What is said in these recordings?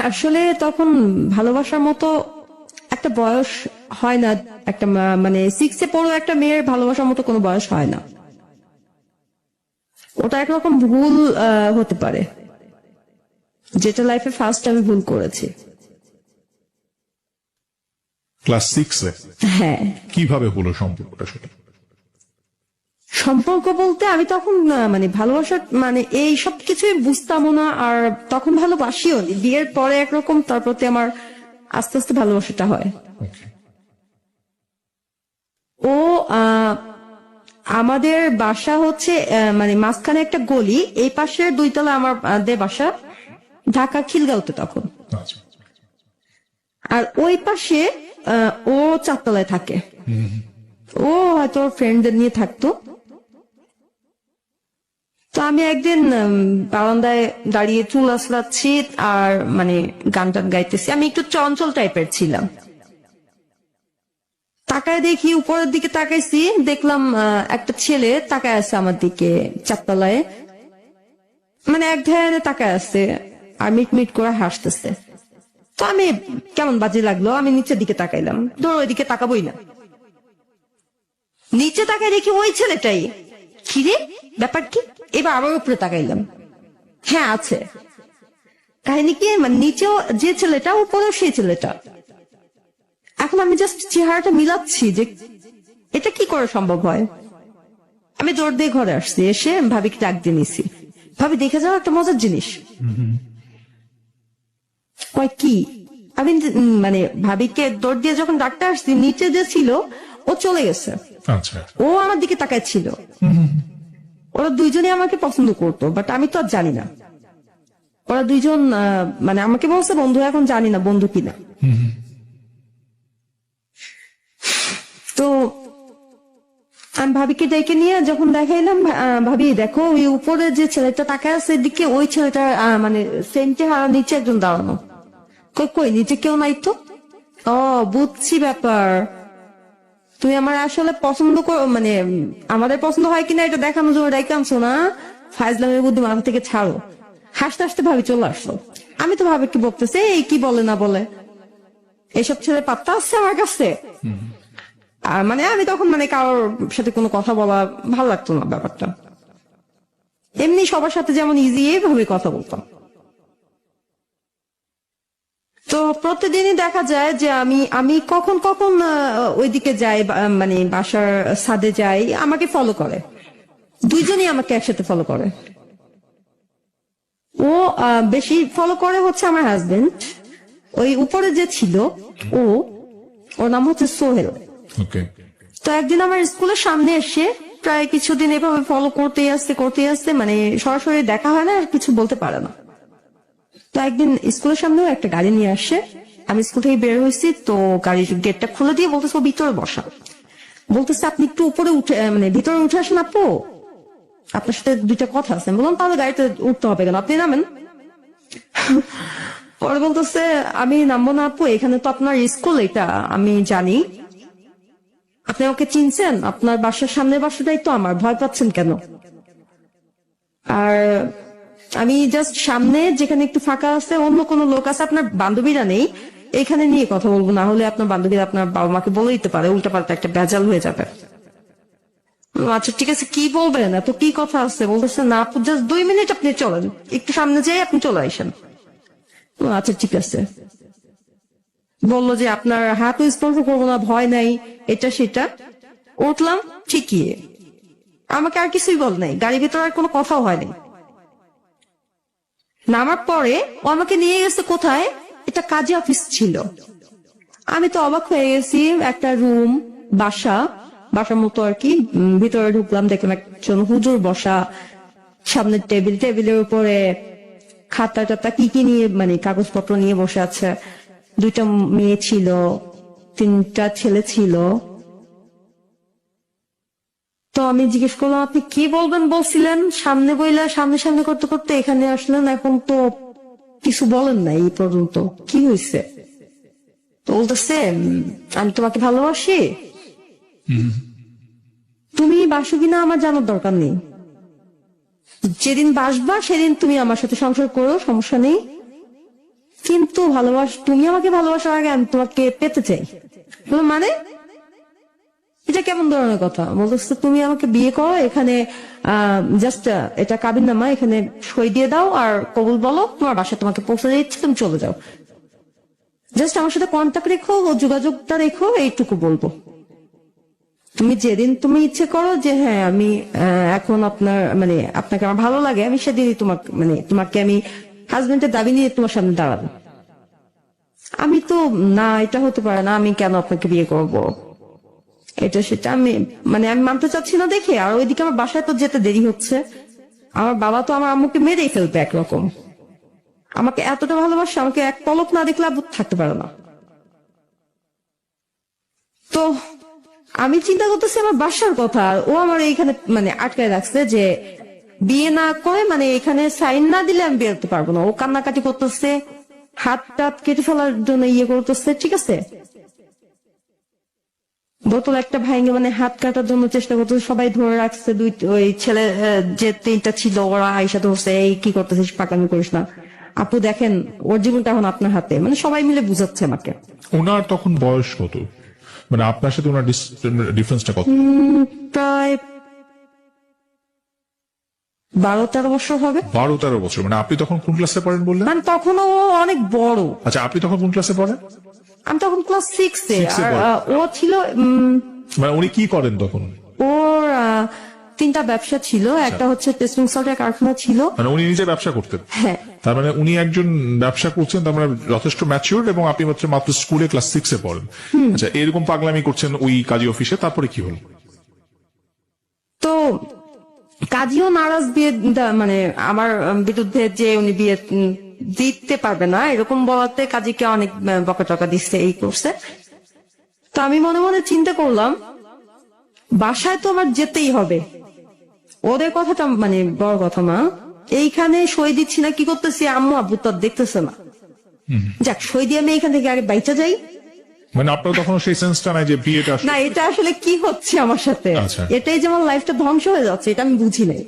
আসলে তখন ভালোবাসার মতো একটা বয়স হয় না। একটা মানে 6-এ পড়ো একটা মেয়ের ভালোবাসার মতো কোনো বয়স হয় না। ওটা একরকম ভুল হতে পারে, যেটা লাইফে ফার্স্ট আমি ভুল করেছি। ক্লাস 6-এ? হ্যাঁ। কিভাবে হলো সম্পর্কটা সেটা? সম্পর্ক বলতে আমি তখন মানে ভালোবাসা মানে এই সব কিছুই বুঝতামও না, আর তখন ভালোবাসিও নি। বিয়ের পরে একরকম, তার প্রতি আমার আস্তে আস্তে ভালোবাসাটা হয়। ও আমাদের বাসা হচ্ছে মানে মাঝখানে একটা গলি, এই পাশে 2 তলা আমাদের বাসা, ঢাকা খিলগাঁওতে তখন। আচ্ছা। আর ওই পাশে ও 4 তলায় থাকে। ও হয়তো ফ্রেন্ডদের নিয়ে থাকতো। তো আমি একদিন বারান্দায় দাঁড়িয়ে চুল আসলাচ্ছি আর মানে গান টান গাইতেছি। আমি একটু চঞ্চল টাইপের ছিলাম। তাকায় দেখি, উপরের দিকে তাকাইছি, দেখলাম একটা ছেলে তাকায় আছে আমার দিকে 4 তলায়, মানে এক ধ্যানে তাকায় আছে আর মিট মিট করে হাসতেছে। তো আমি কেমন বাজে লাগলো, আমি নিচের দিকে তাকাইলাম। ধর ওইদিকে তাকাবোই না, নিচে তাকায় দেখি ওই ছেলেটাই। কিরে ব্যাপার কি? এবার আবার উপরে তাকাইলাম, হ্যাঁ আছে। কাহিনী কি, মানে নিচেও যে ছেলেটা, উপরেও সেই ছেলেটা। এখন আমি জাস্ট চেহারাটা মিলাচ্ছি যে এটা কি করে সম্ভব হয়। আমি জোর দিয়ে ঘরে আসছি, এসে ভাবিকে ডাক দিয়ে নিছি। ভাবি দেখে যাও একটা মজার জিনিস। কয় কি? আমি মানে ভাবিকে দৌড় দিয়ে যখন ডাকতে আসছি, নিচে যে ছিল ও চলে গেছে। আচ্ছা। ও আমার দিকে তাকায় ছিল। ওরা দুইজনে আমাকে পছন্দ করতো, বাট আমি তো আর জানি না। ওরা দুইজন মানে আমাকে বলছে বন্ধু, এখন জানি না বন্ধু কিনা। তো আমি ভাবিকে ডেকে নিয়ে যখন দেখাইলাম, ভাবি দেখো ওই উপরে যে ছেলেটা তাকায় আছে এদিকে, ওই ছেলেটা মানে সেম চেহারা, নিচে একজন দাঁড়ানো। কই কই নিচে কেউ নাই তো। ও বুঝছি ব্যাপার, তুই আমার আসলে পছন্দ কর, মানে আমাদের পছন্দ হয় কিনা এটা দেখানোর জন্য ডাইকে আনছো না। ফাইজলামের বুদ্ধি মাথা থেকে ছাড়ো। হাসতে হাসতে ভাবি চলে আসলো। আমি তো ভাবি কি বলতেছে, এই কি বলে না বলে, এসব ছেলে পাত্তা আছে আমার কাছে। আর মানে আমি তখন মানে কারোর সাথে কোনো কথা বলা ভালো লাগতো না ব্যাপারটা। এমনি সবার সাথে যেমন ইজি এইভাবে কথা বলতাম। তো প্রতিদিনই দেখা যায় যে আমি আমি কখন কখন ওইদিকে যাই, মানে বাসার ছাদে যাই, আমাকে ফলো করে। দুইজনই আমাকে একসাথে ফলো করে। ও বেশি ফলো করে হচ্ছে আমার হাজবেন্ড। ওই উপরে যে ছিল ও, ওর নাম হচ্ছে সোহেল। ওকে। তো একদিন আমার স্কুলের সামনে এসে প্রায় কিছুদিন এভাবে ফলো করতে আসছে, মানে সরাসরি দেখা হয় না আর কিছু বলতে পারে না। তো একদিন স্কুলের সামনেও একটা গাড়ি নিয়ে আসে। আমি স্কুল থেকে বের হয়েছি, তো গাড়ির গেটটা খুলে দিয়ে বলতেছে ও ভিতরে বসা। বলতেছে আপনি একটু উপরে উঠে মানে ভিতরে উঠে আসেন আপু, আপনার সাথে 2টা কথা আছে। বললাম তাহলে গাড়িতে উঠতে হবে কেন, আপনি নামেন। পরে বলতেছে আমি নামবো না আপু, এখানে তো আপনার স্কুল, এটা আমি জানি। আপনি আমাকে চিনছেন, আপনার বাসার সামনের বাসাটাই তো আমার, ভয় পাচ্ছেন কেন? আর আমি জাস্ট সামনে যেখানে একটু ফাঁকা আছে, অন্য কোনো লোক আছে, আপনার বান্ধবীরা নেই, এখানে নিয়ে কথা বলবো, না হলে আপনার বান্ধবীরা আপনার বাবা মাকে বলে দিতে পারে, উল্টাপাল্টা একটা ভেজাল হয়ে যাবে। আচ্ছা ঠিক আছে, কি বলবেন, এত কি কথা আছে? বলতেছে না আপু জাস্ট 2 মিনিট আপনি চলেন, একটু সামনে যাই আপনি চলে আসেন। আচ্ছা ঠিক আছে। বললো যে আপনার হাতও স্পর্শ করবো না, ভয় নাই, এটা সেটা। উঠলাম ঠিকই, আমাকে আর কিছুই বল নাই, গাড়ির ভিতরে আর কোনো কথাও হয়নি। নামার পরে ও আমাকে নিয়ে গেছে কোথায়, এটা কাজী অফিস ছিল। আমি তো অবাক হয়ে গেছি, একটা রুম, বাসার মতো আর কি। ভিতরে ঢুকলাম, দেখলাম একজন হুজুর বসা, সামনের টেবিলের উপরে খাতা টাতা কি কি নিয়ে মানে কাগজপত্র নিয়ে বসে আছে। 2টা মেয়ে ছিল, 3টা ছেলে ছিল। তো আমি জিজ্ঞেস করলাম আপনি কি বলবেন বলছিলেন, সামনে বইলা সামনে সামনে করতে করতে এখানে আসলেন, এখন তো কিছু বলেন না এই পর্যন্ত, কি হয়েছে? তো বলতেছে আমি তোমাকে ভালোবাসি, তুমি বাসো কিনা আমার জানার দরকার নেই, যেদিন বাসবা সেদিন তুমি আমার সাথে সংসার করো, সমস্যা নেই। কিন্তু তুমি আমাকে ভালোবাসার আগে আমি তোমাকে পেতে চাই। বললাম, মানে এটা কেমন ধরনের কথা? বলতেছে তুমি আমাকে বিয়ে করো, এখানে জাস্ট এটা কাবিননামা, এখানে সই দিয়ে দাও আর কবুল বলো, তোমার বাসায় তোমাকে পৌঁছে দিচ্ছি, তুমি চলে যাও। জাস্ট আমার সাথে কন্ট্যাক্ট রেখো ও যোগাযোগটা রেখো, এইটুকু বলবো। তুমি যেদিন তুমি ইচ্ছে করো যে হ্যাঁ আমি এখন আপনাকে আমার ভালো লাগে, আমি সেদিনই তোমাকে আমি হাজবেন্ডের দাবি নিয়ে তোমার সামনে দাঁড়াবো। আমি তো না, এটা হতে পারে না, আমি কেন আপনাকে বিয়ে করবো, এটা সেটা আমি মানতে চাচ্ছি না দেখে। আর ওইদিকে আমার বাসায় তো যেতে দেরি হচ্ছে, আমার বাবা তো আমার আম্মুকে মেরেই ফেলবে একরকম। আমাকে এতটা ভালোবাসে, আমাকে এক পলক না দেখলে আব্বু থাকতে পারে না। তো আমি চিন্তা করতেছি আমার বাসার কথা, আর ও আমার এইখানে আটকায় রাখছে যে বিয়ে না করে এখানে সাইন না দিলে আমি বেরোতে পারবো না। ও কান্নাকাটি করতেছে, হাত টাত কেটে ফেলার জন্য করতেছে, ঠিক আছে, বোতল একটা ভাঙে হাত কাটার জন্য চেষ্টা করতেছে, সবাই ধরে রাখছে। ওই ছেলে যে তিনটা ছিল ওরা আইসা ধরছে, এই কি করতেছিস, পাকামি করিস না, আপু দেখেন ওর জীবনটা এখন আপনার হাতে, সবাই মিলে বুঝাচ্ছে আমাকে। ওনার তখন বয়স কত, আপনার সাথে ওনার ডিফারেন্সটা কত? প্রায় 12-13 বছর হবে। 12-13 বছর। আপনি তখন কোন ক্লাসে পড়েন বললেন? তখন ও অনেক বড়। আচ্ছা, আপনি তখন কোন ক্লাসে পড়েন? আমি তখন ক্লাস 6-এ। আর ও ছিল উনি কি করেন তখন? ওর 3টা ব্যবসা ছিল, একটা হচ্ছে টেস্টিং সল্টের কারখানা ছিল। উনি নিজে ব্যবসা করতেন? হ্যাঁ। তার উনি একজন ব্যবসা করছেন, তার যথেষ্ট ম্যাচিউর, এবং আপনি মাত্র স্কুলে ক্লাস 6-এ পড়েন। আচ্ছা, এরকম পাগলামি করছেন ওই কাজী অফিসে, তারপরে কি হলো? তো কাজীও নারাজ, বিয়ে আমার বিরুদ্ধে যে উনি বিয়ে দিতে পারবে না এরকম বলাতে কাজীকে অনেক বকাটকা দিচ্ছে, এই করছে। তো আমি মনে মনে চিন্তা করলাম বাসায় তো আমার যেতেই হবে, ওদের কথাটা বড় কথা না, এইখানে সই দিচ্ছি না, কি করতেছি আম্মু আব্বু তো দেখতেছে না, যাক সই দিয়ে আমি এখান থেকে আগে বাইচা যাই। আপনার তখন সেই সেন্সটা নাই যে বিয়েটা না, এটা আসলে কি হচ্ছে আমার সাথে, এটাই যে আমার লাইফটা ধ্বংস হয়ে যাচ্ছে, এটা আমি বুঝি নাই।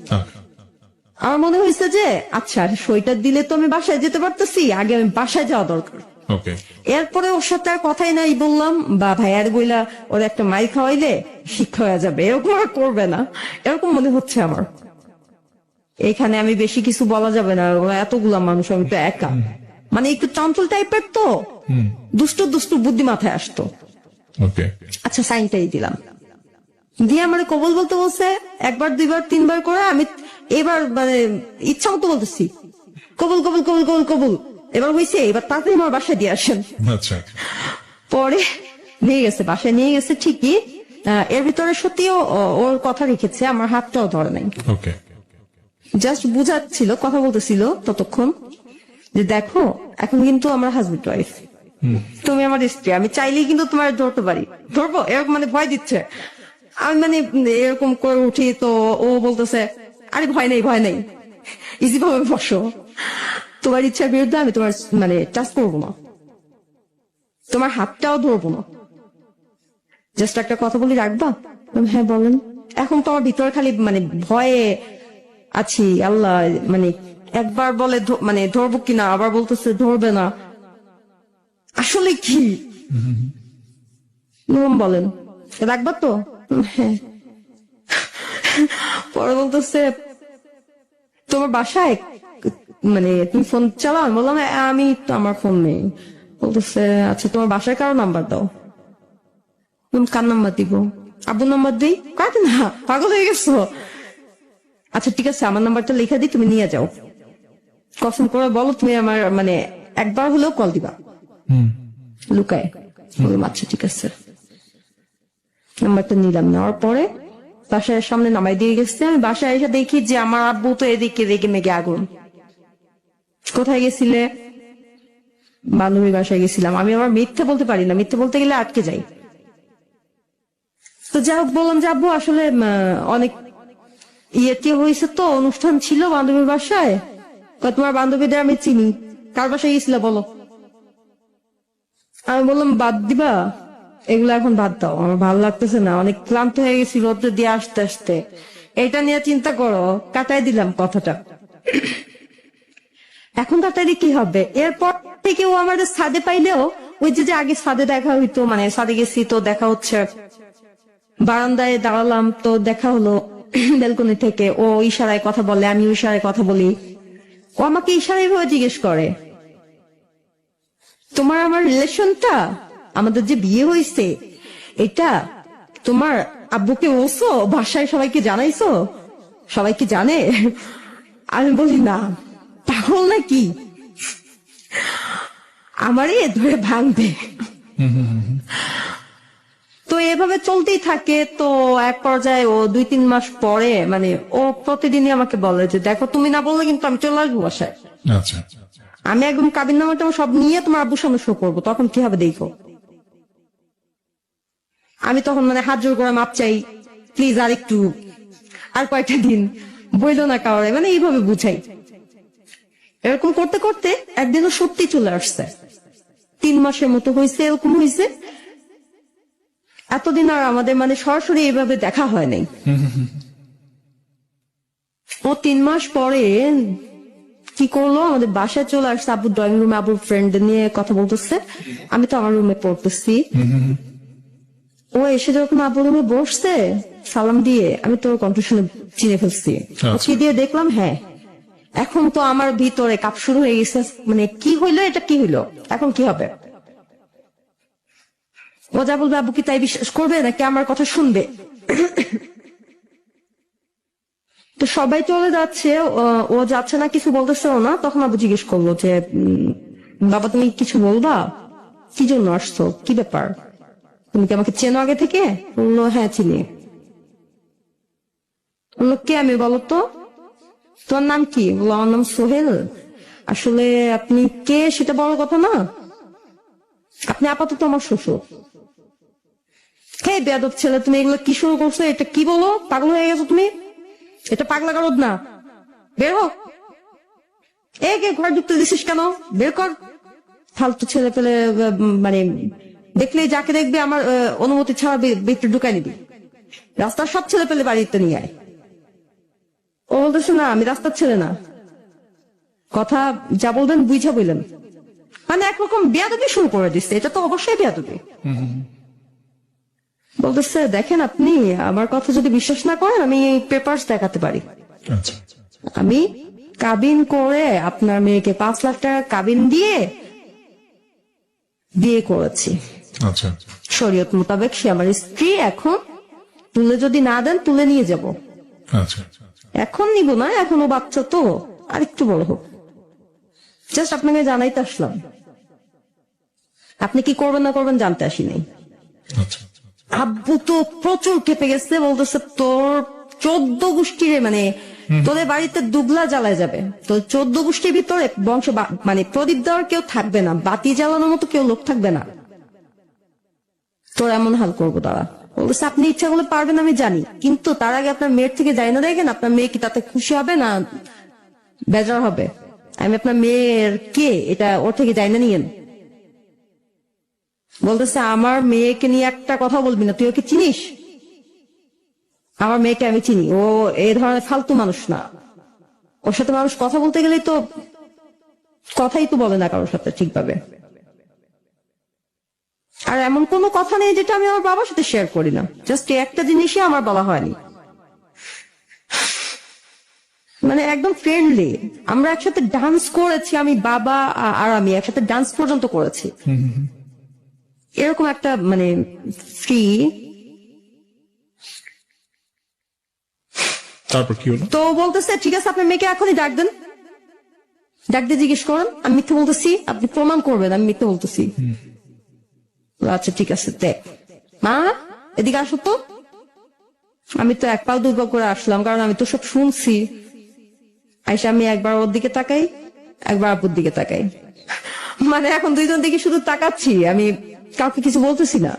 আমার মনে হয়েছে যে আচ্ছা সইটা দিলে তো আমি বাসায় যেতে পারতেছি, আগে আমি বাসায় যাওয়া দরকার। এরপরে ওর সাথে আর কথাই নাই বললাম, বা ভাইয়ার বইলা ওর একটা মাই খাওয়াইলে শিক্ষা হয়ে যাবে, এরকম আর করবে না, এরকম মনে হচ্ছে আমার। এখানে আমি বেশি কিছু বলা যাবে না, ওরা এতগুলা মানুষ, আমি তো একা, একটু চঞ্চল টাইপের, তো দুষ্ট দুষ্ট বুদ্ধি মাথায় আসতো। আচ্ছা সাইনটাই দিলাম, দিয়ে আমার কবুল বলতে বলছে, 1বার 2বার 3বার করে। আমি এবার ইচ্ছা মতো বলতেছি কবুল কবুল কবুল কবুল কবুল, এবার হয়েছে, এবার তাড়াতাড়ি আমার বাসায় দিয়ে আসেন। আচ্ছা, পরে নিয়ে গেছে, বাসায় নিয়ে গেছে ঠিকই, এর ভিতরে সত্যিও ওর কথা রেখেছে, আমার হাতটাও ধরে নাই, জাস্ট বুঝাচ্ছিল, কথা বলতেছিল ততক্ষণ যে দেখো এখন কিন্তু আমরা হাজবেন্ড ওয়াইফ, তুমি আমার স্ত্রী, আমি চাইলেই কিন্তু তোমার ধরতে পারি, ধরবো, এরকম ভয় দিচ্ছে। আমি এরকম করে উঠি, তো ও বলতেছে আরে ভয় নেই ভয় নেই, ইজি ভাবে বসো, তোমার ইচ্ছার বিরুদ্ধে আমি তোমার টাচ করবো না, তোমার হাতটাও ধরবো না, জাস্ট একটা কথা বলি রাখবা? হ্যাঁ বলেন। এখন তো আমার ভিতরে খালি ভয়ে আছি, আল্লাহ একবার বলে ধরবো কিনা, আবার বলতেছে ধরবে না, আসলে কি বলেন, রাখবা তো? হ্যাঁ। পরে বলতেছে তোমার বাসায় তুমি ফোন চালাও? আমি বললাম আমি তো, আমার ফোন নেই। বলতেছে আচ্ছা তোমার বাসায় কারো নাম্বার দাও। কার নাম্বার দিব? আব্বুর নাম্বার দিই? কাকে না, পাগল হয়ে গেছো? আচ্ছা ঠিক আছে, আমার নাম্বারটা লিখে দিই, তুমি নিয়ে যাও, কসম করে বলো তুমি আমার একবার হলেও কল দিবা লুকায়। বললাম আচ্ছা ঠিক আছে, নাম্বারটা নিলাম, নেওয়ার পরে বাসায় সামনে নামাই দিয়ে গেছে। আমি বাসায় এসে দেখি যে আমার আব্বু তো এদিকে রেগে মেগে আগুন। কোথায় গেছিলে? বান্ধবীর বাসায় গেছিলাম। আমি আবার মিথ্যে বলতে পারি না, মিথ্যে বলতে গেলে আটকে যাই। তো যাই হোক বললাম যে আব্বু আসলে অনেক ইয়েতে হয়েছে, তো অনুষ্ঠান ছিল বান্ধবীর বাসায়, তোমার বান্ধবীদের আমি চিনি, কার বাসায় গেছিল বলো? আমি বললাম বাদ দিবা এগুলো, এখন বাদ দাও, আমার ভালো লাগতেছে না, অনেক ক্লান্ত হয়ে গেছি রোদ্রে দিয়ে আসতে আসতে, এটা নিয়ে চিন্তা করো। কাটাই দিলাম কথাটা। এখন তাড়াতাড়ি কি হবে? এরপর থেকে ও আমাদের ছাদে পাইলেও ওই যে আগে ছাদে দেখা হইতো, মানে ছাদে গেছি তো দেখা হচ্ছে, বারান্দায় দাঁড়ালাম তো দেখা হলো ব্যালকনি থেকে, ও ইশারায় কথা বলে, আমি ইশারায় কথা বলি, ও আমাকে ইশারায় ভাবে জিজ্ঞেস করে তোমার আমার রিলেশনটা, আমাদের যে বিয়ে হয়েছে এটা তোমার আব্বুকে বলছো, বাসায় সবাইকে জানাইছো, সবাই কি জানে? আমি বলি না, পাগল নাকি, আমারই ধরে ভাঙবে। তো এভাবে চলতেই থাকে। তো এক পর্যায়ে ও 2-3 মাস পরে মানে ও প্রতিদিনই আমাকে বলে যে দেখো তুমি না বললে কিন্তু আমি চলে আসবো বাসায়, আচ্ছা আমি একদম কাবিন নামাটা সব নিয়ে তোমার আব্বুর সামনে শো করবো, তখন কি হবে দেখো। আমি তখন মানে হাত জোর করে মাপ চাই, প্লিজ আর একটু, আর কয়েকটা দিন বইলো না কাউরে, মানে এইভাবে বুঝাই। এরকম করতে করতে একদিনও সত্যি চলে আসছে, 3 মাসের মতো হয়েছে, এরকম হয়েছে। এতদিন আর আমাদের মানে সরাসরি এইভাবে দেখা হয় নাই। ও 3 মাস পরে কি করলো, আমাদের বাসায় চলে আসছে, আব্বুর ড্রয়িং রুমে আব্বুর ফ্রেন্ড নিয়ে কথা বলতেছে, আমি তো আমার রুমে পড়তেছি। ও এসে যখন আব্বুর রুমে বসছে সালাম দিয়ে, আমি তো কণ্ঠ শুনে চিনে ফেলছি, কি দিয়ে দেখলাম, হ্যাঁ এখন তো আমার ভিতরে কাপ শুরু হয়ে গেছে, মানে কি হইলো, এটা কি হইলো, এখন কি হবে। ও যা বলবে আব্বু কি তাই বিশ্বাস করবে নাকি আমার কথা শুনবে? তো সবাই চলে যাচ্ছে, ও যাচ্ছে না, কিছু বলতেছেও না। তখন আব্বু জিজ্ঞেস করলো যে বাবা তুমি কিছু বলবা, কি জন্য আসছো, কি ব্যাপার, তুমি কি আমাকে চেনো আগে থেকে? বললো হ্যাঁ চিনি। বললো কে আমি, বলো তো তোমার নাম কি? বললো আমার নাম সোহেল। আসলে আপনি কে সেটা বড় কথা না, আপনি আপাতত আমার শ্বশুর। হে বেয়াদব ছেলে, তুমি এগুলো কি শুরু করছো, এটা কি বলো, পাগল হয়ে গেছো তুমি, এটা পাগলা কারদ না, বের হো। এ কে ঘর ঢুকতে দিছিস কেন, বের কর। ফালতু ছেলে পেলে মানে দেখলে যাকে দেখবে আমার অনুমতি ছাড়া ভিতরে ঢুকাই নিবি, রাস্তার সব ছেলে পেলে বাড়িতে নিয়ে আয়। ও বলতেছে না আমি রাস্তার ছেলে না, কথা যা বলবেন বুঝা বললেন, মানে একরকম বেয়াদবি শুরু করে দিচ্ছে, এটা তো অবশ্যই বেয়াদবি। বলতেছে দেখেন আপনি আমার কথা যদি বিশ্বাস না করেন আমি পেপারস দেখাতে পারি, আচ্ছা আমি কাবিন করে আপনার মেয়েকে 5 লাখ টাকা কাবিন দিয়ে বিয়ে করেছি, আচ্ছা শরীয়ত মোতাবেক সে আমার স্ত্রী। এখন তুলে যদি না দেন তুলে নিয়ে যাব, আচ্ছা এখন নিব না, এখনো বাচ্চা তো, আর একটু বড় হোক। জাস্ট আপনাকে জানাইতে আসলাম, আপনি কি করবেন না করবেন জানতে আসি নাই। আচ্ছা আব্বু তো প্রচুর খেপে গেছে, বলতেছে তোর 14 গোষ্ঠীর মানে তোদের বাড়িতে দুগলা জ্বালায় যাবে, তো 14 গোষ্ঠীর ভিতরে বংশ মানে প্রদীপ দেওয়ার কেউ থাকবে না, বাতি জ্বালানোর মতো কেউ লোক থাকবে না, তোর এমন হাল করবো তারা। বলতেছে আপনি ইচ্ছা করলে পারবেন আমি জানি, কিন্তু তার আগে আপনার মেয়ের থেকে যাই না দেখেন, আপনার মেয়ে কি তাতে খুশি হবে না বেজার হবে, আমি আপনার মেয়ের কে এটা ওর থেকে যাই না নিয়েন। বলতেছে আমার মেয়েকে নিয়ে একটা কথা বলবি না, তুই ওকে চিনিস? আমার মেয়েকে আমি চিনি, ও এই ধরনের ফালতু মানুষ না, ওর সাথে মানুষ কথা বলতে গেলেই তো কথাই তো বলে না কারোর সাথে ঠিকভাবে। আর এমন কোনো কথা নেই যেটা আমি আমার বাবার সাথে শেয়ার করি না, জাস্ট একটা জিনিসই আমার বলা হয়নি, মানে একদম ফ্রেন্ডলি। আমরা একসাথে ডান্স করেছি, আমি বাবা আর আমি একসাথে ডান্স পর্যন্ত করেছি, এরকম একটা মানে ফ্রি। তারপর কি হলো? তো বলতেছে ঠিক আছে আপনার মেয়েকে এখনই ডাক দেন, ডাক দিয়ে জিজ্ঞেস করেন আমি মিথ্যে বলতেছি, আপনি প্রমাণ করবেন আমি মিথ্যে বলতেছি। আচ্ছা ঠিক আছে, দেখ মা এদিকে আসো তো। আমি তো 1 পাও 2 পা করে আসলাম, কারণ আমি তো সব শুনছি। আইসা আমি একবার ওর দিকে তাকাই, একবার আপুর দিকে তাকাই, মানে এখন দুইজন দিকে শুধু তাকাচ্ছি, আমি কাউকে কিছু বলতেছি না।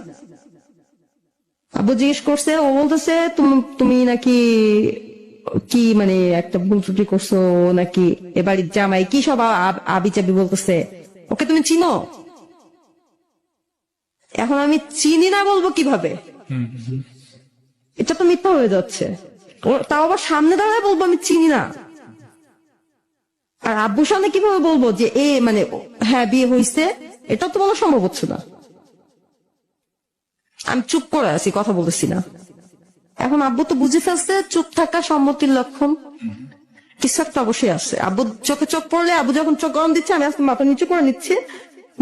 আব্বু জিজ্ঞেস করছে, ও বলতেছে তুমি নাকি কি মানে একটা ভুল ত্রুটি করছো নাকি এবাড়ির জামাই, কি সব আবি চাবি বলতেছে, ওকে তুমি চিনো? এখন আমি চিনি না বলবো কিভাবে, এটা তো মিথ্যা হয়ে যাচ্ছে। তাও আবার সামনে দাঁড়ায় বলবো আমি চিনি না, আর আব্বুর সামনে কিভাবে বলবো যে মানে হ্যাঁ বিয়ে হয়েছে, এটা তো বলা সম্ভব হচ্ছে না। আমি চুপ করে আছি, কথা বলতেছি না। এখন আব্বু তো বুঝে ফেলছে চুপ থাকা সম্মতির লক্ষণ, কিছু একটা অবশ্যই আছে। আব্বু চোখে চোখ পড়লে, আব্বু যখন চোখ গরম দিচ্ছে, আমি আজকে মাথা নিচু করে নিচ্ছি,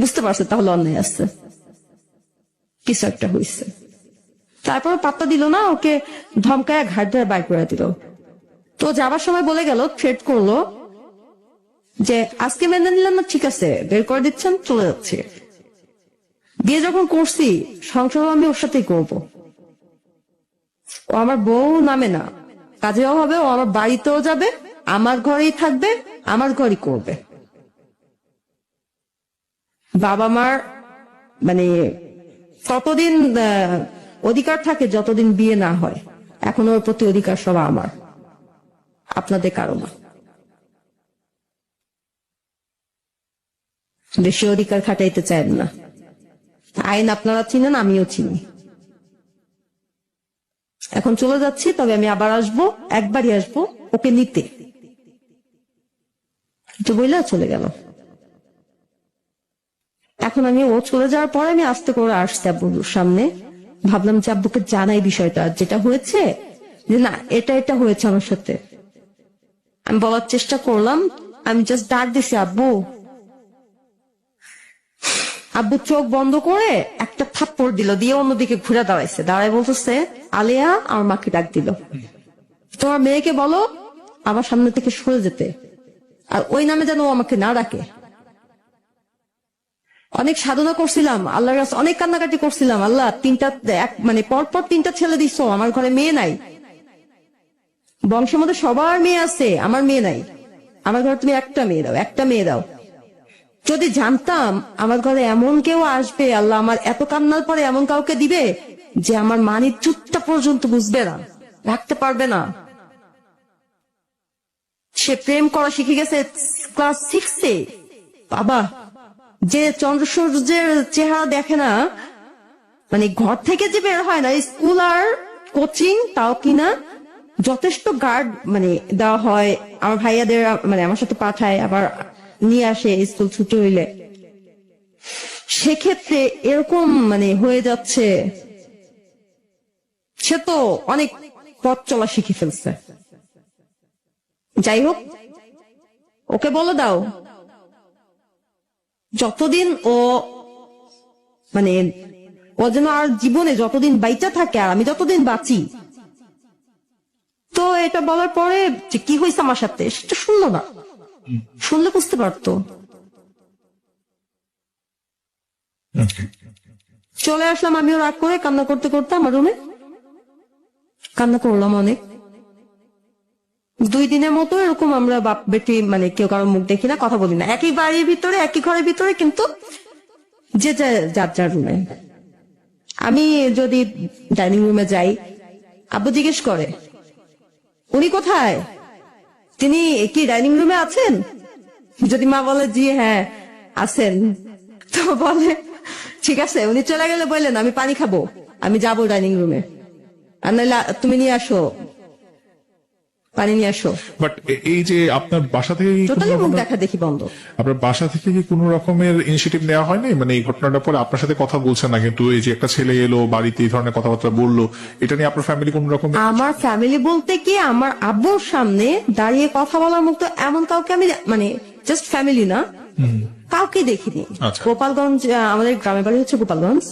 বুঝতে পারছে তাহলে অন্যায় আছে, কিছু একটা হয়েছে। তারপর পাত্তা দিল না, ওকে ধমকায় ঘাট ধরে বাইর করে দিল। তো যাবার সময় বলে গেল, থ্রেট করলো যে আজকে মেনে নিলাম না, ঠিক আছে বের করে দিচ্ছেন, চলে যাচ্ছে। বিয়ে যখন করছি, সংসার আমি ওর সাথেই করবো। ও আমার বউ নামে না, কাজেও হবে, ও আমার বাড়িতেও যাবে, আমার ঘরেই থাকবে, আমার ঘরই করবে। বাবা মার মানে ততদিন অধিকার থাকে যতদিন বিয়ে না হয়। এখন ওর প্রতি অধিকার সব আমার, আপনাদের কারো না। বেশি অধিকার খাটাইতে চান না। আইন আপনারা চিনেন, আমিও চিনি। এখন চলে যাচ্ছি, তবে আমি আবার আসবো, একবারই আসবো ওকে নিতে। তো বইলা চলে গেল। এখন আমি ও চলে যাওয়ার পরে আমি আস্তে করে আসছি আব্বুর সামনে, ভাবলাম যে আব্বুকে জানাই বিষয়টা, যেটা হয়েছে, যে না এটা এটা হয়েছে আমার সাথে। আমি বলার চেষ্টা করলাম, আমি জাস্ট ডাক দিছি আব্বু। আব্বু চোখ বন্ধ করে একটা থাপ্পড় দিল, দিয়ে অন্যদিকে ঘুরে দাঁড়াইছে, দাঁড়ায় বলতেছে, আলেয়া আমার মাকে ডাক দিল, তোমার মেয়েকে বলো আমার সামনে থেকে সরে যেতে, আর ওই নামে যেন ও আমাকে না ডাকে। অনেক সাধনা করছিলাম আল্লাহর কাছে, অনেক কান্নাকাটি করছিলাম, আল্লাহ মানে পরপর 3টা ছেলে দিছো, আমার ঘরে মেয়ে নাই, বংশের মধ্যে সবার মেয়ে আছে, আমার মেয়ে নাই, আমার ঘরে তুমি একটা মেয়ে দাও, একটা মেয়ে দাও। যদি জানতাম আমার ঘরে এমন কেউ আসবে, আল্লাহ আমার এত কান্নার পরে এমন কাউকে দিবে যে আমার মানির চুটটা পর্যন্ত বুঝবে না, রাখতে পারবে না। সে প্রেম করা শিখে গেছে ক্লাস 6-এ। বাবা, যে চন্দ্র সূর্যের চেহারা দেখে না, মানে ঘর থেকে যে বের হয় না, স্কুল আর কোচিং তাও কিনা যথেষ্ট গার্ড মানে দেওয়া হয়, আমার ভাইয়াদের মানে আমার সাথে পাঠায়, আবার নিয়ে আসে স্কুল ছুটি হইলে। সেক্ষেত্রে এরকম মানে হয়ে যাচ্ছে, সে তো অনেক পথ চলা শিখে ফেলছে। যাই হোক, ওকে বলে দাও যতদিন ও মানে ও যেন আর জীবনে যতদিন বাইচা থাকে, আর আমি যতদিন বাঁচি। তো এটা বলার পরে যে কি হয়েছে আমার সাথে সেটা শুনলো না, শুনলে বুঝতে পারতো। চলে আসলাম আমিও রাগ করে, কান্না করতে করতে আমার রুমে কান্না করলাম অনেক। 2 দিনের মতো এরকম আমরা বাপ বেটি মানে কেউ কারো মুখ দেখি না, কথা বলি না, একই বাড়ির ভিতরে একই ঘরের ভিতরে, কিন্তু যে যার যার রুমে। আমি যদি ডাইনিং রুমে যাই, আব্বু জিজ্ঞেস করে উনি কোথায়, তিনি কি ডাইনিং রুমে আছেন? যদি মা বলে জি হ্যাঁ আছেন, তো বলে ঠিক আছে, উনি চলে গেলে বললেন আমি পানি খাবো, আমি যাবো ডাইনিং রুমে, আর নাহলে তুমি নিয়ে আসো, পানি নিয়ে আসো। বাট এই যে আপনার বাসা থেকে টোটালি মুখ দেখা দেখি বন্ধ। আপনার বাসা থেকে কি কোনো রকমের ইনিশিয়েটিভ নেওয়া হয়নি? মানে এই ঘটনাটার পরে আপনার সাথে কথা বলছেন না, কিন্তু এই যে একটা ছেলে এলো বাড়িতে এই ধরনের কথাবার্তা বললো, এটা নিয়ে আপনার ফ্যামিলি কোন রকম? আমার ফ্যামিলি বলতে কি, আমার আব্বুর সামনে দাঁড়িয়ে কথা বলার মতো এমন কাউকে আমি মানে জাস্ট ফ্যামিলি না, কাউকে দেখিনি। আচ্ছা। গোপালগঞ্জ, আমাদের গ্রামের বাড়ি হচ্ছে গোপালগঞ্জ।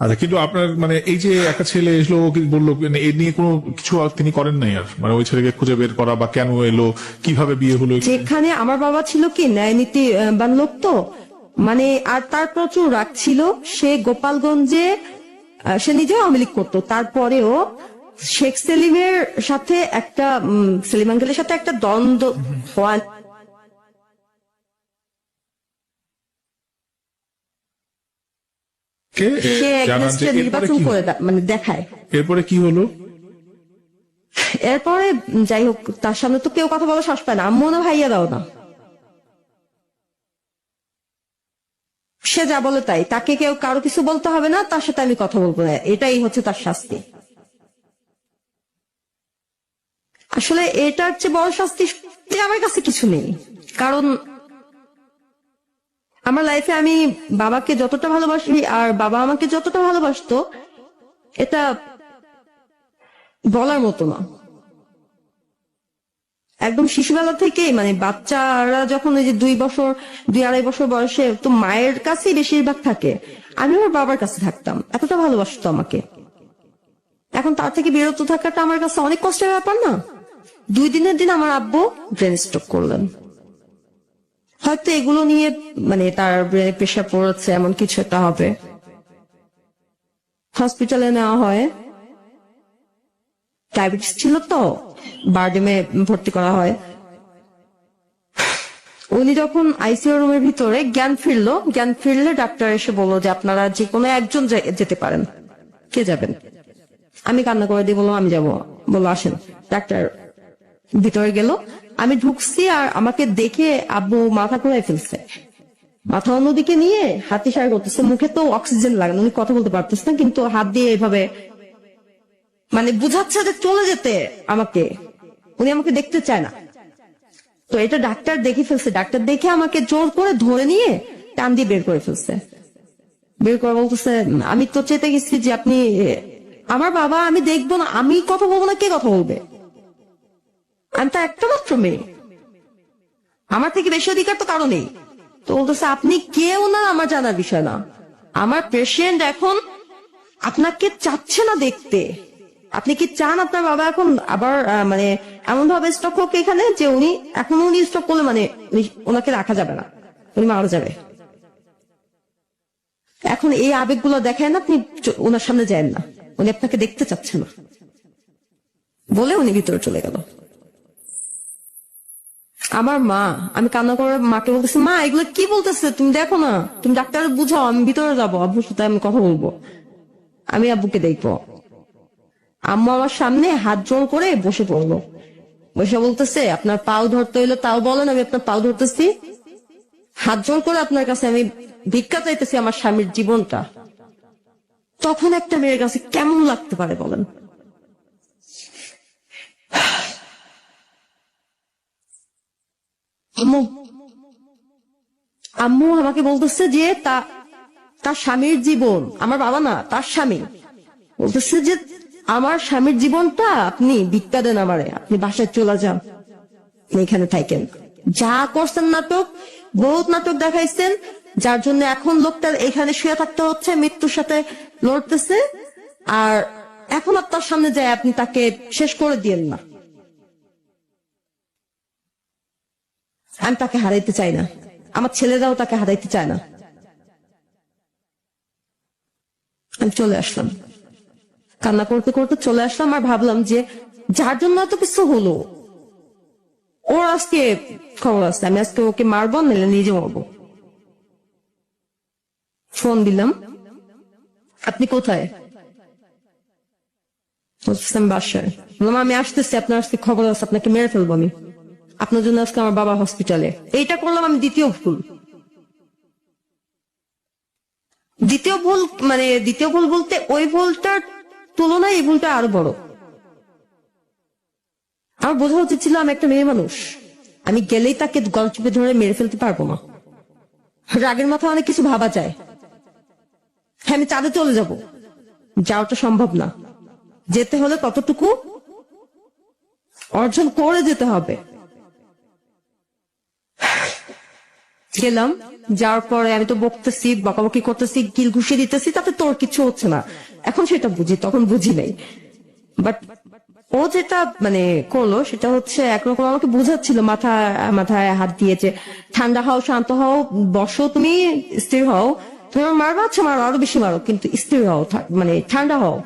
আচ্ছা, কিন্তু আপনার মানে এই যে একটা ছেলে এসলো বললো, মানে এ নিয়ে কোনো কিছু আর তিনি করেন নাই? আর মানে ওই ছেলেকে খুঁজে বের করা বা কেন এলো, কিভাবে বিয়ে হলো? যেখানে আমার বাবা ছিল কি ন্যায় নীতিবান লোক, তো মানে আর তার প্রচুর রাগ ছিল। সে গোপালগঞ্জে সে নিজেও আওয়ামী লীগ করতো, তারপরেও শেখ সেলিমের সাথে একটা সেলিম আঙ্কেলের সাথে একটা দ্বন্দ্ব হওয়া, সে against-এ নির্বাচন করে মানে দেখায়। এরপরে কি হলো? এরপরে যাই হোক, তার সামনে তো কেউ কথা বলা সাহস পায় না, আম্মু না ভাইয়া দাও না, সে যা বলে তাই, তাকে কেউ কারো কিছু বলতে হবে না, তার সাথে আমি কথা বলবো না, এটাই হচ্ছে তার শাস্তি। আসলে এটার চেয়ে বড় শাস্তি যে আমার কাছে কিছু নেই, কারণ আমার লাইফে আমি বাবাকে যতটা ভালোবাসি আর বাবা আমাকে যতটা ভালোবাসতো এটা বলার মতো না। একদম শিশুবেলা থেকেই মানে বাচ্চারা যখন এই যে 2-2.5 বছর বয়সে তো মায়ের কাছেই বেশিরভাগ থাকে, আমি আমার বাবার কাছে থাকতাম, এতটা ভালোবাসতো আমাকে। এখন তার থেকে বিরত থাকাটা আমার কাছে অনেক কষ্টের ব্যাপার না? 2 দিনের দিন আমার আব্বু ব্রেন স্ট্রোক করলেন। হয়তো এগুলো নিয়ে মানে তার ব্রেনে প্রেশার পড়েছে, এমন কিছু একটা হবে। হসপিটালে নেওয়া হয়, ডায়াবেটিস ছিল তো, বারডেমে ভর্তি করা হয়। উনি যখন আইসিইউ রুমের ভিতরে জ্ঞান ফিরলে ডাক্তার এসে বললো যে আপনারা যে কোনো একজন যেতে পারেন। কে যাবেন? আমি কান্না করে দিয়ে বললাম আমি যাবো। বললো আসেন। ডাক্তার ভিতরে গেল, আমি ঢুকছি আর আমাকে দেখে আব্বু মাথা ঘুরাই ফেলছে, মাথা অন্যদিকে নিয়ে হাত ইশারা করতেছে, মুখে তো অক্সিজেন লাগানো, উনি কথা বলতে পারতেছে না কিন্তু হাত দিয়ে এভাবে মানে বুঝাচ্ছে যে চলে যেতে আমাকে, উনি আমাকে দেখতে চায় না। তো এটা ডাক্তার দেখে ফেলছে, ডাক্তার দেখে আমাকে জোর করে ধরে নিয়ে টান দিয়ে বের করে ফেলছে। বের করে বলতেছে আমি তো চেতে গেছি যে আপনি আমার বাবা, আমি দেখবো না, আমি কথা বলবো না, কে কথা বলবে? আমি তো একটা মাত্র মেয়ে, আমার থেকে বেশি অধিকার তো কারো নেই। তো বলতেছে আপনি কেউ না, আমার জানার বিষয় না, আমার পেশেন্ট এখন আপনাকে চাচ্ছে না দেখতে। আপনি কি চান আপনার বাবা এখন আবার মানে এমন ভাবে স্ট্রোক হোক এখানে যে উনি স্ট্রোক করলে মানে ওনাকে রাখা যাবে না, উনি মারা যাবে। এখন এই আবেগগুলো দেখায় না, আপনি ওনার সামনে যান না, উনি আপনাকে দেখতে চাচ্ছে না বলে উনি ভিতরে চলে গেল। আমার মা, আমি কান্না করে মাকে বলতেছি মা এগুলো কি বলতেছে, তুমি দেখো না, তুমি ডাক্তার বুঝাও, আমি ভিতরে যাবো, আব্বুর সাথে আমি কথা বলবো, আমি আব্বুকে দেখবো। আম্মু আমার সামনে হাত জোড় করে বসে পড়লো, বসে বলতেছে আপনার পাও ধরতে হইলো তাও বলেন, আমি আপনার পাও ধরতেছি, হাত জোড় করে আপনার কাছে আমি ভিক্ষা চাইতেছি আমার স্বামীর জীবনটা। তখন একটা মেয়ের কাছে কেমন লাগতে পারে বলেন? আম্মু আমাকে বলতেছে যে তার স্বামীর জীবন, আমার বাবা না, তার স্বামী বলতেছে যে আমার স্বামীর জীবনটা আপনি ভিক্ষা দেন আমারে, আপনি বাসায় চলে যান, এখানে থাকেন। যা করছেন নাটক, বহুত নাটক দেখাইছেন, যার জন্য এখন লোকটা এখানে শুয়ে থাকতে হচ্ছে, মৃত্যুর সাথে লড়তেছে, আর এখন আপনার সামনে যায় আপনি তাকে শেষ করে দিয়েন না। আমি তাকে হারাইতে চাই না, আমার ছেলেরাও তাকে হারাইতে চায় না। আমি চলে আসলাম, কান্না করতে করতে চলে আসলাম, আর ভাবলাম যে যার জন্য এত কিছু হলো ওর আজকে খবর আছে, আমি আজকে ওকে মারবো, নাহলে নিজে মরবো। ফোন দিলাম, আপনি কোথায়? আমি বাসায়। বললাম আমি আসতেছি, আপনার আজকে খবর আছে, আপনাকে মেরে ফেলবো আমি, আপনার জন্য আজকে আমার বাবা হসপিটালে। এইটা করলাম আমি দ্বিতীয় ভুল। দ্বিতীয় ভুল বলতে ওই ভুলটার তুলনায় এই ভুলটা আরো বড়। আমার বোঝা উচিত ছিল আমি একটা মেয়ে মানুষ, আমি গেলেই তাকে গলা চেপে ধরে মেরে ফেলতে পারবো না। রাগের মাথায় অনেক কিছু ভাবা যায়। হ্যাঁ আমি চাঁদে চলে যাব, যাওয়াটা সম্ভব না, যেতে হলে ততটুকু অর্জন করে যেতে হবে। গেলাম, যাওয়ার পরে আমি তো বকতেছি, বকাবকি করতেছি, গিল ঘুষিয়ে দিতেছি, তাতে তোর কিছু হচ্ছে না। এখন সেটা বুঝি, তখন বুঝি নাই। বাট ও যেটা মানে করলো সেটা হচ্ছে একরকম আমাকে বুঝাচ্ছিল, মাথায় হাত দিয়েছে, ঠান্ডা হও, শান্ত হও, বসো, তুমি স্থির হও, তুমি আমার মারবা, আচ্ছা মারো, আরো বেশি মারো, কিন্তু স্থির হও, মানে ঠান্ডা হও।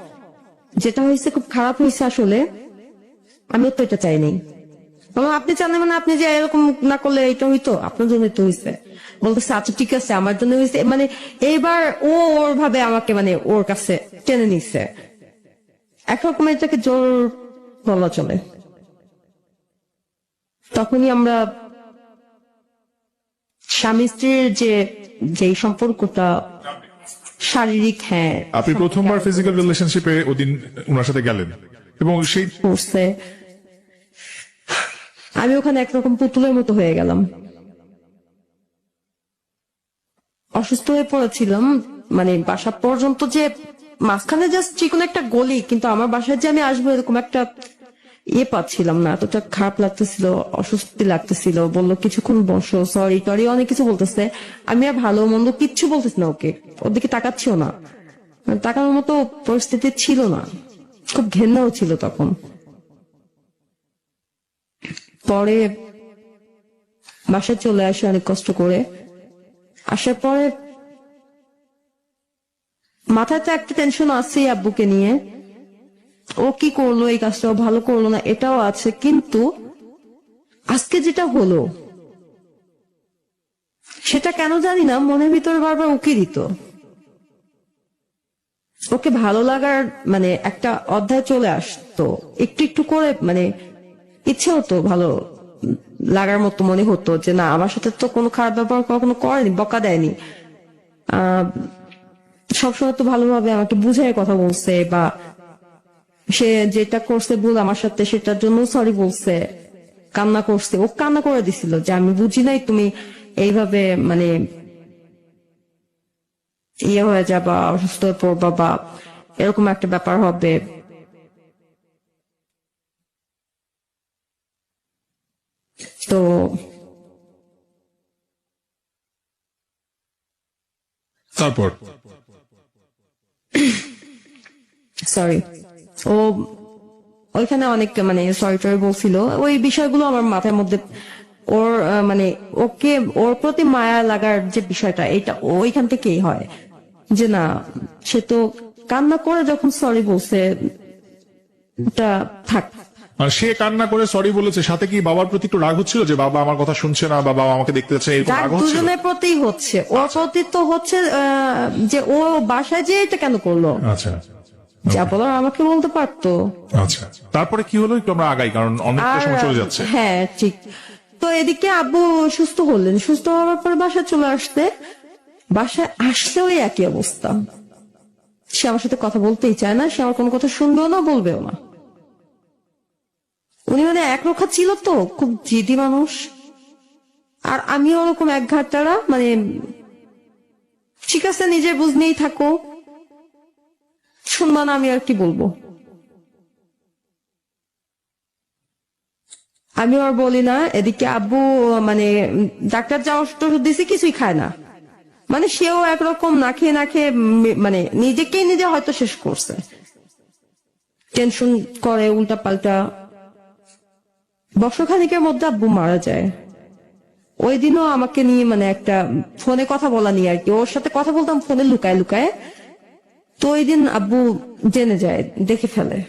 যেটা হয়েছে খুব খারাপ হয়েছে আসলে, আমিও তো এটা চাইনি। আপনি জানেন মানে আপনি যে এরকম না করলে এটা হইতো, আপনার জন্য তো হয়েছে। বলতেছে আচ্ছা ঠিক আছে আমার জন্য হয়েছে, মানে এইবার ও ওর ভাবে আমাকে মানে ওর কাছে টেনে নিচ্ছে, একরকম এটাকে জোর বলা চলে। তখনই আমরা স্বামী স্ত্রীর যে সম্পর্কটা শারীরিক, হ্যাঁ আপনি প্রথমবার ফিজিক্যাল রিলেশনশিপে ওদিন ওনার সাথে গেলেন এবং সেই করছে। আমি ওখানে একরকম পুতুলের মতো হয়ে গেলাম, অসুস্থ হয়ে পড়েছিলাম। মানে বাসা পর্যন্ত যে মাঝখানে জাস্ট চিকন একটা গলি, কিন্তু আমার বাসায় যে আমি আসবো এরকম একটা পাচ্ছিলাম না, এতটা খারাপ লাগতেছিল, অস্বস্তি লাগতেছিল। বললো কিছুক্ষণ বসো, সরি টরি অনেক কিছু বলতেছে। আমি আর ভালো মন্দ কিচ্ছু বলতেছি না ওকে, ওর দিকে তাকাচ্ছিও না, মানে তাকানোর মতো পরিস্থিতি ছিল না, খুব ঘেন্নাও ছিল তখন। পরে বাসায় চলে আসে অনেক কষ্ট করে। আসার পরে মাথায় তো একটা টেনশন আছে আব্বুকে নিয়ে, ও কি করলো, এই কাজটা ও ভালো করলো না, এটাও আছে। কিন্তু আজকে যেটা হলো সেটা কেন জানি না মনের ভিতরে বারবার উকি দিত। ওকে ভালো লাগার মানে একটা অধ্যায় চলে আসতো একটু একটু করে, মানে ইচ্ছে হতো ভালো লাগার মতো, মনে হতো যে না আমার সাথে তো কোনো খারাপ ব্যাপার কখনো করেনি, বকা দেয়নি, সবসময় তো ভালোভাবে আমাকে বুঝায় কথা বলছে, বা সে যেটা করছে ভুল আমার সাথে সেটার জন্য সরি বলছে, কান্না করছে, ও কান্না করে দিছিল যে আমি বুঝি নাই তুমি এইভাবে মানে ইয়ে হয়ে যাবা, অসুস্থ হয়ে পড়বা, বা এরকম একটা ব্যাপার হবে। তো তারপর সরি, ও ওইখানে অনেক মানে সরি টরি বলছিল, ওই বিষয়গুলো আমার মাথার মধ্যে, ওর মানে ওকে ওর প্রতি মায়া লাগার যে বিষয়টা, এটা ওইখান থেকেই হয় যে না সে তো কান্না করে যখন সরি বলছে, এটা থাক। মানে সে কান্না করে সরি বলেছে, সাথে কি বাবার প্রতি একটু রাগ হচ্ছিল যে বাবা আমার কথা শুনছে না বা বাবা আমাকে দেখতে যাচ্ছে, এরকম রাগ রাগ হচ্ছিল? দুজনের প্রতি হচ্ছে, ওর প্রতি তো হচ্ছে যে ও বাসায় যে এটা কেন করলো, আচ্ছা যা বলার আমাকে বলতে পারতো। আচ্ছা, তারপরে কি হলো একটু আমরা আগাই, কারণ অনেকটা সময় চলে যাচ্ছে। হ্যাঁ ঠিক। তো এদিকে আব্বু সুস্থ হলেন, সুস্থ হওয়ার পরে বাসায় চলে আসতে, বাসায় আসলেও একই অবস্থা। সে আমার সাথে কথা বলতেই চায় না, সে আমার কোনো কথা শুনবেও না, বলবেও না। উনি মানে একরোখা ছিল তো, খুব জিদি মানুষ। আর আমি ওরকম এক ঘাটতারা, মানে ঠিক আছে নিজের বুঝ নিয়েই থাকো, শুনবা না, আমি আর কি বলবো। আমি আর বলি না। এদিকে আব্বু মানে ডাক্তার যা ওষুধ দিছে কিছুই খায় না, মানে সেও একরকম না খেয়ে না খেয়ে মানে নিজেকেই নিজে হয়তো শেষ করছে, টেনশন করে উল্টা পাল্টা। বর্ষখানিকের মধ্যে আব্বু মারা যায়। ওই দিনও আমাকে নিয়ে মানে একটা ফোনে কথা বলা নিয়ে আর কি, ওর সাথে কথা বলতাম ফোনে লুকায় লুকায়। তো ওই দিন আব্বু জেনে যায়, দেখে ফেলে।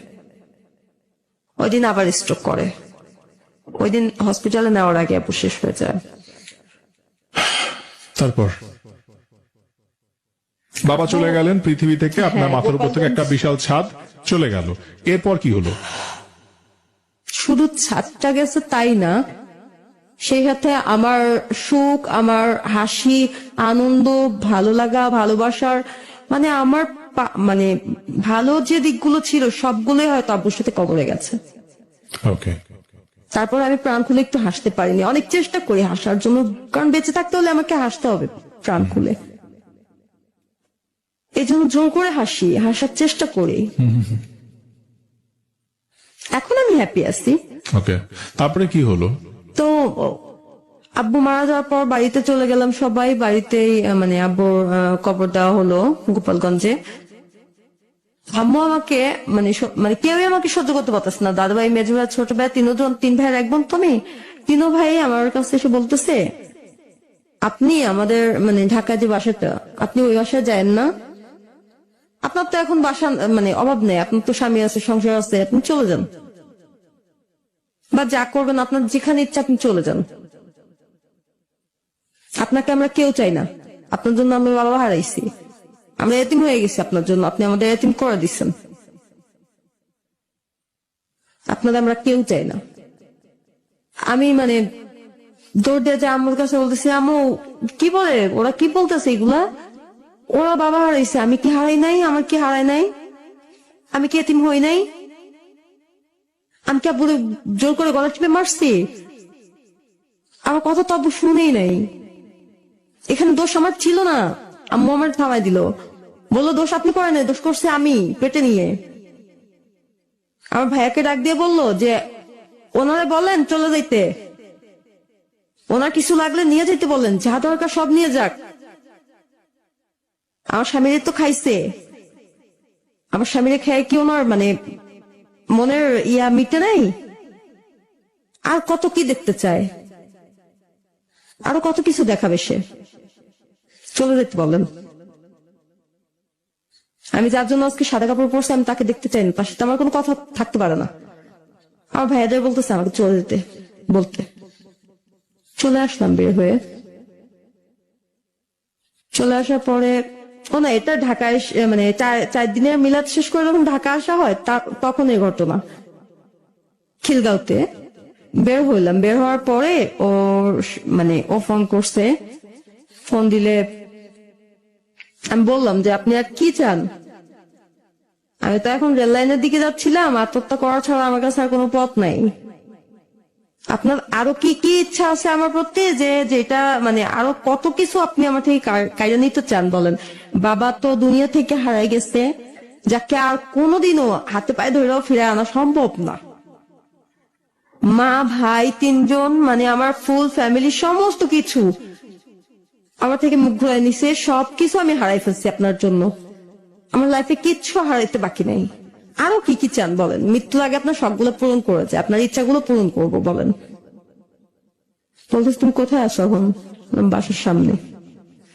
ওই দিন আবার স্ট্রোক করে। ওই দিন হসপিটালে নেওয়ার আগে আব্বু শেষ হয়ে যায়। তারপর বাবা চলে গেলেন পৃথিবী থেকে, আপনার মাথার উপর থেকে একটা বিশাল ছাদ চলে গেল। এরপর কি হলো? শুধু ছাদটা গেছে তাই না, সেই সাথে আমার সুখ, আমার হাসি, আনন্দ, ভালো লাগা, ভালোবাসার মানে আমার মানে ভালো যে দিকগুলো ছিল সবগুলোই হয়তো আব্বুর সাথে কবরে গেছে। ওকে। তারপর আমি প্রাণ খুলে একটু হাসতে পারিনি, অনেক চেষ্টা করি হাসার জন্য, কারণ বেঁচে থাকতে হলে আমাকে হাসতে হবে প্রাণ খুলে। এই জন্য জোর করে হাসি, হাসার চেষ্টা করি। এখন আমি হ্যাপি আছি। ওকে, তারপরে কি হলো? তো আব্বু মারা যাওয়ার পর বাড়িতে চলে গেলাম, সবাই বাড়িতেই মানে আব্বুর কবর দেওয়া হলো গোপালগঞ্জে। আম্মু আমাকে মানে মানে কেউই আমাকে সহ্য করতে পারতেছে না, দাদা ভাই, মেজো ভাই, ছোট ভাই, তিন ভাইয়ের এক বোন তো আমি। তিনো ভাই আমার কাছে এসে বলতেছে, আপনি আমাদের মানে ঢাকা যে বাসাটা, আপনি ওই বাসায় যায়েন না, আপনার তো এখন বাসা মানে অভাব নেই, আপনার তো স্বামী আছে, সংসার আছে, আপনি চলে যান, বা যা করবেন আপনার যেখানে ইচ্ছা আপনি চলে যান, আপনাকে আমরা কেউ চাই না, আপনার জন্য আমরা বাবা হারাইছি, আমরা এতিম হয়ে গেছি আপনার জন্য, আপনি আমাদের এতিম করে দিচ্ছেন, আপনাদের আমরা কেউ চাই না। আমি মানে দৌড় দিয়ে যে আম্মুর কাছে বলতেছি, আম্মু কি বলে, ওরা কি বলতেছে এগুলা, ওরা বাবা হারাইছে, আমি কি হারাই নাই, আমার কি হারাই নাই, আমি কি এতিম হই নাই, আমি কি আব্বুরে জোর করে গলা টিপে মারছি, আমার কথা তো আব্বু শুনেই নাই। এখানে দোষ আমার ছিল না, আম্মু আমার থামাই দিল, বললো দোষ আপনি করেন নাই, দোষ করছে আমি পেটে নিয়ে। আমার ভাইয়াকে ডাক দিয়ে বললো যে ওনারে বলেন চলে যাইতে, ওনার কিছু লাগলে নিয়ে যেতে বলেন, যা দরকার সব নিয়ে যাক। আমার স্বামীর তো খাইছে, আমার স্বামীরে খেয়ে কি ওনার মানে মনের ইয়া মিটে নাই? আর কত কি দেখতে চায়, আরো কত কিছু দেখাবে সে। চলে যেতে বলেন। আমি যার জন্য আজকে সাদা কাপড় পরছি আমি তাকে দেখতে চাই না, তার সাথে আমার কোনো কথা থাকতে পারে না। আমার ভাইয়াদের বলতেছে আমাকে চলে যেতে বলতে। চলে আসলাম বের হয়ে। চলে আসার পরে ও না, এটা ঢাকায় মানে 4 দিনের মিলাদ শেষ করে যখন ঢাকা আসা হয় তখন এই ঘটনা। খিলগাঁওতে বের হইলাম, বের হওয়ার পরে ও ফোন করছে। ফোন দিলে আমি বললাম যে আপনি আর কি চান? আমি তো এখন রেল লাইনের দিকে যাচ্ছিলাম, আত্মহত্যা করা ছাড়া আমার কাছে আর কোনো পথ নাই। আপনার আরো কি কি ইচ্ছা আছে আমার প্রতি, যে যেটা মানে আরো কত কিছু আপনি আমার থেকে কাইরা নিতে চান বলেন? বাবা তো দুনিয়া থেকে হারাই গেছে, যাকে আর কোনোদিনও হাতে পায়ে ধরেও ফিরে আনা সম্ভব না। মা ভাই 3 জন, মানে আমার ফুল ফ্যামিলি, সমস্ত কিছু আমার থেকে মুখ ঘুরাই নিছে। সবকিছু আমি হারাই ফেলছি আপনার জন্য। আমার লাইফে কিচ্ছু হারাইতে বাকি নাই। আরো কি কি চান বলেন? মৃত্যুর আগে আপনার সবগুলো পূরণ করেছে, আপনার ইচ্ছাগুলো পূরণ করবো বলেন। বলতেছ তুমি কোথায় আছো এখন? বাসার সামনে।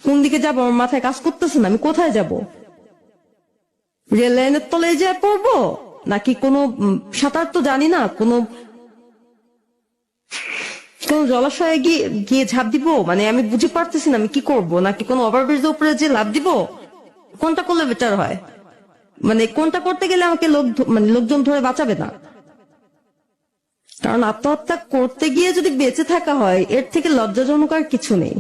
কোন দিকে যাবো আমার মাথায় কাজ করতেছে না, আমি কোথায় যাব? রেল লাইনের তলায় যায় পড়বো, নাকি কোনো সাঁতার তো জানি না, কোনো জলাশয়ে গিয়ে ঝাঁপ দিব? মানে আমি বুঝে পারতেছি না আমি কি করব, নাকি কোনো ওভারব্রিজের উপরে যে লাফ দিব? কোনটা করলে বেটার হয়? মানে কোনটা করতে গেলে আমাকে লোকজন ধরে বাঁচাবে না? কারণ আত্মহত্যা করতে গিয়ে যদি বেঁচে থাকা হয়, এর থেকে লজ্জাজনক আর কিছু নেই।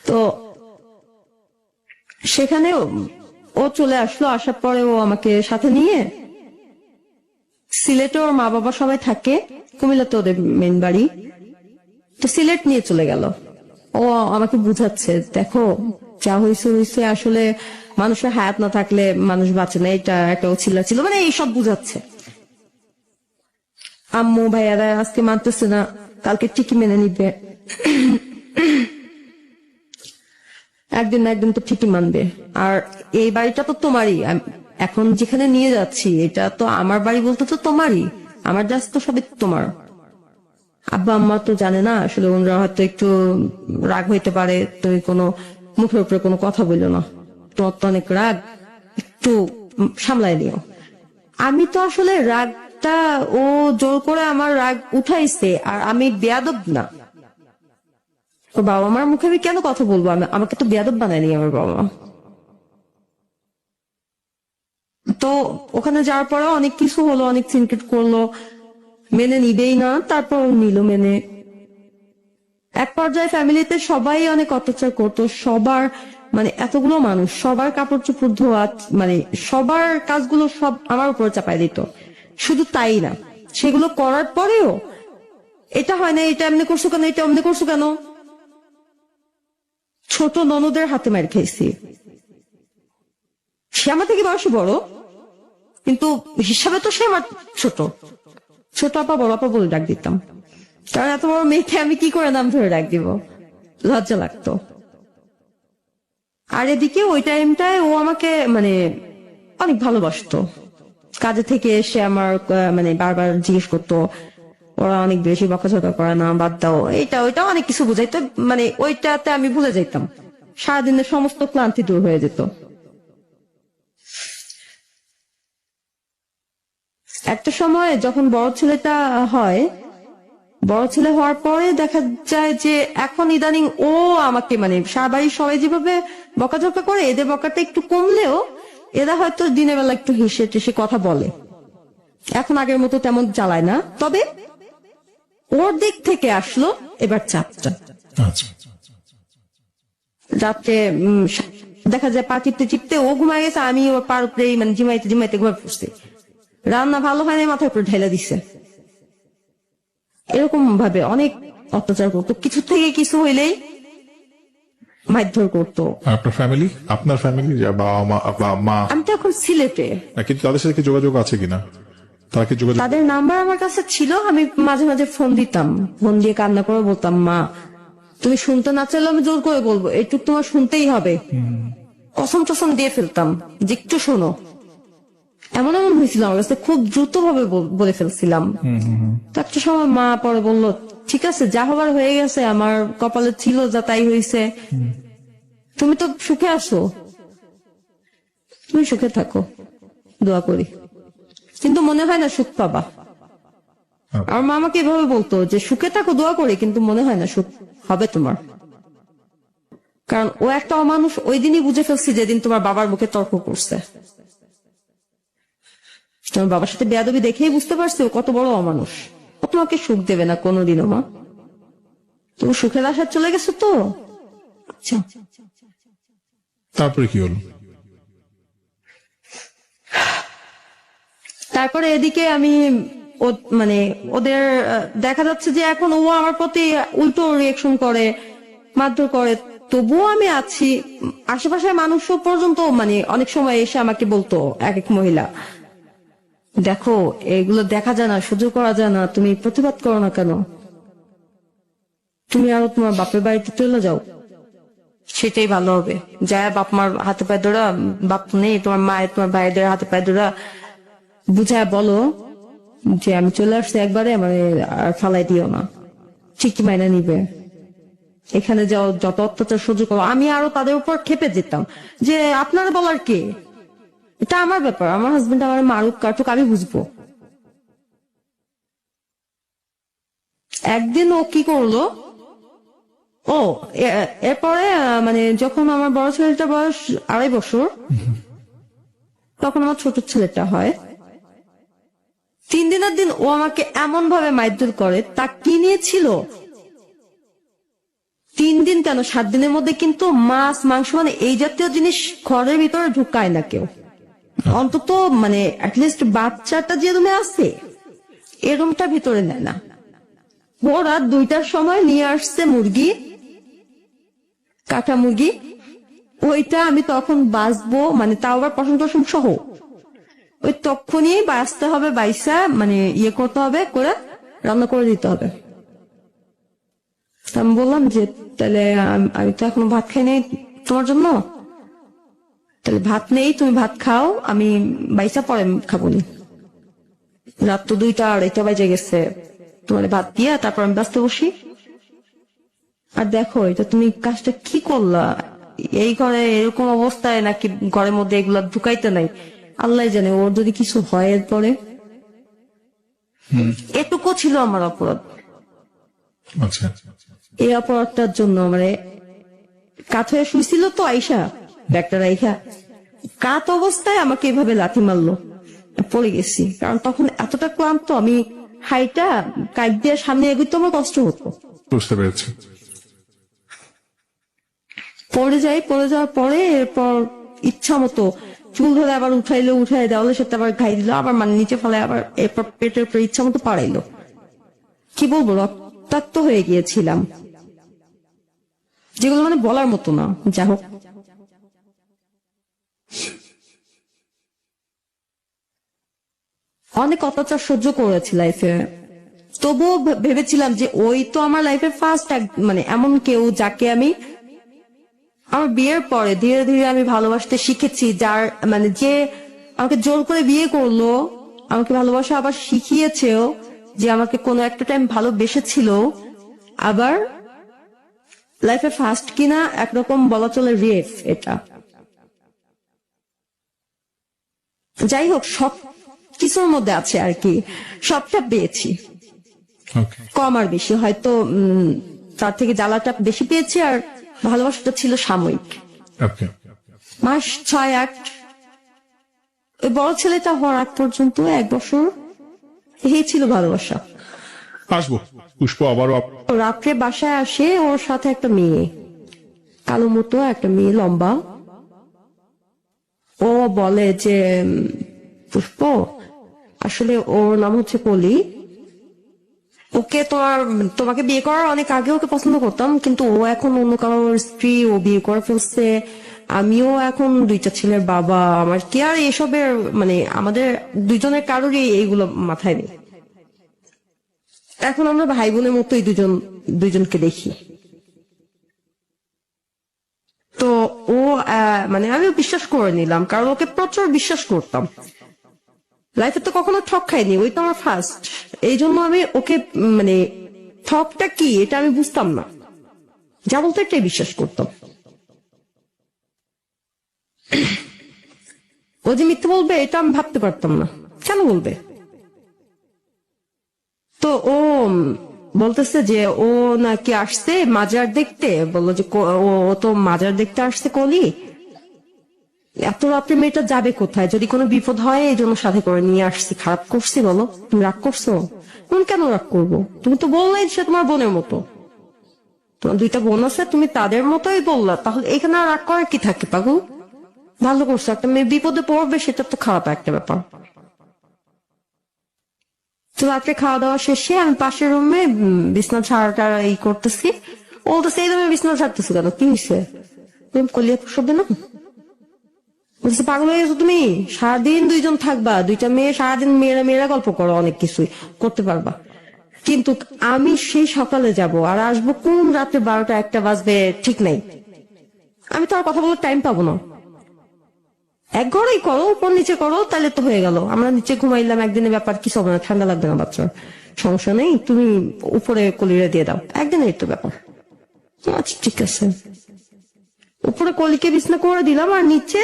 তো সেখানে ও চলে আসলো। আসার পরে ও আমাকে সাথে নিয়ে, সিলেটে ওর মা বাবা সবাই থাকে, কুমিল্লাতে ওদের মেন বাড়ি, তো সিলেট নিয়ে চলে গেল। ও আমাকে বুঝাচ্ছে, দেখো যা হয়েছে আসলে মানুষের হায়াত না থাকলে মানুষ বাঁচে না, এটা একটা অছিলা ছিল, মানে এইসব বুঝাচ্ছে। আম্মু ভাইয়ারা আজকে মানতেছে না, কালকে ঠিকই মেনে নিবে, একদিন না একদিন তো ঠিকই মানবে। আর এই বাড়িটা তো তোমারই, এখন যেখানে নিয়ে যাচ্ছি এটা তো আমার বাড়ি বলতে তো তোমারই, আমার জাস্ট তো সবই তোমার। আব্বা আম্মা তো জানে না আসলে, ওনারা হয়তো একটু রাগ হইতে পারে, তুমি কোনো মুখের উপরে কোনো কথা বললো না, তোমার তো অনেক রাগ, একটু সামলায় নিও। আমি তো আসলে রাগটা, ও জোর করে আমার রাগ উঠাইছে, আর আমি বেয়াদব না। তো বাবা মার মুখে আমি কেন কথা বলবো? আমাকে তো বেয়াদব বানায়নি আমার বাবা মা। তো ওখানে যাওয়ার পরে অনেক কিছু হলো, অনেক সিনক্রেট করলো, মেনে নিবেই না, তারপর নিল মেনে। এক পর্যায়ে ফ্যামিলিতে সবাই অনেক অত্যাচার করতো, সবার মানে এতগুলো মানুষ, সবার কাপড় চোপড় ধোয়া, মানে সবার কাজগুলো সব আমার উপর চাপাই দিত। শুধু তাই না, সেগুলো করার পরেও এটা হয় না, এটা এমনি করছো কেন, এটা এমনি করছো কেন। ছোট ননদের হাতে মার খাইছি। সে আমার থেকে বয়সে বড়, কিন্তু হিসাবে তো সে আমার ছোট। ছোট আপা বড় আপা বলে ডাক দিতাম, কারণ এত বড় মেয়েকে আমি কি করে নাম ধরে ডাক দিব, লজ্জা লাগতো। আর এদিকে ওই টাইমটায় ও আমাকে মানে অনেক ভালোবাসতো। কাজে থেকে এসে আমার মানে বারবার জিজ্ঞেস করতো, ওরা অনেক বেশি বকাঝকা করে না, বাদ দাও, এটা ওইটা অনেক কিছু বুঝাইতো। মানে ওইটাতে আমি ভুলে যেতাম, সারাদিনের সমস্ত ক্লান্তি দূর হয়ে যেত। একটা সময় যখন বড় ছেলেটা হয়, বড় ছেলে হওয়ার পরে দেখা যায় যে এখন ইদানিং ও আমাকে মানে সারা বাড়ির সবাই যেভাবে বকাঝকা করে, এদের বকাটা একটু কমলেও এরা হয়তো দিনের বেলা একটু হেসে টেসে কথা বলে, এখন আগের মতো তেমন জ্বালায় না। তবে ওর দিক থেকে আসলো এবার চাপটা। রাত্রে দেখা যায় পা চিপতে চিপতে ও ঘুমায় গেছে, আমি ওর পার উপরে মানে জিমাইতে জিমাইতে ঘুমায় পড়ছি। রান্না ভালো হয়নি, মাথার উপরে ঢেলে দিছে। এরকম ভাবে অনেক অত্যাচার করতো, কিছু থেকে কিছু হইলেই মারধর করতো। আপনার ফ্যামিলি বাবা মা বা মা, আমি তো এখন সিলেটে, কিন্তু তাদের সাথে কি যোগাযোগ আছে কিনা? তারা কি যোগাযোগ? তাদের নাম্বার আমার কাছে ছিল, আমি মাঝে মাঝে ফোন দিতাম, ফোন দিয়ে কান্না করে বলতাম, মা তুমি শুনতে না চাইলে আমি জোর করে বলবো, একটু তোমার শুনতেই হবে। কসম টসম দিয়ে ফেলতাম যে একটু শোনো। এমন এমন হয়েছিল আমার কাছে, খুব দ্রুত ভাবে বলে ফেলছিলাম। তো একটা সময় মা পরে বলল, ঠিক আছে যা হবার হয়ে গেছে, আমার কপালে ছিল যা তাই হয়েছে, তুমি তো সুখে আছো, তুমি সুখে থাকো, দোয়া করি, কিন্তু মনে হয় না সুখ পাবা। আর মা আমাকে এভাবে বলতো যে সুখে থাকো দোয়া করি, কিন্তু মনে হয় না সুখ হবে তোমার। কারণ ও একটা অমানুষ, ওই দিনই বুঝে ফেলছি যেদিন তোমার বাবার মুখে তর্ক করছে। তোমার বাবার সাথে বেয়াদবি দেখেই বুঝতে পারছি ও কত বড় অমানুষ। ও তোমাকে সুখ দেবে না কোনোদিনও মা, তুমি সুখের আশা চলে গেছো তো। আচ্ছা, তারপরে কি হলো? তারপরে এদিকে আমি মানে ওদের দেখা যাচ্ছে যে এখন ও আমার প্রতি উল্টো রিয়েকশন করে, মারধর করে, তবুও আমি আছি। আশেপাশের মানুষও পর্যন্ত মানে অনেক সময় এসে আমাকে বলতো, এক এক মহিলা, দেখো এগুলো দেখা যায় না, সহ্য করা যায় না, তুমি প্রতিবাদ করো না কেন, তুমি আরো তোমার বাপের বাড়িতে চলে যাও, সেটাই ভালো হবে। যা বাপ মার হাতে পায়ে ধরা, বাপ নেই তোমার মায়ের, তোমার ভাইদের হাতে পায়ে ধরা বুঝায় বলো যে আমি চলে আসছি একবারে, আমার আর ফালাই দিও না, ঠিকই মাইনা নিবে। এখানে যাও, যত অত্যাচার সহ্য করো। আমি আরো তাদের উপর খেপে যেতাম যে আপনারা বলার কে, এটা আমার ব্যাপার, আমার হাজবেন্ড আমার মারুক কাটুক আমি বুঝবো। একদিন ও কি করলো, ও এরপরে মানে যখন আমার বড় ছেলেটা বয়স 2.5 বছর, তখন আমার ছোট ছেলেটা হয়। 3 দিনের দিন ও আমাকে এমন ভাবে মারধর করে, তা কি নিয়েছিল 3 দিন কেন 7 দিনের মধ্যে কিন্তু মাছ মাংস মানে এই জাতীয় জিনিস ঘরের ভিতরে ঢুকায় না কেউ, অন্তত মানে অ্যাটলিস্ট বাচ্চাটা যে রুমে আছে এই রুমটা ভিতরে নেয় না। ভোর রাত 2টার সময় নিয়ে আসছে মুরগি, কাটা মুরগি, ওইটা আমি তখন বাঁচবো মানে তাও আবার পশম টসম সহ, ওই তখনই বাঁচতে হবে, বাইসা মানে ইয়ে করতে হবে, করে রান্না করে দিতে হবে। আমি বললাম যে তাহলে আমি তো এখনো ভাত খাই নাই তোমার জন্য, তাহলে ভাত নেই, তুমি ভাত খাও, আমি বাইসা পরে খাবো নি। রাত তো 2টা 2:30 বাজে গেছে, তোমার ভাত দিয়া তারপর আমি বাঁচতে বসি। আর দেখো এটা তুমি কাজটা কি করলা, এই ঘরে এরকম অবস্থায় নাকি ঘরের মধ্যে এগুলা ঢুকাইতে নাই, আল্লাহ জানে ওর যদি কিছু হয় এরপরে। এটুকু ছিল আমার অপরাধ। আচ্ছা, এই অপরাধটার জন্য মানে কাত হয়ে শুয়েছিল তো আইসা, ব্যাগটা রাইখা কাত অবস্থায় আমাকে এভাবে লাথি মারলো, পড়ে গেছি। কারণ তখন এতটা ক্লান্ত, আমি হাইটা কাইট দিয়ে সামনে এগোতে আমার কষ্ট হতো। বুঝতে পেরেছি। পড়ে যাওয়ার পরে এরপর ইচ্ছা মতো চুল ধরে আবার উঠাই দেওয়ালে সেটা আবার খাই দিল, আবার মানে নিচে ফেলে, আবার এরপর পেটের উপরে ইচ্ছা মতো পাড়াইলো। কি বলবো, রক্তাক্ত হয়ে গিয়েছিলাম, যেগুলো মানে বলার মতো না। যা হোক, অনেক অত্যাচার সহ্য করেছি লাইফে, তবুও ভেবেছিলাম যে ওই তো আমার লাইফের ফার্স্ট মানে এমন কেউ যাকে আমি আমার বিয়ের পরে ধীরে ধীরে আমি ভালোবাসতে শিখেছি, যার মানে যে আমাকে জোর করে বিয়ে করলো, আমাকে ভালোবাসা আবার শিখিয়েছেও, যে আমাকে কোনো একটা টাইম ভালোবেসেছিল, আবার লাইফে ফার্স্ট কিনা একরকম বলা চলে রেফ। এটা যাই হোক, সব কিছুর মধ্যে আছে আর কি, সবটা পেয়েছি, কম আর বেশি, হয়তো তার থেকে জ্বালাটা বেশি পেয়েছি, আর ভালোবাসাটা ছিল সাময়িক, মাস 6-8। ওই বড় ছেলেটা হওয়ার আগ পর্যন্ত 1 বছর এই ছিল ভালোবাসা। আসবো পুষ্প আবারও। রাত্রে বাসায় আসে, ওর সাথে একটা মেয়ে, কালো মতো একটা মেয়ে, লম্বা। ও বলে যে পুষ্প, আসলে ওর নাম হচ্ছে কলি, ওকে তোমাকে বিয়ে করার অনেক আগে ওকে পছন্দ করতাম, কিন্তু ও এখন অন্য কারোর স্ত্রী, ও বিয়ে করে ফেলছে। আমিও এখন দুইটা ছেলের বাবা, আমার কি আর এসবের মানে আমাদের দুইজনের কারোরই এইগুলো মাথায় নেই। এখন আমরা ভাই বোনের মতোই দুইজনকে দেখি। তো ও মানে আমিও বিশ্বাস করে নিলাম, কারণ ওকে প্রচুর বিশ্বাস করতাম। লাইফে তো কখনো ঠক খাইনি, ওই তো আমার ফার্স্ট। এই জন্য আমি ওকে মানে ঠকটা কি এটা আমি বুঝতাম না, যা বলতো এটাই বিশ্বাস করতাম। ও যে মিথ্যে বলবে এটা আমি ভাবতে পারতাম না, কেন বলবে? তো ও বলতেছে যে ও নাকি আসছে মাজার দেখতে, বললো যে ও তো মাজার দেখতে আসছে কলি, এত রাত্রে মেয়েটা যাবে কোথায়, যদি কোনো বিপদ হয় এই জন্য সাথে করে নিয়ে আসছি। খারাপ করছি বলো? তুমি রাগ করছো? তুমি কেন রাগ করবো? তুমি তো বললাই সে তোমার বোনের মতো, তোমার দুইটা বোন আছে, তুমি তাদের মতোই বললা, তাহলে এখানে আর রাগ করার কি থাকে পাগল? ভালো করছো, একটা মেয়ে বিপদে পড়বে সেটা তো খারাপ একটা ব্যাপার। তো রাত্রে খাওয়া দাওয়া শেষে আমি পাশের রুমে বিছনা ছাড়াটা এই করতেছি। ও তো সেই রুমে বিছনা ছাড়তেছো কেন, কি হয়েছে? তুমি কলিয়া শব্দ না বলছে, পাগল হয়ে গেছো তুমি? সারাদিন দুইজন থাকবা, দুইটা মেয়ে, সারাদিন মেয়েরা গল্প করো, অনেক কিছুই করতে পারবা, কিন্তু আমি সেই সকালে যাব আর আসবো কোন রাতে 12টা 1টা বাজবে ঠিক নাই। আমি তো আর কথা বলার টাইম পাবো না। এক ঘরেই করো, উপর নিচে করো, তাহলে তো হয়ে গেল। আমরা নিচে ঘুমাইলাম, একদিনের ব্যাপার, কিছু হবে না, ঠান্ডা লাগবে না বাচ্চার, সমস্যা নেই, তুমি উপরে কলিরে দিয়ে দাও, একদিনের তো ব্যাপার। আচ্ছা ঠিক আছে, উপরে কলিকে বিছনা করে দিলাম, আর নিচে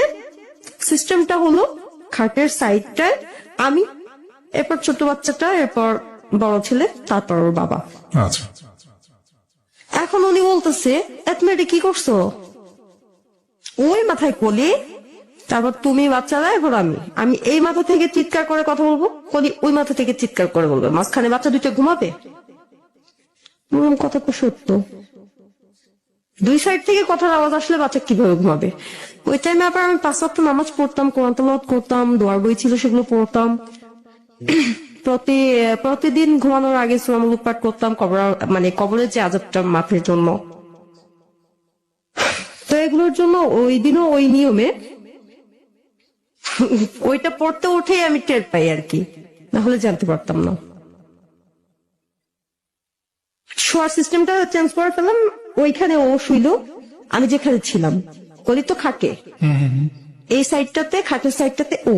সিস্টেমটা হলো খাটের সাইডটায় আমি, এরপর ছোট বাচ্চাটা, এরপর বড় ছেলে, তারপর ওর বাবা। আচ্ছা, এখন উনি বলতেছে, এত মেয়েটা কি করছো? ওই মাথায় কলি, তারপর তুমি বাচ্চারা, এরপর আমি এই মাথা থেকে চিৎকার করে কথা বলবো, কলি ওই মাথা থেকে চিৎকার করে বলবে, মাঝখানে বাচ্চা দুইটা ঘুমাবে। কথা তো সত্য, দুই সাইড থেকে কথার আওয়াজ আসলে বাচ্চা কিভাবে ঘুমাবে? ওই টাইমে আবার আমি 5 ওয়াক্ত নামাজ পড়তাম, কোরআন তেলাওয়াত করতাম, দোয়ার বই ছিল সেগুলো পড়তাম। প্রতিদিন ঘুমানোর আগে সূরা মুলুক পাঠ করতাম, কবরের যে আযাবটা মাফের জন্য। তো এগুলোর জন্য ওই দিনও ওই নিয়মে ওইটা পড়তে উঠেই আমি টের পাই আর কি, না হলে জানতে পারতাম না। শোয়ার সিস্টেমটা চেঞ্জ করে ফেললাম, ওইখানে ও শুইলো, আমি যেখানে ছিলাম, কলি তো খাটে, এই সাইডটাতে, খাটের সাইডটাতে ও,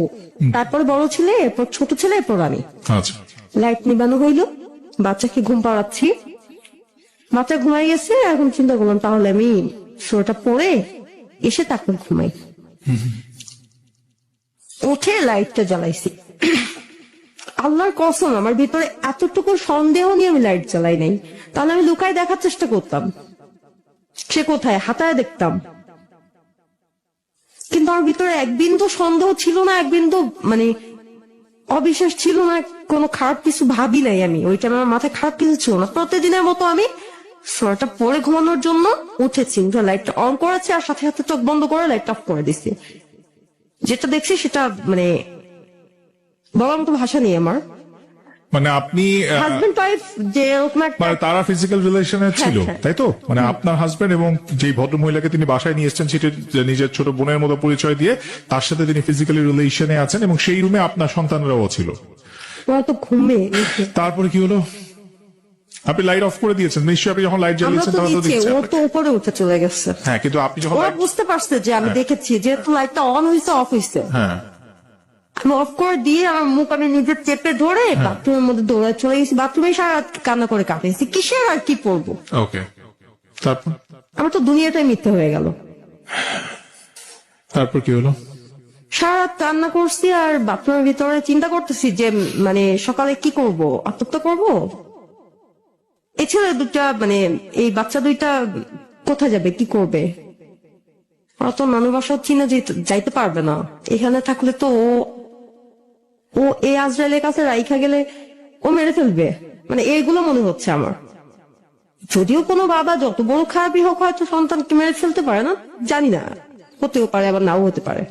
তারপর বড় ছেলে, এরপর ছোট ছেলে, এরপর আমি। আচ্ছা, লাইট নিবানো হইলো, বাচ্চাকে ঘুম পাড়াচ্ছি, বাচ্চা ঘুমাই গেছে। এখন চিন্তা করলাম তাহলে আমি শোটা পরে এসে তারপর ঘুমাই। উঠে লাইটটা জ্বালাইছি, আল্লাহর কসম আমার ভিতরে এতটুকু সন্দেহ নিয়ে আমি লাইট জ্বালাই নাই, তাহলে আমি লুকায় দেখার চেষ্টা করতাম সে কোথায়, হাতায় দেখতাম, কিন্তু আমার ভিতরে এক বিন্দু সন্দেহ ছিল না, এক বিন্দু মানে অবিশ্বাস ছিল না, কোনো খারাপ কিছু ভাবি নাই আমি। ওইটা আমার মাথায় খারাপ কিছু ছিল না। প্রতিদিনের মতো আমি সোয়াটা পরে ঘুমানোর জন্য উঠেছি, লাইটটা অন করেছি, আর সাথে সাথে চোখ বন্ধ করে লাইটটা অফ করে দিছি। যেটা দেখছি সেটা মানে বলার মতো ভাষা নেই আমার। মানে আপনি হাজবেন্ড ওয়াইফ যে এরকম একটা, মানে তারা ফিজিক্যাল রিলেশনে ছিল, হ্যাঁ। তাই তো? মানে আপনার হাজবেন্ড এবং যে ভদ্র মহিলাকে তিনি বাসায় নিয়ে এসেছেন, সেটি নিজের ছোট বোনের মতো পরিচয় দিয়ে তার সাথে তিনি ফিজিক্যালি রিলেশনে আছেন, এবং সেই রুমে আপনার সন্তানরাও ছিল। ওরা তো ঘুমে। তারপরে কি হলো? আপনি লাইট অফ করে দিয়েছেন নিশ্চয়ই, আপনি যখন লাইট আমরা জ্বালিয়েছেন তো তখন তো নিচে, দেখছেন। ও তো উপরে উঠে চলে গেছে। হ্যাঁ, কিন্তু আপনি যখন ওরা বুঝতে পারছে যে আমি দেখেছি, যেহেতু লাইটটা অন হয়েছে অফ হয়েছে, হ্যাঁ, আমি অফ করে দিয়ে আমার মুখ আমি নিজে চেপে ধরে বাথরুমের মধ্যে দৌড়ায় চলে গেছি। বাথরুমে সারা রাত কান্না করে কাটিয়েছি, কিসের আর কি পড়বো। ওকে, তারপর আমার তো দুনিয়াটাই মিথ্যে হয়ে গেল। তারপর কি হলো? সারা রাত কান্না করছি, আর বাথরুমের ভিতরে চিন্তা করতেছি যে মানে সকালে কি করব, আত্মহত্যা করব। এই ছেলে দুটা মানে এই বাচ্চা দুইটা কোথায় যাবে, কি করবে? ওরা তো নানু বাসা চিনে যাইতে পারবে না, এখানে থাকলে তো ও এই আজরাইলের কাছে রাইখা গেলে ও মেরে ফেলবে, মানে এইগুলো মনে হচ্ছে আমার। যদিও কোনো বাবা যত বড় খারাপই হোক হয়তো সন্তানকে মেরে ফেলতে পারে না, জানি না, হতেও পারে আবার নাও হতে পারে।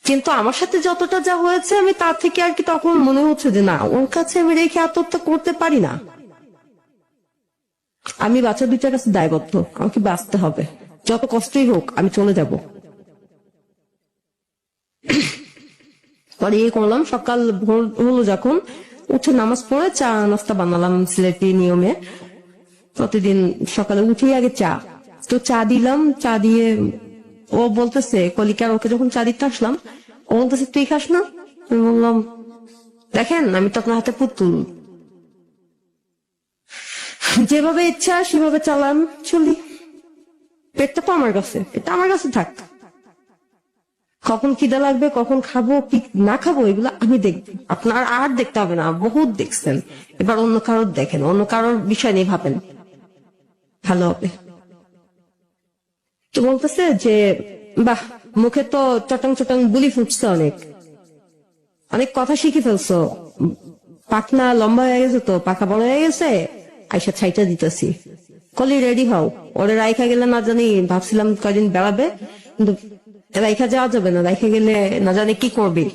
কিন্তু আমার সাথে যতটা যা হয়েছে আমি তার থেকে আর কি তখন মনে হচ্ছে যে না, ওর কাছে আমি রেখে আত্মহত্যা করতে পারি না। আমি বাচ্চা দুইটার কাছে দায়বদ্ধ, আমাকে বাঁচতে হবে, যত কষ্টই হোক আমি চলে যাব। পরে করলাম, সকাল ভোর হলো যখন, উঠে নামাজ পড়ে চা নাস্তা বানালাম সিলেটি নিয়মে। প্রতিদিন সকালে উঠেই আগে চা, তো চা দিলাম। চা দিয়ে ও বলতেছে, কলিকার ওকে যখন চা দিতে আসলাম, ও বলতেছে তুই খাস না? আমি বললাম দেখেন আমি তো আপনার হাতে পুতুল, যেভাবে ইচ্ছা সেভাবে চালান, চলি। পেটটা তো আমার কাছে, এটা আমার কাছে থাক। কখন খিদে লাগবে, কখন খাবো কি না খাবো, এগুলো আমি দেখবো, আপনার আর দেখতে হবে না, বহুত দেখছেন। এবার অন্য কারোর দেখেন, অন্য কারোর বিষয় নিয়ে ভাবেন, ভালো হবে। তো বলতেছে যে বাহ, মুখে তো চটাং চটাং বুলি ফুটছে, অনেক অনেক কথা শিখে ফেলছো, পাখনা লম্বা হয়ে গেছে, তো পাখা বড় হয়ে গেছে, আইসা ছাইটা দিতেছি। কলি রেডি হও, ওরে রাইখা গেলে না জানি, ভাবছিলাম কয়দিন বেড়াবে, কিন্তু রাইখা যাওয়া যাবে না, রাইখা গেলে না জানি কি করবি।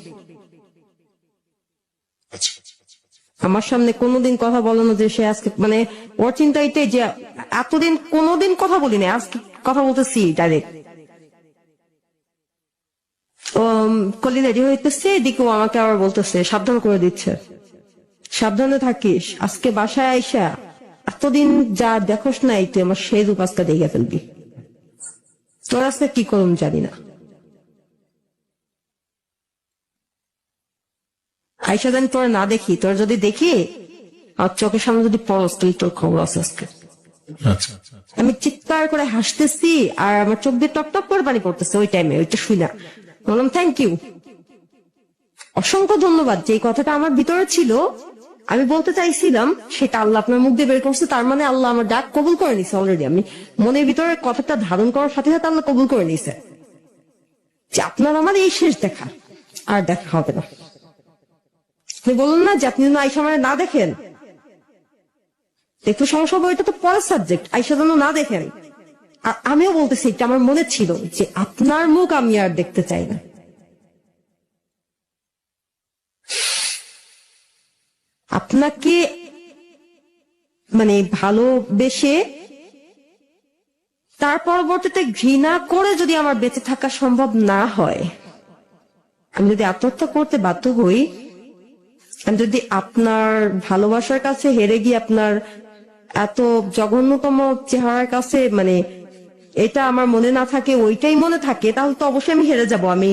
আমার সামনে কোনোদিন কথা বলো না যে সে আজকে, মানে ওর চিন্তা এটাই যে এতদিন কোনোদিন কথা বলিনি, আজকে কথা বলতেছি ডাইরেক্ট। কলি রেডি হইতেছে, এদিকে ও আমাকে আবার বলতেছে, সাবধান করে দিচ্ছে, সাবধানে থাকিস, আজকে বাসায় আইসা এতদিন যা দেখোস নাই তুই আমার সেই রূপ আজকে দেখে ফেলবি, তোর আজকে কি করুন জানি না। আইসা জানি তোর না দেখি, তোর যদি দেখি আর চোখের সামনে যদি পড়স, তুই তোর খবর আছে আজকে। আচ্ছা, আমি চিৎকার করে হাসতেছি আর আমার চোখ দিয়ে টপ টপ করে পানি পড়তেছে ওই টাইমে, ওইটা শুই না। বললাম থ্যাংক ইউ, অসংখ্য ধন্যবাদ, যে কথাটা আমার ভিতরে ছিল আমি বলতে চাইছিলাম সেটা আল্লাহ আপনার মুখ দিয়ে বের করছে, তার মানে আল্লাহ আমার ডাক কবুল করে নিছে অলরেডি। আমি মনের ভিতরে কথাটা ধারণ করার সাথে সাথে আল্লাহ কবুল করে নিছে যে আপনার আমার এই শেষ দেখা, আর দেখা হবে না। আপনি বলুন না যে আপনি যেন আইসা আমার না দেখেন, একটু সমস্যা হবে, ওইটা তো পরের সাবজেক্ট, আইসা যেন না দেখেন। আর আমিও বলতেছি, এটা আমার মনে ছিল যে আপনার মুখ আমি আর দেখতে চাই না। আপনাকে মানে ভালোবেসে তার পরবর্তীতে ঘৃণা করে যদি আমার বেঁচে থাকা সম্ভব না হয়, আমি যদি আত্মহত্যা করতে বাধ্য হই, আমি যদি আপনার ভালোবাসার কাছে হেরে গিয়ে আপনার এত জঘন্যতম চেহারার কাছে, মানে এটা আমার মনে না থাকে, ওইটাই মনে থাকে, তাহলে তো অবশ্যই আমি হেরে যাব, আমি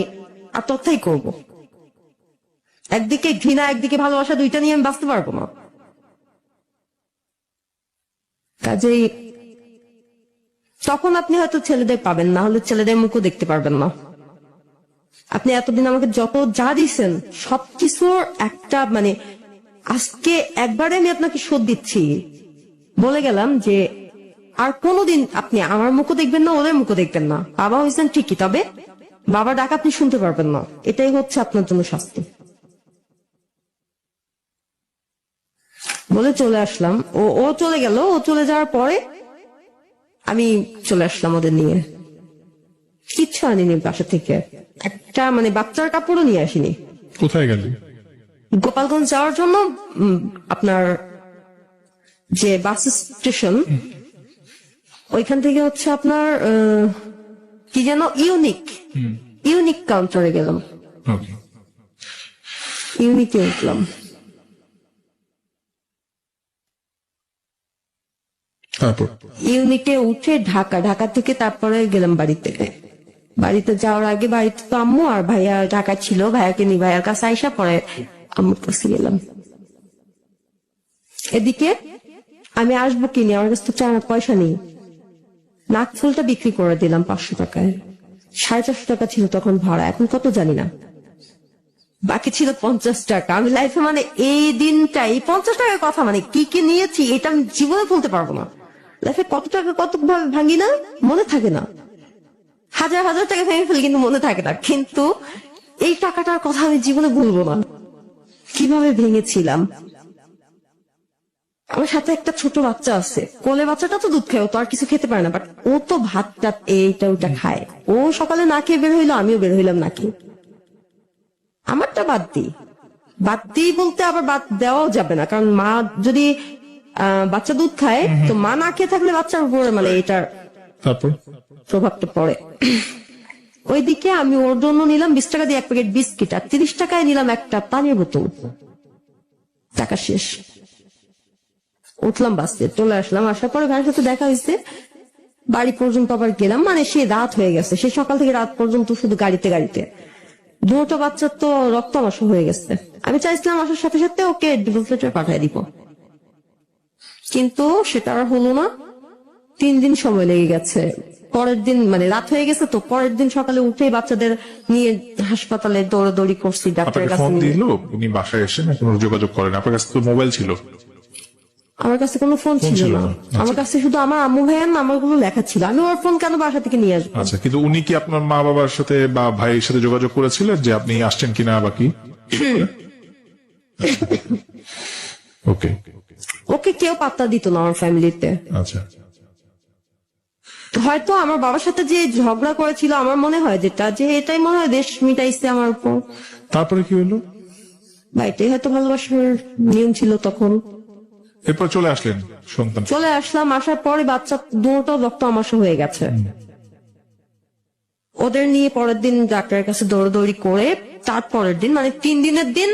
আত্মহত্যাই করব। একদিকে ঘৃণা একদিকে ভালোবাসা, দুইটা নিয়ে আমি বাঁচতে পারবো না। কাজেই তখন আপনি হয়তো ছেলেদের পাবেন না, হলে ছেলেদের মুখও দেখতে পারবেন না। আপনি এতদিন আমাকে যত যা দিচ্ছেন সবকিছুর একটা, মানে আজকে একবারে আমি আপনাকে শোধ দিচ্ছি, বলে গেলাম যে আর কোনোদিন আপনি আমার মুখও দেখবেন না, ওদের মুখও দেখবেন না। বাবা হয়েছেন ঠিকই, তবে বাবা ডাক আপনি শুনতে পারবেন না, এটাই হচ্ছে আপনার জন্য শাস্তি। বলে চলে আসলাম। ও চলে গেল, ও চলে যাওয়ার পরে আমি চলে আসলাম ওদের নিয়ে। কিচ্ছু আনিনি বাসা থেকে, একটা মানে বাচ্চার কাপড়ও নিয়ে আসিনি। কোথায় গেলেন? গোপালগঞ্জ যাওয়ার জন্য আপনার যে বাস স্টেশন, ওইখান থেকে হচ্ছে আপনার কি যেন ইউনিক কাউন্টারে গেলাম, ইউনিকে উঠলাম। ইউনিটে উঠে ঢাকা থেকে তারপরে গেলাম বাড়িতে। বাড়িতে যাওয়ার আগে বাড়িতে তো আম্মু আর ভাইয়া ঢাকা ছিল, ভাইয়াকে নি ভাইয়ার কাছে আইসা পরে আম্মুর কাছে গেলাম। এদিকে আমি আসবো কিনি, আমার কাছে তো পয়সা নেই। নাক ফুলটা বিক্রি করে দিলাম 500 টাকায়, 450 টাকা ছিল তখন ভাড়া, এখন কত জানি না, বাকি ছিল 50 টাকা। আমি লাইফে মানে এই দিনটাই 50 টাকার কথা, মানে কি কি নিয়েছি এটা আমি জীবনে ভুলতে পারবো না। লাইফে কত টাকা কত ভাবে ভাঙি না, মনে থাকে না, হাজার হাজার টাকা ভেঙে ফেলি কিন্তু মনে থাকে না, কিন্তু এই টাকাটার কথা আমি জীবনে ভুলবো না, কিভাবে ভেঙেছিলাম। আমার সাথে একটা ছোট বাচ্চা আছে, কোলে বাচ্চাটা তো দুধ খায়, ও তো আর কিছু খেতে পারে না, বাট ও তো ভাত টাত এইটা ওইটা খায়। ও সকালে না খেয়ে বের হইলো, আমিও বের হইলাম না খেয়ে। আমারটা বাদ দিই বলতে আবার বাদ দেওয়াও যাবে না, কারণ মা যদি বাচ্চা দুধ খায় তো মা না খেয়ে থাকলে বাচ্চার উপরে মানে এটার তারপর প্রভাবটা পড়ে। ওইদিকে আমি ওর জন্য নিলাম 20 টাকা দিয়ে 1 প্যাকেট বিস্কিট, আর 30 টাকায় নিলাম একটা পানির বোতল। টাকা শেষ, উঠলাম বাসে, চলে আসলাম। আসার পরে ভাইয়ের সাথে দেখা হয়েছে, বাড়ি পর্যন্ত আবার গেলাম। মানে সে রাত হয়ে গেছে, সে সকাল থেকে রাত পর্যন্ত শুধু গাড়িতে। দুটো বাচ্চার তো রক্ত আমাশা হয়ে গেছে। আমি চাইছিলাম আসার সাথে সাথে ওকে ডিভোর্স লেটার পাঠিয়ে দিব, কিন্তু সেটা আর হলো না। 3 দিন সময় লেগে গেছে। পরের দিন মানে রাত হয়ে গেছে, তো পরের দিন সকালে উঠে বাচ্চাদের নিয়ে হাসপাতালে দৌড়াদৌড়ি করছি ডাক্তারের আপনাকে কাছে ফোন নিয়ে। দিল, উনি বাসায় এসে না কোনো যোগাযোগ করেন? আপনার কাছে তো মোবাইল ছিল। আমার কাছে কোনো ফোন ছিল ছিল না, না। আমার কাছে শুধু আমার আম্মু ভাইয়ের নাম্বারগুলো লেখা ছিল। আমি ওর ফোন কেন বাসা থেকে নিয়ে আসবো? আচ্ছা, কিন্তু উনি কি আপনার মা বাবার সাথে বা ভাইয়ের সাথে যোগাযোগ করেছিলেন যে আপনি আসছেন কিনা বা কি? ওকে, ওকে কেউ পাত্তা দিত না আমার ফ্যামিলিতে। আচ্ছা। হয়তো আমার বাবার সাথে যে ঝগড়া করেছিল, আমার মনে হয় যে এটাই মনে হয় দেশ মিটাইছে আমার উপর। তারপরে কি হলো? বা এটাই হয়তো ভালোবাসার নিয়ম ছিল তখন। এরপর চলে আসলেন সন্তান। চলে আসলাম, আসার পরে বাচ্চা দুটো রক্ত আমাশা হয়ে গেছে। ওদের নিয়ে পরের দিন ডাক্তারের কাছে দৌড়াদৌড়ি করে, তারপরের দিন মানে 3 দিনের দিন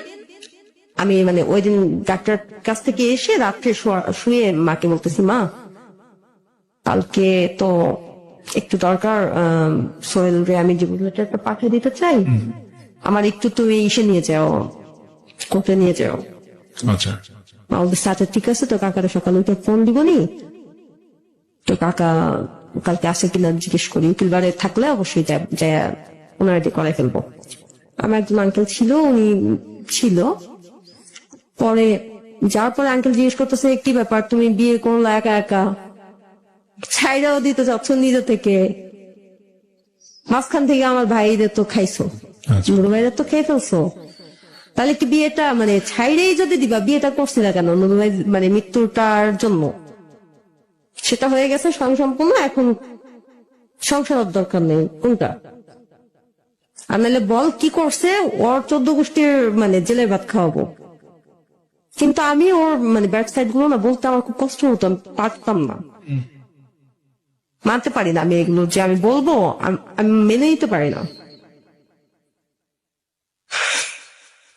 আমি মানে ওই দিন ডাক্তার কাছ থেকে এসে রাত্রে শুয়ে মাকে বলতেছি, মা কালকে তো একটু দরকার, সোহেল রে আমি ডিভোর্স লেটারটা পাঠিয়ে দিতে চাই, আমার একটু তুমি এসে নিয়ে যাও, কোর্টে নিয়ে যাও। আচ্ছা, মা বলতেছে আচ্ছা ঠিক আছে, তো কাকারে সকালে উঠে ফোন দিবনি, তো কাকা কালকে আসে কিনা জিজ্ঞেস করি, উকিল বাড়ি থাকলে অবশ্যই ওনার দিয়ে করাই ফেলবো। আমার একজন আঙ্কেল ছিল, উনি ছিল। পরে যাওয়ার পরে আঙ্কেল জিজ্ঞেস করতেছে কি ব্যাপার, তুমি বিয়ে করলো একা একা, ছাইরাও দিতে যাচ্ছ নিজে থেকে, মাঝখান থেকে আমার ভাইদের তো খাইছো, আচ্ছা। নুরু ভাইদের তো খেয়ে ফেলছো, তাহলে কি বিয়েটা মানে ছাইরেই যদি দিবা, বিয়েটা করছি না কেন? নুরু ভাই মানে মৃত্যুটার জন্য সেটা হয়ে গেছে সম্পূর্ণ, এখন সংসারের দরকার নেই কোনটা? আর নাহলে বল কি করছে, ওর 14 গোষ্ঠীর মানে জেলের ভাত খাওয়াবো। কিন্তু আমি ওর মানে ব্যাড সাইড গুলো না বলতে আমার খুব কষ্ট হতো, আমি পারতাম না, মানতে পারি না আমি এগুলো যে আমি বলবো, আমি মেনে নিতে পারি না।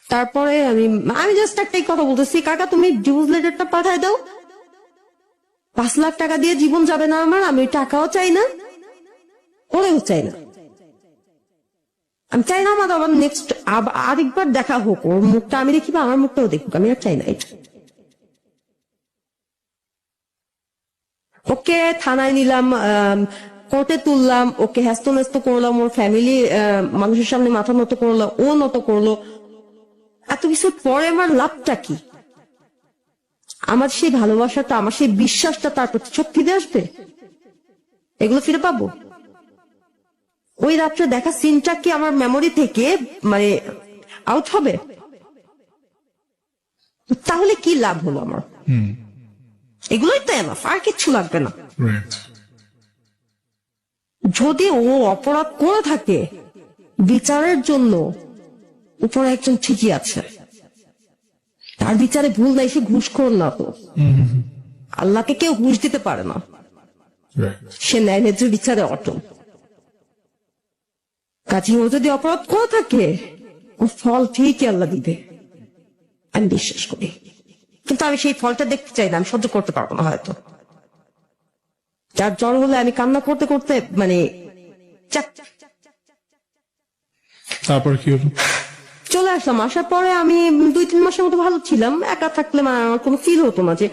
তারপরে আমি জাস্ট একটাই কথা বলতেছি, কাকা তুমি ডিভোর্স লেটারটা পাঠায় দাও, 5 লাখ টাকা দিয়ে জীবন যাবে না আমার, আমি টাকাও চাই না, ওরেও চাই না। আমি চাই না আমার আবার নেক্সট আরেকবার দেখা হোক, ওর মুখটা আমি দেখি বা আমার মুখটাও দেখুক, আমি আর চাই না এটা। ওকে থানায় নিলাম, কোর্টে তুললাম, ওকে হ্যাস্ত করলাম, ওর ফ্যামিলি মানুষের সামনে মাথা নত করলো, ও নত করলো। এত কিছুর পরে আমার লাভটা কি? আমার সেই ভালোবাসাটা, আমার সেই বিশ্বাসটা তার প্রতি সব ফিরে আসবে? এগুলো ফিরে পাবো? ওই রাত্রে দেখা সিনটা কি আমার মেমোরি থেকে মানে আউট হবে? তাহলে কি লাভ হলো আমার? এগুলোই তো এনাফ, আর কিচ্ছু লাগবে না। রাইট। যদি ও অপরাধ করে থাকে, বিচারের জন্য উপরে একজন ঠিকই আছে, তার বিচারে ভুল নাই, সে ঘুষখোর না তো। আল্লাহকে কেউ ঘুষ দিতে পারে না, রাইট। সে ন্যায় ন্যায্য বিচারে অটল। কাজে ও যদি অপরাধ করে থাকে, ও ফল ঠিকই আল্লাহ দিবে, আমি বিশ্বাস করি। কিন্তু আমি সেই ফলটা দেখতে চাই না, আমি সহ্য করতে পারবো না হয়তো। যার জ্বর হলে আমি কান্না করতে করতে মানে তারপর কি হলো? চলে আসলাম। আসার পরে আমি 2-3 মাসের মতো ভালো ছিলাম। একা থাকলে মানে আমার কোনো ফিল হতো না যে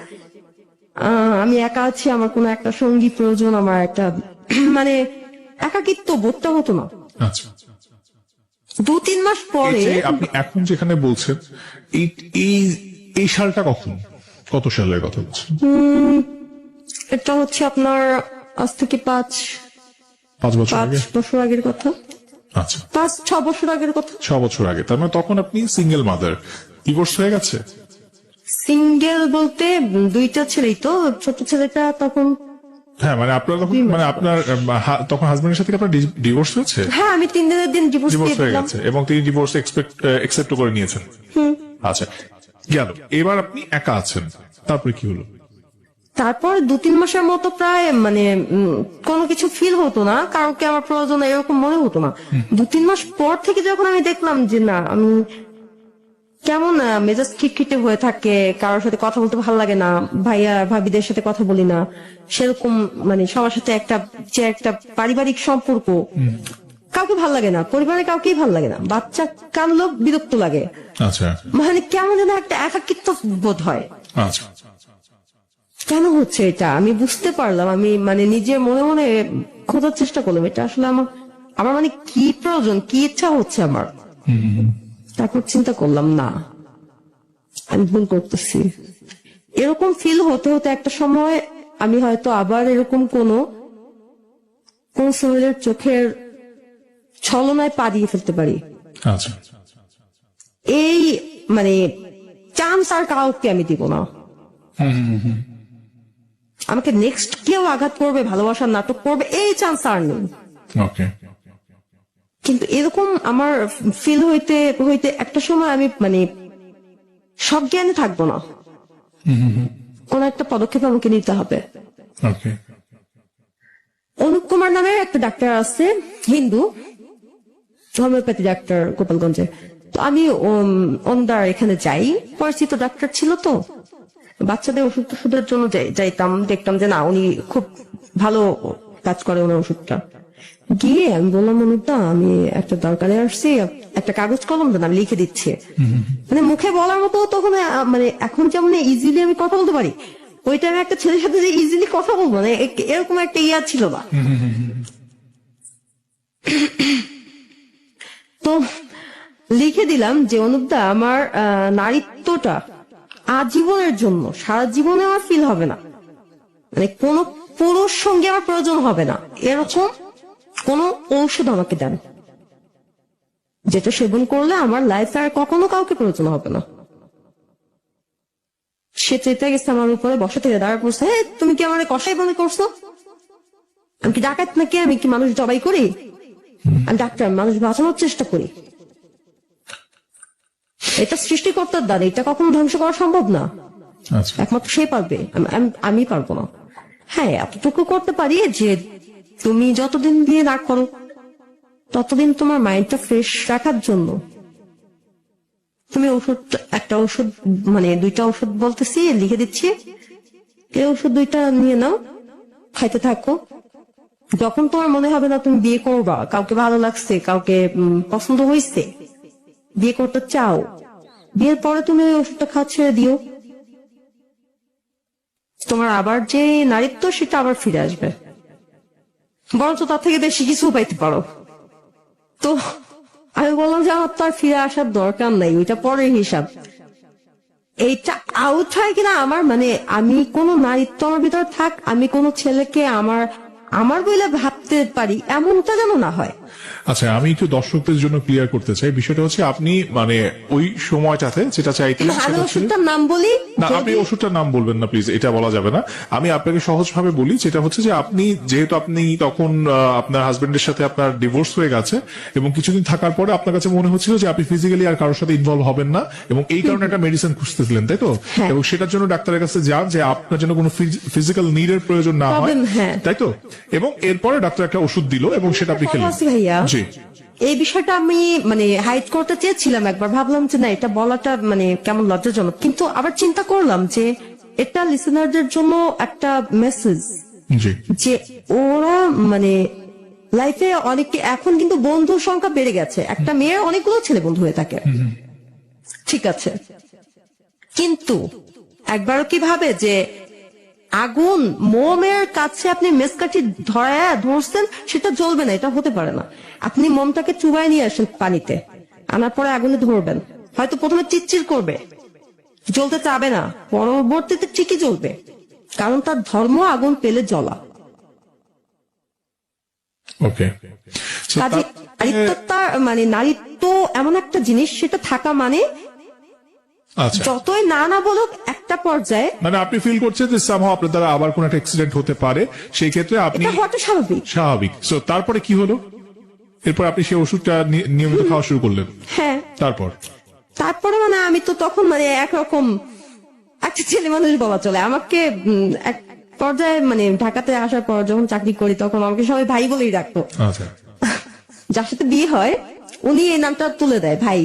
আমি একা আছি, আমার কোনো একটা সঙ্গী প্রয়োজন, আমার একটা মানে একাকিত্ব বোধটা হতো না। আচ্ছা, 2-3 মাস পরে এই যে আপনি এখন যেখানে বলছেন, এই এই এই সালটা কখন, কত সালের কথা বলছেন? এটা হচ্ছে আপনার আজ থেকে 5 বছর আগে। বছর আগের কথা। আচ্ছা, 5-6 বছর আগের কথা। 6 বছর আগে। তার মানে তখন আপনি সিঙ্গেল মাদার, ডিভোর্স হয়ে গেছে? সিঙ্গেল বলতে 2টা ছেলেই তো, ছোট ছেলেটা তখন হ্যাঁ মানে আপনার তখন মানে আপনার তখন হাজবেন্ডের সাথে কি আপনার ডিভোর্স হয়েছে? হ্যাঁ, আমি 3 দিনের দিন ডিভোর্স ডিভোর্স দিয়ে হয়ে দিলাম। গেছে এবং তিনি ডিভোর্স একসেপ্ট করে নিয়েছেন। আচ্ছা গেল, এবার আপনি একা আছেন, তারপরে কি হলো? তারপর 2-3 মাসের মতো প্রায় মানে কোনো কিছু ফিল হতো না, কাউকে আমার প্রয়োজন এরকম মনে হতো না। 2-3 মাস পর থেকে যখন আমি দেখলাম যে না, আমি কেমন মেজাজ খিটখিটে হয়ে থাকে, কারোর সাথে কথা বলতে ভালো লাগে না, ভাইয়া ভাবিদের সাথে কথা বলি না সেরকম, মানে সবার সাথে একটা পারিবারিক সম্পর্ক কাউকে ভালো লাগে না, পরিবারে কাউকেই ভালো লাগে না, বাচ্চা কানলো বিরক্ত লাগে, আচ্ছা মানে কেমন যেন একটা একাকিত্ব বোধ হয়। আচ্ছা কেন হচ্ছে এটা আমি বুঝতে পারলাম, আমি মানে নিজের মনে মনে খোঁজার চেষ্টা করলাম এটা আসলে আমার মানে কি প্রয়োজন, কি ইচ্ছা হচ্ছে আমার। তারপর চিন্তা করলাম না, আমি ভুল করতেছি। এরকম ফিল হতে হতে একটা সময় আমি হয়তো আবার এরকম কোন ছেলের চোখের ছলনায় পা দিয়ে ফেলতে পারি। আচ্ছা এই মানে চান্স আর কাউকে আমি দিব না। আমাকে নেক্সট কেউ আঘাত করবে, ভালোবাসার নাটক করবে, এই চান্স আর নেই। ওকে কিন্তু এরকম আমার ফিল হইতে হইতে একটা সময় আমি মানে সজ্ঞানে থাকবো না, কোন একটা পদক্ষেপ আমাকে নিতে হবে। ওকে অনুপ কুমার নামের একটা ডাক্তার আছে, হিন্দু হোমিওপ্যাথি ডাক্তার, গোপালগঞ্জে। তো আমি ওনার এখানে যাই, পরিচিত ডাক্তার ছিল, তো বাচ্চাদের ওষুধ টষুধের জন্য যাইতাম, দেখতাম যে না উনি খুব ভালো কাজ করে ওনার ওষুধটা। গিয়ে আমি বললাম, অনুপদা আমি একটা দরকারে আসছি, একটা কাগজ কলম দেন, আমি লিখে দিচ্ছি। মানে মুখে বলার মতো তখন মানে এখন যেমন ইজিলি আমি কথা বলতে পারি, ওই টাইমে একটা ছেলের সাথে যে ইজিলি কথা বলবো মানে এরকম একটা ইয়া ছিল না। তো লিখে দিলাম যে অনুপদা আমার নারীত্বটা আজীবনের জন্য, সারা জীবনে আমার ফিল হবে না, মানে কোন পুরুষ সঙ্গে আমার প্রয়োজন হবে না, এরকম কোন ঔষধ আমাকে দেন যেটা সেবন করলে আমার লাইফে আর কখনো কাউকে প্রয়োজন হবে না। সে চেতে গেছে আমার উপরে, বসা থেকে দাঁড়া পড়ছে, হ্যাঁ তুমি কি আমার কষাই মনে করছো? আমি কি ডাকাত নাকি? আমি কি মানুষ জবাই করি? আমি ডাক্তার, মানুষ বাঁচানোর চেষ্টা করি। এটা সৃষ্টিকর্তার দ্বারা, এটা কখনো ধ্বংস করা সম্ভব না, আচ্ছা একমাত্র সে পারবে, আমি পারবো না। হ্যাঁ এতটুকু করতে পারি যে তুমি যতদিন দিয়ে না করো ততদিন তোমার মাইন্ডটা ফ্রেশ রাখার জন্য তুমি একটা ওষুধ মানে 2টা ওষুধ বলতেছি, লিখে দিচ্ছি, এই ওষুধ 2টা নিয়ে নাও, খাইতে থাকো। যখন তোমার মনে হবে না তুমি বিয়ে করবা, কাউকে ভালো লাগছে, কাউকে পছন্দ হয়েছে, বিয়ে করতে চাও, বিয়ের পরে তুমি ওই ওষুধটা খাওয়া ছেড়ে দিও, তোমার আবার যে নারীত্ব সেটা আবার ফিরে আসবে, বরঞ্চ তার থেকে বেশি কিছু পাইতে পারো। তো আমি বললাম যে আমার তো আর ফিরে আসার দরকার নাই, ওইটা পরের হিসাব। এইটা আউট হয় কিনা আমার মানে আমি কোন নারীত্ব আমার ভিতরে থাক, আমি কোন ছেলেকে আমার বলে ভাবতে পারি এমনটা যেন না হয়। আচ্ছা আমি একটু দর্শকদের জন্য ক্লিয়ার করতে চাই, বিষয়টা হচ্ছে আপনি মানে ওই সময়টাতে যেটা চাইতেন আমি সেটা হচ্ছে ওষুধটার নাম বলি, না, আপনি ওষুধটার নাম বলবেন না প্লিজ, এটা বলা যাবে না। আমি আপনাকে সহজ ভাবে বলি, যেটা হচ্ছে যে আপনি যেহেতু আপনি তখন আপনার হাজবেন্ডের সাথে আপনার ডিভোর্স হয়ে গেছে এবং কিছুদিন থাকার পরে আপনার কাছে মনে হচ্ছিল যে আপনি ফিজিক্যালি আর কারোর সাথে ইনভলভ হবেন না এবং এই কারণে একটা মেডিসিন খুঁজতেছিলেন, তাই তো? হ্যাঁ। এবং সেটার জন্য ডাক্তারের কাছে যান যে আপনার জন্য কোনো ফিজিক্যাল নিডের প্রয়োজন না হয়, Problem, হ্যাঁ। তাই তো? এবং এরপরে ডাক্তার একটা ওষুধ দিল এবং সেটা আপনি খেলেন। কথা আছে ভাইয়া, জি এই বিষয়টা আমি মানে হাইড করতে চেয়েছিলাম একবার, ভাবলাম যে না এটা বলাটা মানে কেমন লজ্জাজনক, কিন্তু আবার চিন্তা করলাম যে এটা লিসেনারদের জন্য একটা মেসেজ জি যে ওরা মানে লাইফে অনেকে এখন কিন্তু বন্ধুর সংখ্যা বেড়ে গেছে, একটা মেয়ের অনেকগুলো ছেলে বন্ধু হয়ে থাকে, ঠিক আছে, কিন্তু একবারও কি ভাবে যে আগুন মোমের কাছে আপনি মেসকাঠি ধরছেন সেটা জ্বলবে না, এটা হতে পারে না। আপনি মোমটাকে চুবাই নিয়ে আসেন পানিতে, আনার পরে আগুনে ধরবেন, হয়তো প্রথমে চিরচির করবে, জ্বলতে চাবে না, পরবর্তীতে ঠিকই জ্বলবে, কারণ তার ধর্ম আগুন পেলে জ্বলা। ওকে কাজে নারীত্বটা মানে নারীত্ব এমন একটা জিনিস, সেটা থাকা মানে আচ্ছা, যতই না না বলুক একটা পর্যায়ে মানে আপনি ফিল করছেন যে সামহাও আপনার দ্বারা আবার কোন একটা অ্যাক্সিডেন্ট হতে পারে, সেই ক্ষেত্রে আপনি এটা হওয়াটা স্বাভাবিক। স্বাভাবিক। সো তারপরে কি হলো? এরপর আপনি সেই ওষুধটা নিয়মিত খাওয়া শুরু করলেন। হ্যাঁ, তারপরে মানে আমি তো তখন মানে একরকম একটা ছেলে মানুষ বলা চলে আমাকে। এক পর্যায়ে মানে ঢাকাতে আসার পর যখন চাকরি করি তখন আমাকে সবাই ভাই বলেই ডাকতো। আচ্ছা, যার সাথে বিয়ে হয় উনি এই নামটা তুলে দেয়, ভাই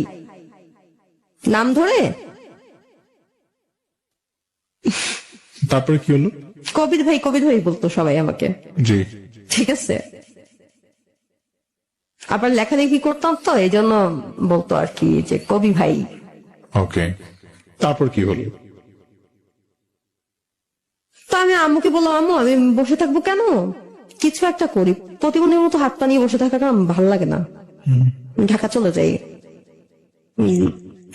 নাম ধরে। তারপরে কি হলো? কবির ভাই কবির ভাই বলতো সবাই আমাকে। জি, ঠিক আছে, আবার লেখালেখি করতাম তো এই জন্য বলতো আর কি যে কবি ভাই। ওকে, তারপর কি হলো? তো আমি আম্মুকে বললাম, আম্মু আমি বসে থাকবো কেন, কিছু একটা করি। প্রতিবন্ধীর মতো হাত পা নিয়ে বসে থাকাটা আমার ভালো লাগে না, ঢাকা চলে যাই।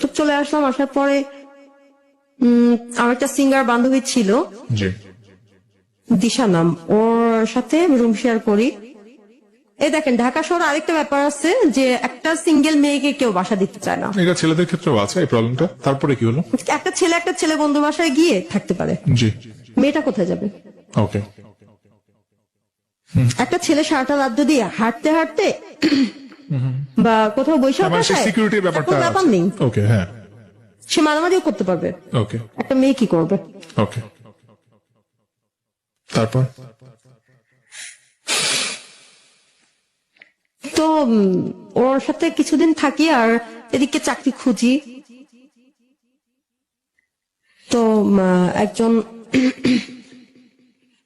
তো চলে আসলাম। আসার পরে আমার একটা সিঙ্গার বান্ধবী ছিল, জি, দিশা নাম, ওর সাথে রুম শেয়ার করি। এই দেখেন ঢাকা শহরে আরেকটা ব্যাপার আছে যে একটা সিঙ্গেল মেয়েকে কেউ বাসা দিতে চায় না। এটা ছেলেদের ক্ষেত্রেও আছে এই প্রবলেমটা। তারপরে কি হলো? একটা ছেলে বন্ধু বাসায় গিয়ে থাকতে পারে, জি, মেয়েটা কোথায় যাবে? ওকে, একটা ছেলে সারাটা রাত যদি হাঁটতে হাঁটতে বা কোথাও বৈশাখ মানে সিকিউরিটির ব্যাপারটা ব্যাপার নেই, ওকে, হ্যাঁ, সে মারামারিও করতে পারবে। ওকে, একটা মেয়ে কি করবে? ওকে, তারপর তো ওর সাথে কিছুদিন থাকি আর এদিকে চাকরি খুঁজি। তো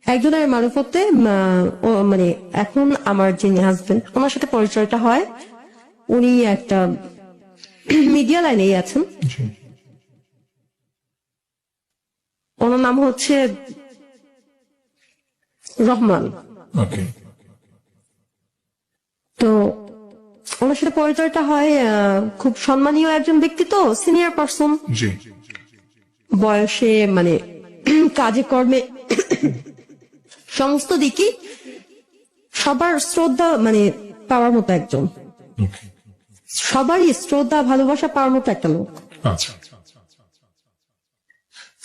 একজনের মারফতে ও মানে এখন আমার যিনি হাজবেন্ড ওনার সাথে পরিচয়টা হয়। উনি একটা মিডিয়া লাইনেই আছেন। জি, ওনার নাম হচ্ছে রহমান। ওকে, তো ওনার সাথে পরিচয়টা হয়, খুব সম্মানীয় একজন ব্যক্তি, তো সিনিয়র পার্সন, জি, বয়সে মানে কাজে কর্মে সমস্ত দিকই সবার শ্রদ্ধা মানে পাওয়ার মতো একজন, ওকে, সবারই শ্রদ্ধা ভালোবাসা পাওয়ার মতো একটা লোক। আচ্ছা,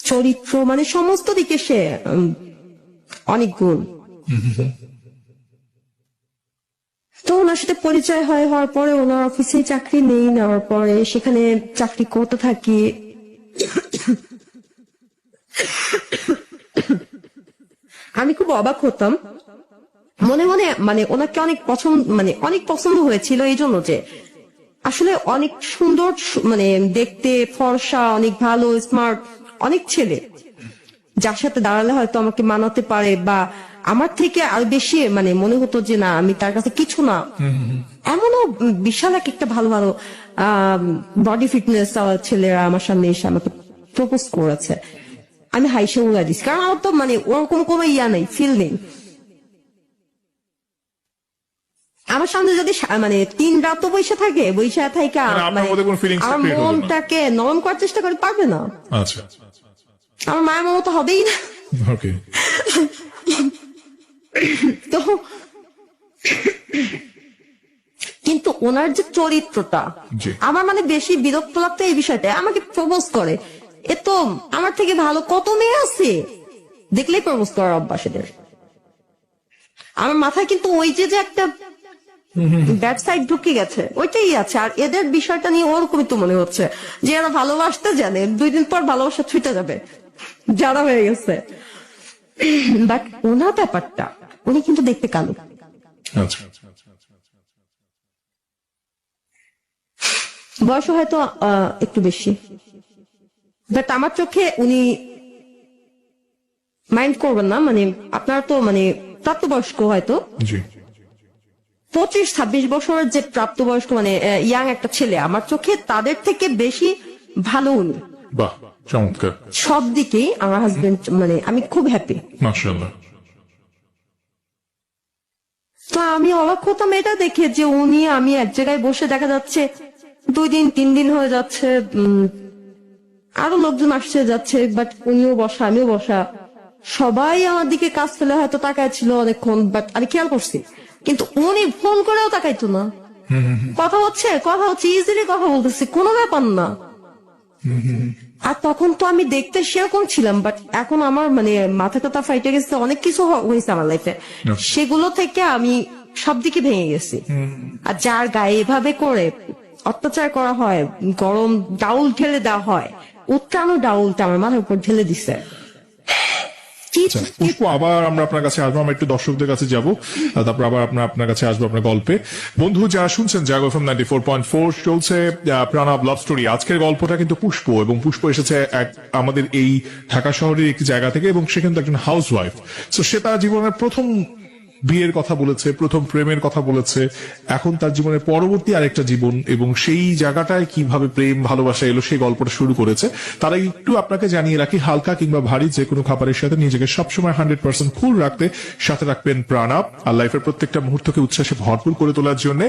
চরিত্র মানে সমস্ত দিকে সে অনেক গুণ। তো ওনার সাথে পরিচয় হওয়ার পরে ওনার অফিসে চাকরি নেই, নেওয়ার পরে সেখানে চাকরি করতে থাকি। আমি খুব অবাক হতাম মনে মনে, মানে ওনাকে অনেক পছন্দ হয়েছিল এই জন্য যে আসলে অনেক সুন্দর, মানে দেখতে ফর্সা, অনেক ভালো স্মার্ট, অনেক ছেলে যার সাথে দাঁড়ালে হয়তো আমাকে মানাতে পারে বা আমার থেকে আর বেশি মানে মনে হতো যে না আমি তার কাছে কিছু না। এমনও বিশাল একটা ভালো ভালো বডি ফিটনেস ছেলেরা আমার সামনে এসে আমাকে প্রপোজ করেছে। আমি হাইসে উড়া দিচ্ছি, কারণ আমার তো মানে ওরকম কোনো ইয়া নেই, ফিল নেই। আমার সামনে যদি মানে 3 রাত বৈশা থাকে, বৈশা থাকে আপনার মধ্যে কোনো feelings আমার create হলো না? মনটাকে নরম করার চেষ্টা করে, পারবে না। আচ্ছা, আমার মায়ের মতো হবেই না। ওকে, তো কিন্তু ওনার যে চরিত্রটা জি, আমার মানে বেশি বিরক্ত লাগতো এই বিষয়টা। আমাকে প্রপোজ করে, এ তো আমার থেকে ভালো কত মেয়ে আছে, দেখলেই প্রপোজ করার অভ্যাস এদের। আমার মাথায় কিন্তু ওই যে একটা ব্যাড সাইড ঢুকে গেছে, ওইটাই আছে। আর এদের বিষয়টা নিয়ে ওরকমই তো মনে হচ্ছে যে এরা ভালোবাসতে জানে, 2 দিন পর ভালোবাসা ছুটে যাবে, যারা হয়ে গেছে। বাট ওনার ব্যাপারটা, উনি কিন্তু দেখতে কালো। আচ্ছা, বয়স হয়তো একটু বেশি, বাট আমার চোখে উনি মাইন্ড করবেন না, মানে আপনারা তো মানে প্রাপ্তবয়স্ক হয়তো জি, 25-26 বছরের যে প্রাপ্তবয়স্ক মানে ইয়াং একটা ছেলে, আমার চোখে তাদের থেকে বেশি ভালো উনি। বাহ, চমৎকার, সব দিকেই আমার হাজবেন্ড, মানে আমি খুব হ্যাপি। মাশাআল্লাহ। তো আমি অবাক হতাম এটা দেখে যে উনি, আমি এক জায়গায় বসে দেখা যাচ্ছে 2 দিন 3 দিন হয়ে যাচ্ছে, আরো লোকজন আসছে যাচ্ছে, বাট উনিও বসা আমিও বসা, সবাই আমার দিকে কাজ ফেলে হয়তো তাকায় ছিল অনেকক্ষণ, বাট আমি খেয়াল করছি। কিন্তু উনি ফোন করেও তাকাইতো না। কথা হচ্ছে ইজিলি কথা বলতেছি, কোনো ব্যাপার না। আর তখন তো আমি দেখতে সেরকম ছিলাম, বাট এখন আমার মানে মাথা টাথা ফাইটে গেছে, অনেক কিছু হয়েছে আমার লাইফে, সেগুলো থেকে আমি সব দিকে ভেঙে গেছি। আর যার গায়ে এভাবে করে অত্যাচার করা হয়, গরম ডাউল ঢেলে দেওয়া হয়, উত্তানো ডাউলটা আমার মাথার উপর ঢেলে দিছে। আচ্ছা, পুষ্প, আবার আমরা আপনার কাছে আসবো, আমরা একটু দর্শকদের কাছে যাব, তারপর আবার আপনার কাছে আসবো আপনার গল্পে। বন্ধু যারা শুনছেন, জাগো এফএম 94.4 চলছে প্রণব লাভ স্টোরি। আজকের গল্পটা কিন্তু পুষ্প, এবং পুষ্প এসেছে আমাদের এই ঢাকা শহরের একটি জায়গা থেকে, এবং সে কিন্তু একজন হাউস ওয়াইফ। তো সে তার জীবনের প্রথম বিয়ের কথা বলেছে, প্রথম প্রেমের কথা বলেছে, এখন তার জীবনের পরবর্তী আরেকটা জীবন, এবং সেই জায়গাটায় কিভাবে প্রেম ভালোবাসা এলো সেই গল্পটা শুরু করেছে। তারা একটু আপনাকে জানিয়ে রাখি, হালকা কিংবা ভারী যে কোনো খাবারের সাথে নিজেকে সবসময় 100% ফুল রাখতে সাথে রাখবেন প্রাণাপ, আর লাইফের প্রত্যেকটা মুহূর্তকে উচ্ছ্বাসে ভরপুর করে তোলার জন্য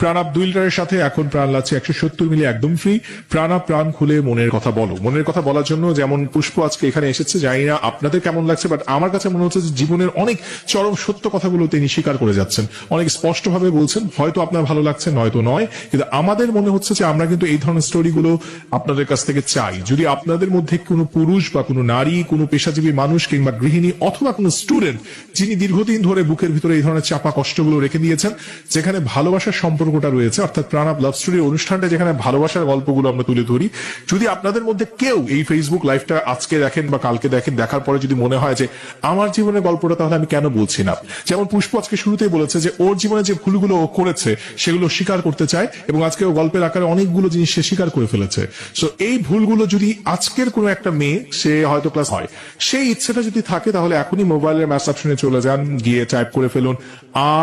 প্রাণাপ 2 লিটারের সাথে এখন প্রাণ লাগছে 170 মিলি, একদম ফ্রি। প্রাণাপ, প্রাণ খুলে মনের কথা বলো। মনের কথা বলার জন্য যেমন পুষ্প আজকে এখানে এসেছে, জানি না আপনাদের কেমন লাগছে, বাট আমার কাছে মনে হচ্ছে যে জীবনের অনেক চরম সত্য কথাগুলো তিনি স্বীকার করে যাচ্ছেন, অনেক স্পষ্ট ভাবে বলছেন। হয়তো আপনার ভালো লাগছে, নয়তো নয়, কিন্তু আমাদের মনে হচ্ছে যে আমরা কিন্তু এই ধরনের স্টোরিগুলো আপনাদের কাছ থেকে চাই। যদি আপনাদের মধ্যে কোনো পুরুষ বা কোনো নারী, কোনো পেশাজীবী মানুষ কিংবা গৃহিণী অথবা কোনো স্টুডেন্ট যিনি দীর্ঘদিন ধরে বুকের ভিতরে এই ধরনের চাপা কষ্টগুলো রেখে দিয়েছেন, যেখানে ভালোবাসার সম্পর্কটা রয়েছে, অর্থাৎ প্রাণাপ লাভ স্টোরির অনুষ্ঠানটা যেখানে ভালোবাসার গল্পগুলো আমরা তুলে ধরি, যদি আপনাদের মধ্যে কেউ এই ফেসবুক লাইভটা আজকে দেখেন বা কালকে দেখেন, দেখার পরে যদি মনে হয় যে আমার জীবনের গল্পটা তাহলে আমি কেন বলছি না, যেমন পুষ্প আজকে শুরুতেই বলেছে যে ওর জীবনে যে ভুলগুলো ও করেছে সেগুলো স্বীকার করতে চায়, এবং আজকে ও গল্পের আকারে অনেকগুলো জিনিস সে স্বীকার করে ফেলেছে। সো এই ভুলগুলো যদি আজকের কোনো একটা মেয়ে, সে হয়তো ক্লাস হয়, সেই ইচ্ছেটা যদি থাকে, তাহলে এখনই মোবাইলের ম্যাচ অপশনে চলে যান, গিয়ে টাইপ করে ফেলুন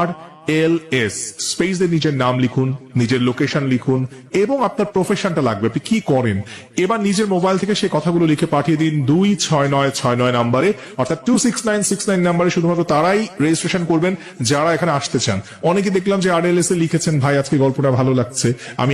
RLS স্পেস দিয়ে নিজের নাম লিখুন, নিজের লোকেশন লিখুন, এবং আপনার প্রফেশনটা লাগবে, আপনি কি করেন। এবার নিজের মোবাইল থেকে সেই কথাগুলো লিখে পাঠিয়ে দিন 26969 নাম্বারে, অর্থাৎ 26969 নাম্বারে। শুধুমাত্র তারাই রেজিস্ট্রেশন করবেন যারা এখানে আসতে চান। অনেকে দেখলাম যে RLS এ লিখেছেন, ভাই আজকে গল্পটা ভালো লাগছে, আমি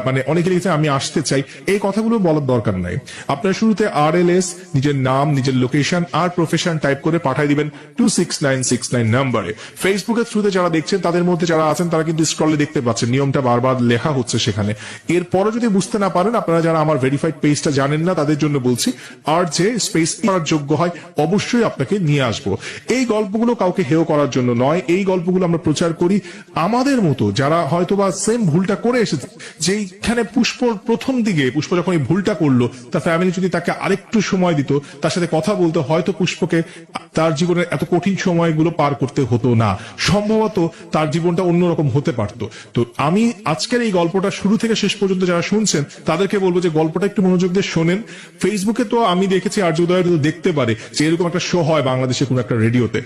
মানে অনেকে লিখেছেন আমি আসতে চাই। এই কথাগুলো বলার দরকার নাই। আপনার শুরুতে RLS, নিজের নাম, নিজের লোকেশন আর প্রফেশন টাইপ করে পাঠিয়ে দিবেন 26969 নাম্বারে। ফেসবুকের থ্রুতে যারা দেখছেন, তাদের মধ্যে যারা আছেন তারা কিন্তু স্ক্রলে দেখতে পাচ্ছেন, নিয়মটা বারবার লেখা হচ্ছে সেখানে। এরপরও যদি বুঝতে না পারেন, আপনারা যারা আমার ভেরিফাইড পেজটা জানেন না, তাদের জন্য বলছি, আর যে স্পেস করার যোগ্য হয় অবশ্যই আপনাকে নিয়ে আসবো। এই গল্পগুলো কাউকে হেয় করার জন্য নয়, এই গল্পগুলো আমরা প্রচার করি আমাদের মতো যারা হয়তোবা সেম ভুলটা করে এসেছে। যেখানে পুষ্পর প্রথম দিকে, পুষ্প যখন এই ভুলটা করলো, তার ফ্যামিলি যদি তাকে আরেকটু সময় দিত, তার সাথে কথা বলতো, হয়তো পুষ্পকে তার জীবনের এত কঠিন সময়গুলো পার করতে হতো না, সম্ভবত তার জীবনটা অন্যরকম হতে পারত। তো আমি আজকের এই গল্পটা শুরু থেকে শেষ পর্যন্ত যারা শুনছেন, তাদেরকে বলবো যে গল্পটা একটু মনোযোগ দিয়ে শোনেন। ফেসবুকে তো আমি দেখেছি, আর্য উদয় দেখতে পারে যে এরকম একটা শো হয় বাংলাদেশে কোনো একটা রেডিওতে।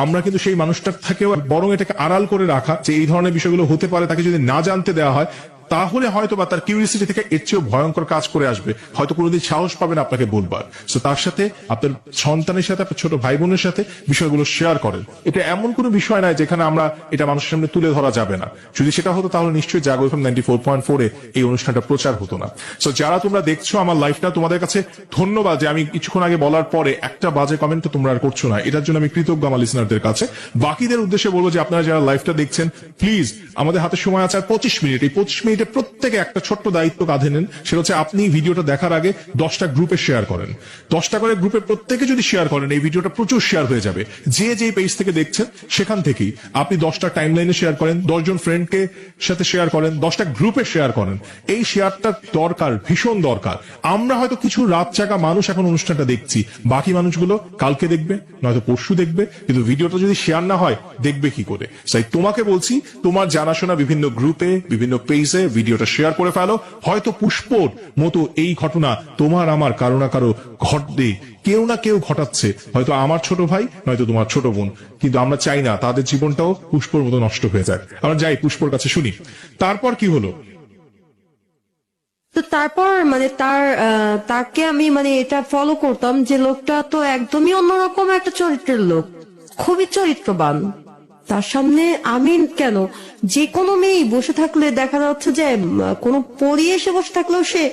আমরা কিন্তু সেই মানুষটার থেকেও বরং এটাকে আড়াল করে রাখা, যে এই ধরনের বিষয়গুলো হতে পারে, তাকে যদি না জানতে দেওয়া হয়, তাহলে হয়তো বা তার কিউরিয়াসিটি থেকে এর চেয়েও ভয়ঙ্কর কাজ করে আসবে, হয়তো কোনোদিন সাহস পাবেন আপনাকে বলবার। সো তার সাথে, আপনার সন্তানের সাথে, আপনার ছোট ভাই বোনের সাথে বিষয়গুলো শেয়ার করেন। এটা এমন কোনো বিষয় নয় যেখানে আমরা এটা মানুষের সামনে তুলে ধরা যাবে না। যদি সেটা হতো তাহলে নিশ্চয়ই জাগো এফএম 94.4 এই অনুষ্ঠানটা প্রচার হতো না। সো যারা তোমরা দেখছো আমার লাইফটা, তোমাদের কাছে ধন্যবাদ যে আমি কিছুক্ষণ আগে বলার পরে একটা বাজে কমেন্ট তো তোমরা আর করছো না, এটার জন্য আমি কৃতজ্ঞ আমার লিসনারদের কাছে। বাকিদের উদ্দেশ্যে বলবো যে আপনারা যারা লাইফটা দেখছেন, প্লিজ, আমাদের হাতে সময় আছে আর 25 মিনিট। এই 25 মিনিটে প্রত্যেকে একটা ছোট্ট দায়িত্ব কাঁধে নেন, সেটা হচ্ছে আপনি ভিডিওটা দেখার আগে 10টা গ্রুপে শেয়ার করেন। 10টা করে গ্রুপে প্রত্যেকে যদি শেয়ার করেন, এই ভিডিওটা প্রচুর শেয়ার হয়ে যাবে। যে পেজ থেকে দেখছেন সেখান থেকেই আপনি 10টা টাইমলাইনে শেয়ার করেন, 10 জন ফ্রেন্ডকে সাথে শেয়ার করেন, 10টা গ্রুপে শেয়ার করেন। এই শেয়ারটা দরকার, ভীষণ দরকার। আমরা হয়তো কিছু রাত জাগা মানুষ এখন অনুষ্ঠানটা দেখছি, বাকি মানুষগুলো কালকে দেখবে, নয়তো পরশু দেখবে, কিন্তু ভিডিওটা যদি শেয়ার না হয় দেখবে কি করে? তাই তোমাকে বলছি, তোমার জানাশোনা বিভিন্ন গ্রুপে, বিভিন্ন পেজে ভিডিওটা শেয়ার করে ফেলো। হয়তো পুষ্পর মতো এই ঘটনা তোমার আমার কারো না কারো ঘটবে, কেউ না কেউ ঘটাচ্ছে, হয়তো আমার ছোট ভাই, নয়তো তোমার ছোট বোন, কিন্তু আমরা চাই না তাদের জীবনটাও পুষ্পর মতো নষ্ট হয়ে যায়। আমরা যাই পুষ্পর কাছে, শুনি তারপর কি হলো। তো তারপর মানে তাকে আমি মানে এটা ফলো করতাম যে লোকটা তো একদমই অন্যরকম একটা চরিত্রের লোক, খুবই চরিত্রবান। তার সামনে আমি কেন, যে কোনো মেয়ে বসে থাকলে দেখা যাচ্ছে যে কোনো পরি এসে বসে থাকলেও সে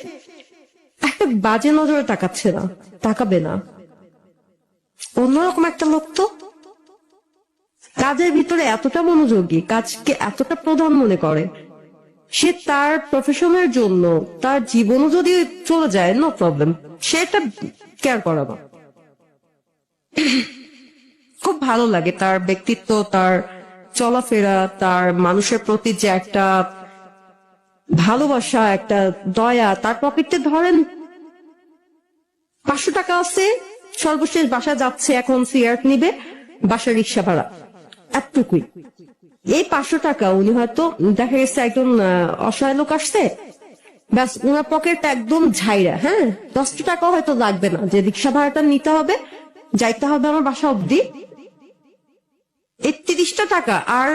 একটা বাজে নজরে তাকাচ্ছে না, তাকাবে না। অন্যরকম একটা লোক। তো কাজের ভিতরে এতটা মনোযোগী, কাজকে এতটা প্রধান মনে করে, সে তার প্রফেশনের জন্য তার জীবনও যদি চলে যায়, নো প্রবলেম, সেটা কেয়ার করা না। খুব ভালো লাগে তার ব্যক্তিত্ব, তার চলাফেরা, তার মানুষের প্রতি যে একটা ভালোবাসা, একটা দয়া। তার পকেটে ধরেন 500 টাকা আছে, সর্বশেষ বাসা যাচ্ছে, এখন সিগারেট নিবে, বাসা রিক্সা ভাড়া, এতটুকুই। এই 500 টাকা উনি হয়তো দেখা গেছে একজন অসহায় লোক আসছে, ব্যাস উনার পকেট একদম ঝাইরা, হ্যাঁ 10 টাকা হয়তো লাগবে না যে রিক্সা ভাড়াটা নিতে হবে, যাইতে হবে আমার বাসা অব্দি। 31টা টাকা আর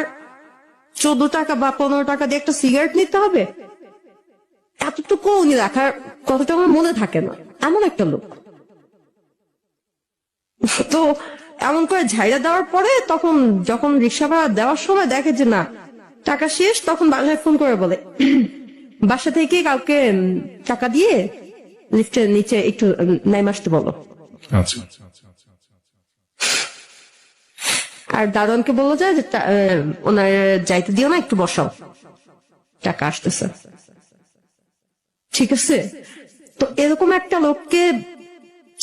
14 টাকা বা 15 টাকা দিয়ে একটা সিগারেট নিতে হবে, এতটুকু উনি রাখার কথাটা আমার মনে থাকে না, এমন একটা লোক। তো এমন করে ঝাইরা দেওয়ার পরে তখন যখন রিক্সা ভাড়া দেওয়ার সময় দেখে যে না টাকা শেষ, তখন বাসায় ফোন করে বলে বাসা থেকে কাউকে টাকা দিয়ে লিফটের নিচে একটু নাইম আসতে বলো। আচ্ছা, আর দারোয়ানকে বলা যায় যে ওনার যাইতে দিও না, একটু বসাও, টাকা আসতেছে। ঠিক আছে, তো এরকম একটা লোককে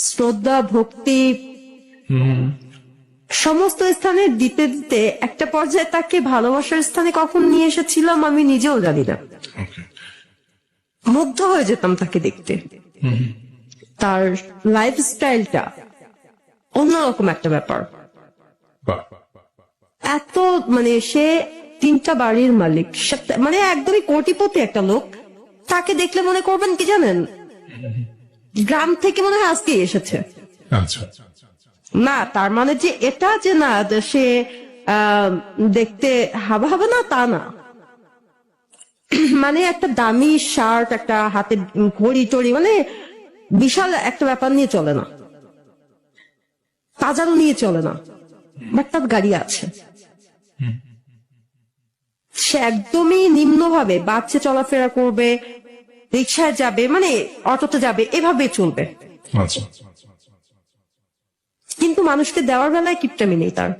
শ্রদ্ধা, ভক্তি সমস্ত স্থানে দিতে দিতে একটা পর্যায়ে তাকে ভালোবাসার স্থানে কখন নিয়ে এসেছিলাম আমি নিজেও জানি না। ওকে, মুগ্ধ হয়ে যেতাম তাকে দেখতে। তার লাইফস্টাইলটা অন্যরকম একটা ব্যাপার। বাহ, এত মানে সে 3টা বাড়ির মালিক, মানে একদমই কোটিপতি একটা লোক। তাকে দেখলে মনে করবেন কি জানেন, গ্রাম থেকে মনে হয় আজকে এসেছে। আচ্ছা, না তার মানে যে এটা যে না সে দেখতে হাবা হাবা না, তা না। মানে একটা দামি শার্ট, একটা হাতে ঘড়ি টড়ি, মানে বিশাল একটা ব্যাপার নিয়ে চলে না, বাজারও নিয়ে চলে না, বাট তার গাড়ি আছে। সে একদমই নিম্নভাবে বাচ্চা চলাফেরা করবে, রিক্সায় যাবে, মানে অটোতে যাবে, এভাবে চলবে। আচ্ছা, কিন্তু মানুষকে দেওয়ার বেলায় কিপটামি নেই তার,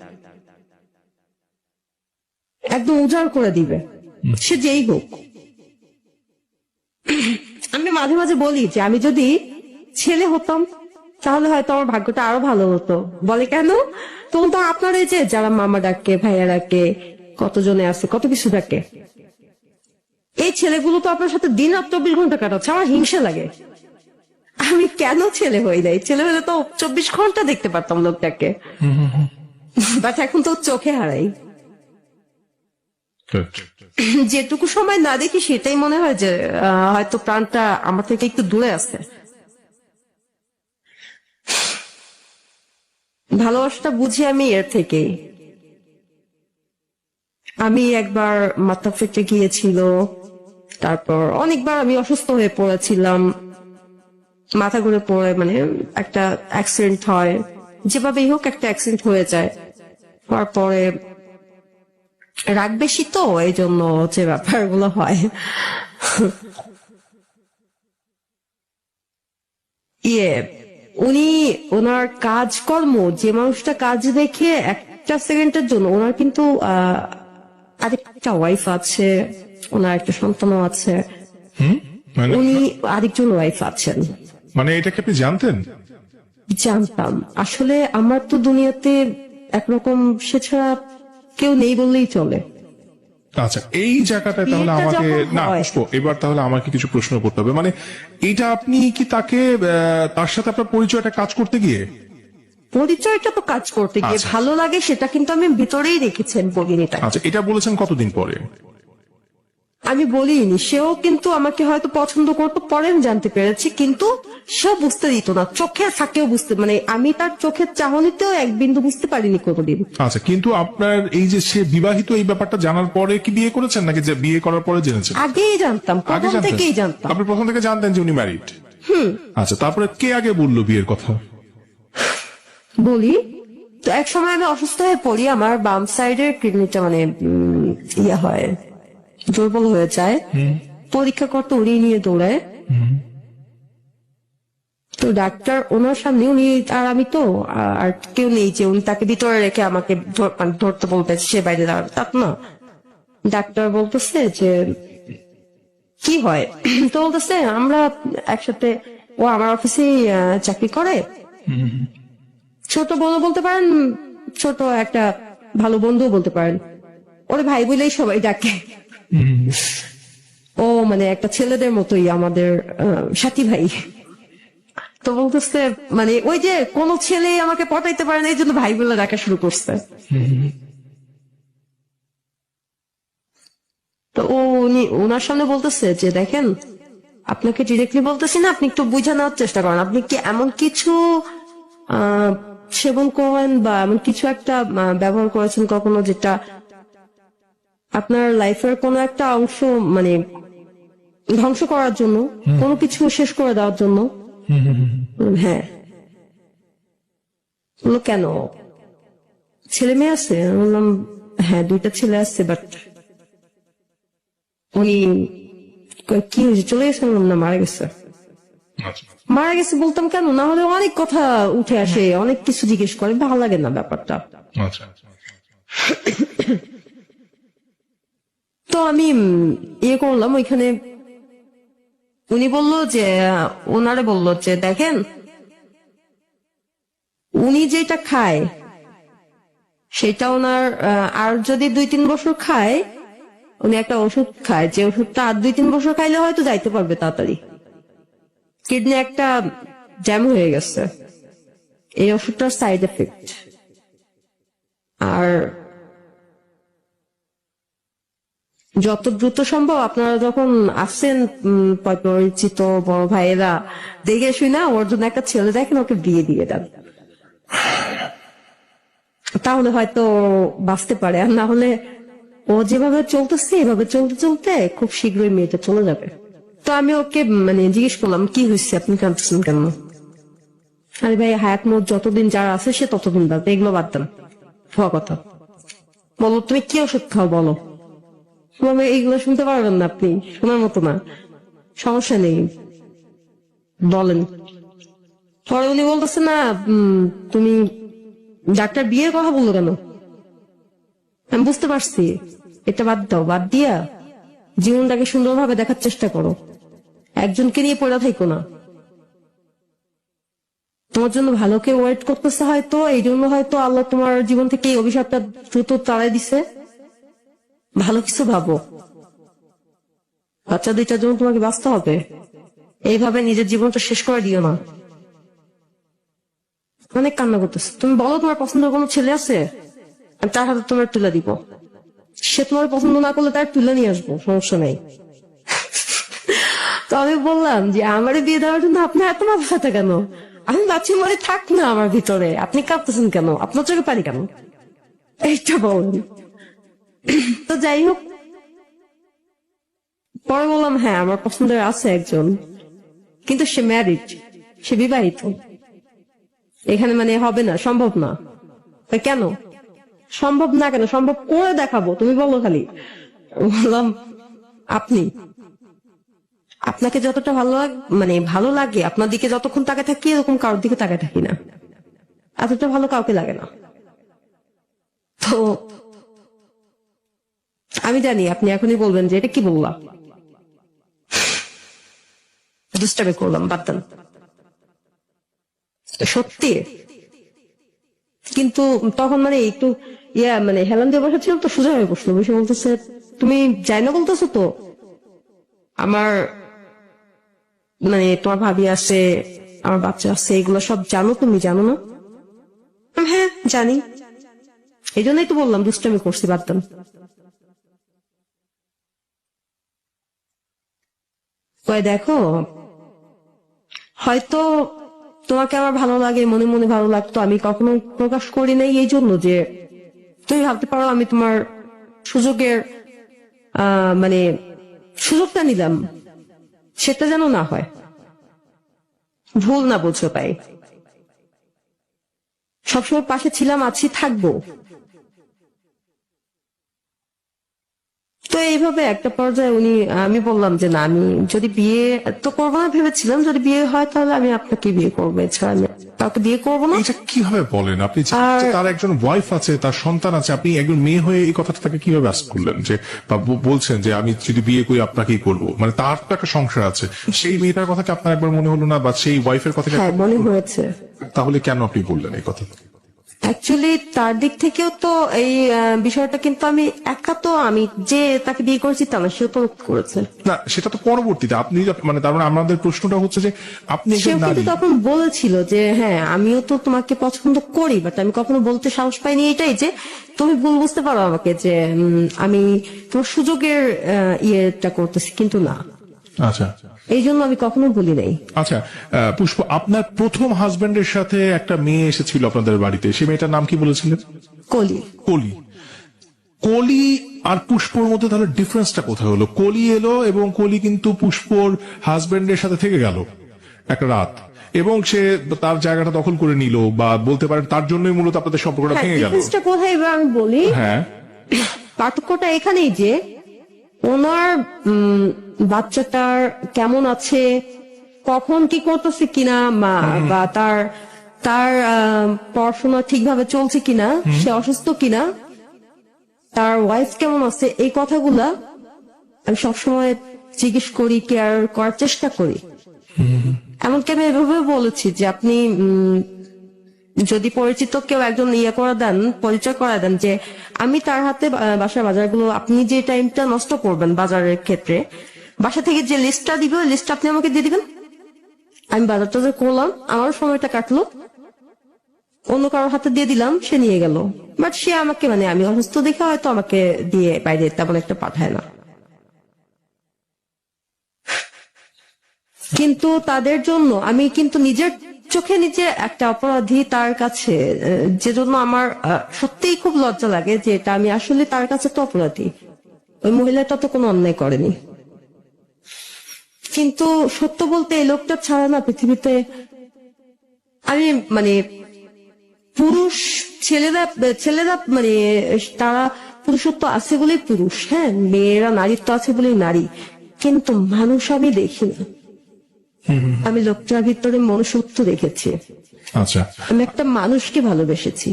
একদম উজাড় করে দিবে সে যেই হোক। আমি মাঝে মাঝে বলি যে আমি যদি ছেলে হতাম তাহলে হয়তো আমার ভাগ্যটা আরো ভালো হতো। বলে কেন? তখন তো আপনার এই যে যারা মামা ডাকে, ভাইয়া ডাকে, কতজনে আছে, কত কিছু ডাকে, এই ছেলেগুলো তো আপনার সাথে দিন রাত 24 ঘন্টা কাটাচ্ছে, আমার হিংসা লাগে। আমি কেন ছেলে হই নাই? ছেলে হলে তো 24 ঘন্টা দেখতে পারতাম লোকটাকে, বাট এখন তো চোখে হারাই। good. যেটুকু সময় না দেখি সেটাই মনে হয় যে হয়তো প্রাণটা আমার থেকে একটু দূরে আছে। ভালোবাসাটা বুঝি আমি এর থেকেই। আমি একবার মাথা ফেটে গিয়েছিল, তারপর অনেকবার আমি অসুস্থ হয়ে পড়েছিলাম, মাথা ঘুরে পড়ে, মানে একটা অ্যাক্সিডেন্ট হয়, যেভাবেই হোক একটা অ্যাক্সিডেন্ট হয়ে যায়। তারপরে রাগ বেশি তো, এই জন্য যে ব্যাপারগুলো হয়। উনি ওনার কাজকর্ম, যে মানুষটা কাজ দেখে একটা সেকেন্ডের জন্য, ওনার কিন্তু আরেকটা ওয়াইফ আছে, ওনার একটা সন্তানও আছে, মানে উনি আরেকজন ওয়াইফ আছেন। মানে এটা কি আপনি জানতেন? জানতাম। আসলে আমার তো দুনিয়াতে একরকম সে ছাড়া কেউ নেই বললেই চলে। আচ্ছা, এই জায়গাটায় তাহলে বিয়েটা আমাকে যখন না হয়- পুষ্প, এবার তাহলে আমাকে কিছু প্রশ্ন করতে হবে। মানে এটা আপনি কি তাকে তার সাথে আপনার পরিচয়টা কাজ করতে গিয়ে? পরিচয়টা তো কাজ করতে গিয়ে আচ্ছা। ভালো লাগে, সেটা কিন্তু আমি ভিতরেই রেখেছেন বলিনিটা। আচ্ছা, এটা বলেছেন কতদিন পরে? আমি বলিনি, সেও কিন্তু আমাকে হয়তো পছন্দ করতো, পরে আমি জানতে পেরেছি, কিন্তু সেও বুঝতে দিত না, চোখের ফাঁকেও বুঝতে, মানে আমি তার চোখের চাহনিতেও এক বিন্দু বুঝতে পারিনি কোনোদিন। আচ্ছা, কিন্তু আপনার এই যে সে বিবাহিত, এই ব্যাপারটা জানার পরে কি বিয়ে করেছেন, নাকি যে বিয়ে করার পরে জেনেছেন? আগেই জানতাম, আগে প্রথম জানতেন? থেকেই জানতাম। আপনি প্রথম থেকে জানতেন যে উনি ম্যারিড? আচ্ছা, তারপরে কে আগে বললো বিয়ের কথা? বলি তো, এক সময় আমি অসুস্থ হয়ে পড়ি, আমার বাম সাইডের কিডনিটা মানে ইয়া হয়, দুর্বল হয়ে যায়। পরীক্ষা করতে উনি নিয়ে দৌড়ায়, তো ডাক্তার ওনার সামনে, উনি আর আমি তো আর কেউ নেই যে উনি তাকে ভিতরে রেখে আমাকে মানে ধরতে বলতে, সে বাইরে দাঁড়াবে, তা তো না। ডাক্তার বলতেছে যে কি হয়? তো বলতেছে আমরা একসাথে, ও আমার অফিসে চাকরি করে, ছোট বোনও বলতে পারেন, ছোট একটা ভালো বন্ধু বলতে পারেন, ওরে ভাই বলেই সবাই ডাকে। ও মানে একটা ছেলেদের মতোই আমাদের সাথী ভাই। তো বলতেছে মানে ওই যে কোন ছেলে আমাকে পটাইতে পারে না, এই জন্য ভাই বলে ডাকা শুরু করছে। তো ওনার সামনে বলতেছে যে দেখেন, আপনাকে ডিরেক্টলি বলতেছি না, আপনি একটু বুঝে নেওয়ার চেষ্টা করেন, আপনি কি এমন কিছু আহ সেবন করেন বা এমন কিছু একটা ব্যবহার করেছেন কখনো যেটা আপনার লাইফের কোনো একটা অংশ মানে ধ্বংস করার জন্য, কোনো কিছু শেষ করে দেওয়ার জন্য? হ্যাঁ। বললো কেন, ছেলে মেয়ে আছে? আমি বললাম হ্যাঁ 2টা ছেলে আছে, বাট উনি কি হয়েছে, চলে গেছে? বললাম না, মারা গেছে। আচ্ছা মারা গেছে বলতাম কেন, না হলে অনেক কথা উঠে আসে, অনেক কিছু জিজ্ঞেস করে, ভালো লাগে না ব্যাপারটা। আচ্ছা তো আমি ইয়ে করলাম ওইখানে, উনি বলল যে ওনারে বলল যে দেখেন, উনি যেটা খায় সেটা ওনার আর যদি 2-3 বছর খায়, উনি একটা ওষুধ খায়, যে ওষুধটা আর 2-3 বছর খাইলে হয়তো যাইতে পারবে তাড়াতাড়ি, কিডনি একটা জ্যাম হয়ে গেছে, এই ওষুধটার সাইড এফেক্ট। আর যত দ্রুত সম্ভব আপনারা যখন আসছেন পরিচিত বড় ভাইয়েরা, দেখে শুই না ওর জন্য একটা ছেলে দেখেন, ওকে বিয়ে দিয়ে দেন, তাহলে হয়তো বাঁচতে পারে, আর না হলে ও যেভাবে চলতেছে এভাবে চলতে চলতে খুব শীঘ্রই মেয়েটা চলে যাবে। তো আমি ওকে মানে জিজ্ঞেস করলাম কি হয়েছে, আপনি কাঁদতেছেন কেন? আরে ভাই, হায়াত মোট যতদিন যার আছে সে ততদিন বাদ, এগুলো বাদ দেন, হওয়া কথা বলো, তুমি কি ওষুধ খাও বলো? বললাম, এইগুলো শুনতে পারবেন না আপনি, শোনার মতো না, সমস্যা নেই বলেন। পরে উনি বলতেছে না তুমি ডাক্তার বিয়ের কথা বললো কেন? আমি বুঝতে পারছি, এটা বাদ দাও, বাদ দিয়া জীবনটাকে সুন্দরভাবে দেখার চেষ্টা করো, একজনকে নিয়ে পড়ে থাইকো না। তোমার জন্য ভালো কেউ ওয়েট করতেছে হয়তো, এই জন্য হয়তো আল্লাহ তোমার জীবন থেকে এই অভিশাপটা দ্রুত তাড়াই দিছে। ভালো কিছু ভাবো, বাচ্চা 2টার জন্য তোমাকে বাঁচতে হবে, এইভাবে নিজের জীবনটা শেষ করে দিও না। অনেক কান্না করতেছে। তুমি বলো তোমার পছন্দের কোনো ছেলে আছে, আমি তার হাতে তোমার তুলে দিব, সে তোমার পছন্দ না করলে তার তুলে নিয়ে আসবো, সমস্যা নেই। তো আমি বললাম যে আমার বিয়ে দেওয়ার জন্য আপনার এত মাথা ব্যথা কেন? আমি বাচ্চা মরে থাক না আমার ভিতরে, আপনি কাঁদতেছেন কেন, আপনার চোখে পানি কেন, এইটা বলেন। তো যাই হোক, পরে বললাম হ্যাঁ আমার পছন্দের আছে একজন, কিন্তু সে ম্যারিড, সে বিবাহিত, এখানে মানে হবে না, সম্ভব না। কেন সম্ভব না, কেন সম্ভব করে দেখাবো, তুমি বলো খালি। বললাম আপনি, আপনাকে যতটা ভালো মানে ভালো লাগে, আপনার দিকে যতক্ষণ তাকে থাকি এরকম কারোর দিকে তাকে থাকি না, এতটা ভালো কাউকে লাগে না। তো আমি জানি আপনি এখনই বলবেন যে এটা কি বললাম, দুষ্টামি করলাম, বাদ দেন। সত্যি কিন্তু তখন মানে একটু মানে হেলান দিয়ে বসা ছিল তো, সোজা হয়ে বসলো, বসে বলতেছে তুমি যাই না বলতেছো তো, আমার মানে তোমার ভাবি আছে, আমার বাচ্চা আছে, এগুলো সব জানো, তুমি জানো না? হ্যাঁ জানি, এই জন্যই তো বললাম দুষ্টামি করছি, বাদ দেন। দেখো, হয়তো তোমাকে আমার ভালো লাগে, মনে মনে ভালো লাগতো, আমি কখনো প্রকাশ করি নাই, এই জন্য যে তুমি ভাবতে পারো আমি তোমার সুযোগের মানে সুযোগটা নিলাম, সেটা যেন না হয়, ভুল না বুঝো তাই। সবসময় পাশে ছিলাম, আছি, থাকবো। তো এইভাবে একটা পর্যায়ে আমি বললাম যে না, আমি যদি বিয়ে তো করবো না ভেবেছিলাম, যদি বিয়ে হয় তাহলে আমি আপনাকে বিয়ে করবো, এছাড়া আমি কাউকে বিয়ে করবো না। এটা কিভাবে বলেন আপনি? যে তার একজন ওয়াইফ আছে, তার সন্তান আছে, আপনি একজন মেয়ে হয়ে এই কথাটা তাকে কিভাবে আস্ক করলেন যে, বা বলছেন যে আমি যদি বিয়ে করি আপনাকেই করবো? মানে তার তো একটা সংসার আছে, সেই মেয়েটার কথা কি আপনার একবার মনে হলো না, বা সেই ওয়াইফের কথা কি হ্যাঁ, মনে হয়েছে। তাহলে কেন আপনি বললেন এই কথা? অ্যাকচুয়ালি তার দিক থেকেও তো এই বিষয়টা, কিন্তু আমি যে তাকে বিয়ে করেছি তা না, সেও তো করেছে। না, সেটা তো পরবর্তীতে আপনি মানে তার মানে আমাদের প্রশ্নটা হচ্ছে যে আপনি সেও একজন কিন্তু নারী। তখন বলেছিল যে হ্যাঁ, আমিও তো তোমাকে পছন্দ করি, বাট আমি কখনো বলতে সাহস পাইনি এটাই যে তুমি ভুল বুঝতে পারো আমাকে, যে আমি তোমার সুযোগের ইয়েটা করতেছি, কিন্তু না, আচ্ছা এই জন্য আমি কখনো বলি নাই। আচ্ছা, পুষ্প, আপনার প্রথম হাজবেন্ডের সাথে একটা মেয়ে এসেছিল আপনাদের বাড়িতে, সেই মেয়েটার নাম কি বলেছিলেন? কলি। কলি। কলি আর পুষ্পর মধ্যে তাহলে ডিফারেন্সটা কোথায় হলো? কলি এলো এবং কলি কিন্তু পুষ্পর হাজবেন্ডের সাথে থেকে গেল একটা রাত, এবং সে তার জায়গাটা দখল করে নিল, বা বলতে পারেন তার জন্যই মূলত আপনাদের সম্পর্কটা হ্যাঁ, ভেঙে গেল। ডিফারেন্সটা কোথায় এবার আমি বলি। হ্যাঁ, পার্থক্যটা এখানেই যে ওনার বাচ্চাটার কেমন আছে, কখন কি করতেছে কিনা, বা তার তার পড়াশোনা ঠিকভাবে চলছে কিনা, সে অসুস্থ কিনা, তার ওয়াইফ কেমন আছে, এই কথাগুলা আমি সবসময় জিজ্ঞেস করি, কেয়ার করার চেষ্টা করি। এমনকি আমি এভাবে বলেছি যে আপনি যদি পরিচিত কেউ একজন পরিচয় করা দেন, যে আমি তার হাতে বাসার বাজারগুলো, আপনি যে টাইমটা নষ্ট করবেন বাজারের ক্ষেত্রে, বাসা থেকে যে লিস্টটা দিবে ওই লিস্টটা আপনি আমাকে দিয়ে দিবেন, আমি বাজার টাজার করলাম, আমার সময়টা কাটলো, অন্য কারোর হাতে দিয়ে দিলাম, সে নিয়ে গেল। বাট সে আমাকে, মানে আমি অসুস্থ দেখে হয়তো আমাকে দিয়ে বাইরে তেমন একটা পাঠায় না। কিন্তু তাদের জন্য আমি কিন্তু নিজের চোখে নিজে একটা অপরাধী তার কাছে, যে জন্য আমার সত্যিই খুব লজ্জা লাগে যে এটা আমি আসলে তার কাছে তো অপরাধী। ওই মহিলাটা তো কোনো অন্যায় করেনি, কিন্তু সত্য বলতে এই লোকটা ছাড়া না পৃথিবীতে আমি, মানে পুরুষ ছেলেরা মানে তারা পুরুষত্ব আছে বলেই পুরুষ, হ্যাঁ, মেয়েরা নারীত্ব আছে বলেই নারী, কিন্তু মানুষ আমি দেখি না। আমি লোকটার ভিতরে মনুষ্যত্ব দেখেছি। আচ্ছা, আমি একটা মানুষকে ভালোবেসেছি।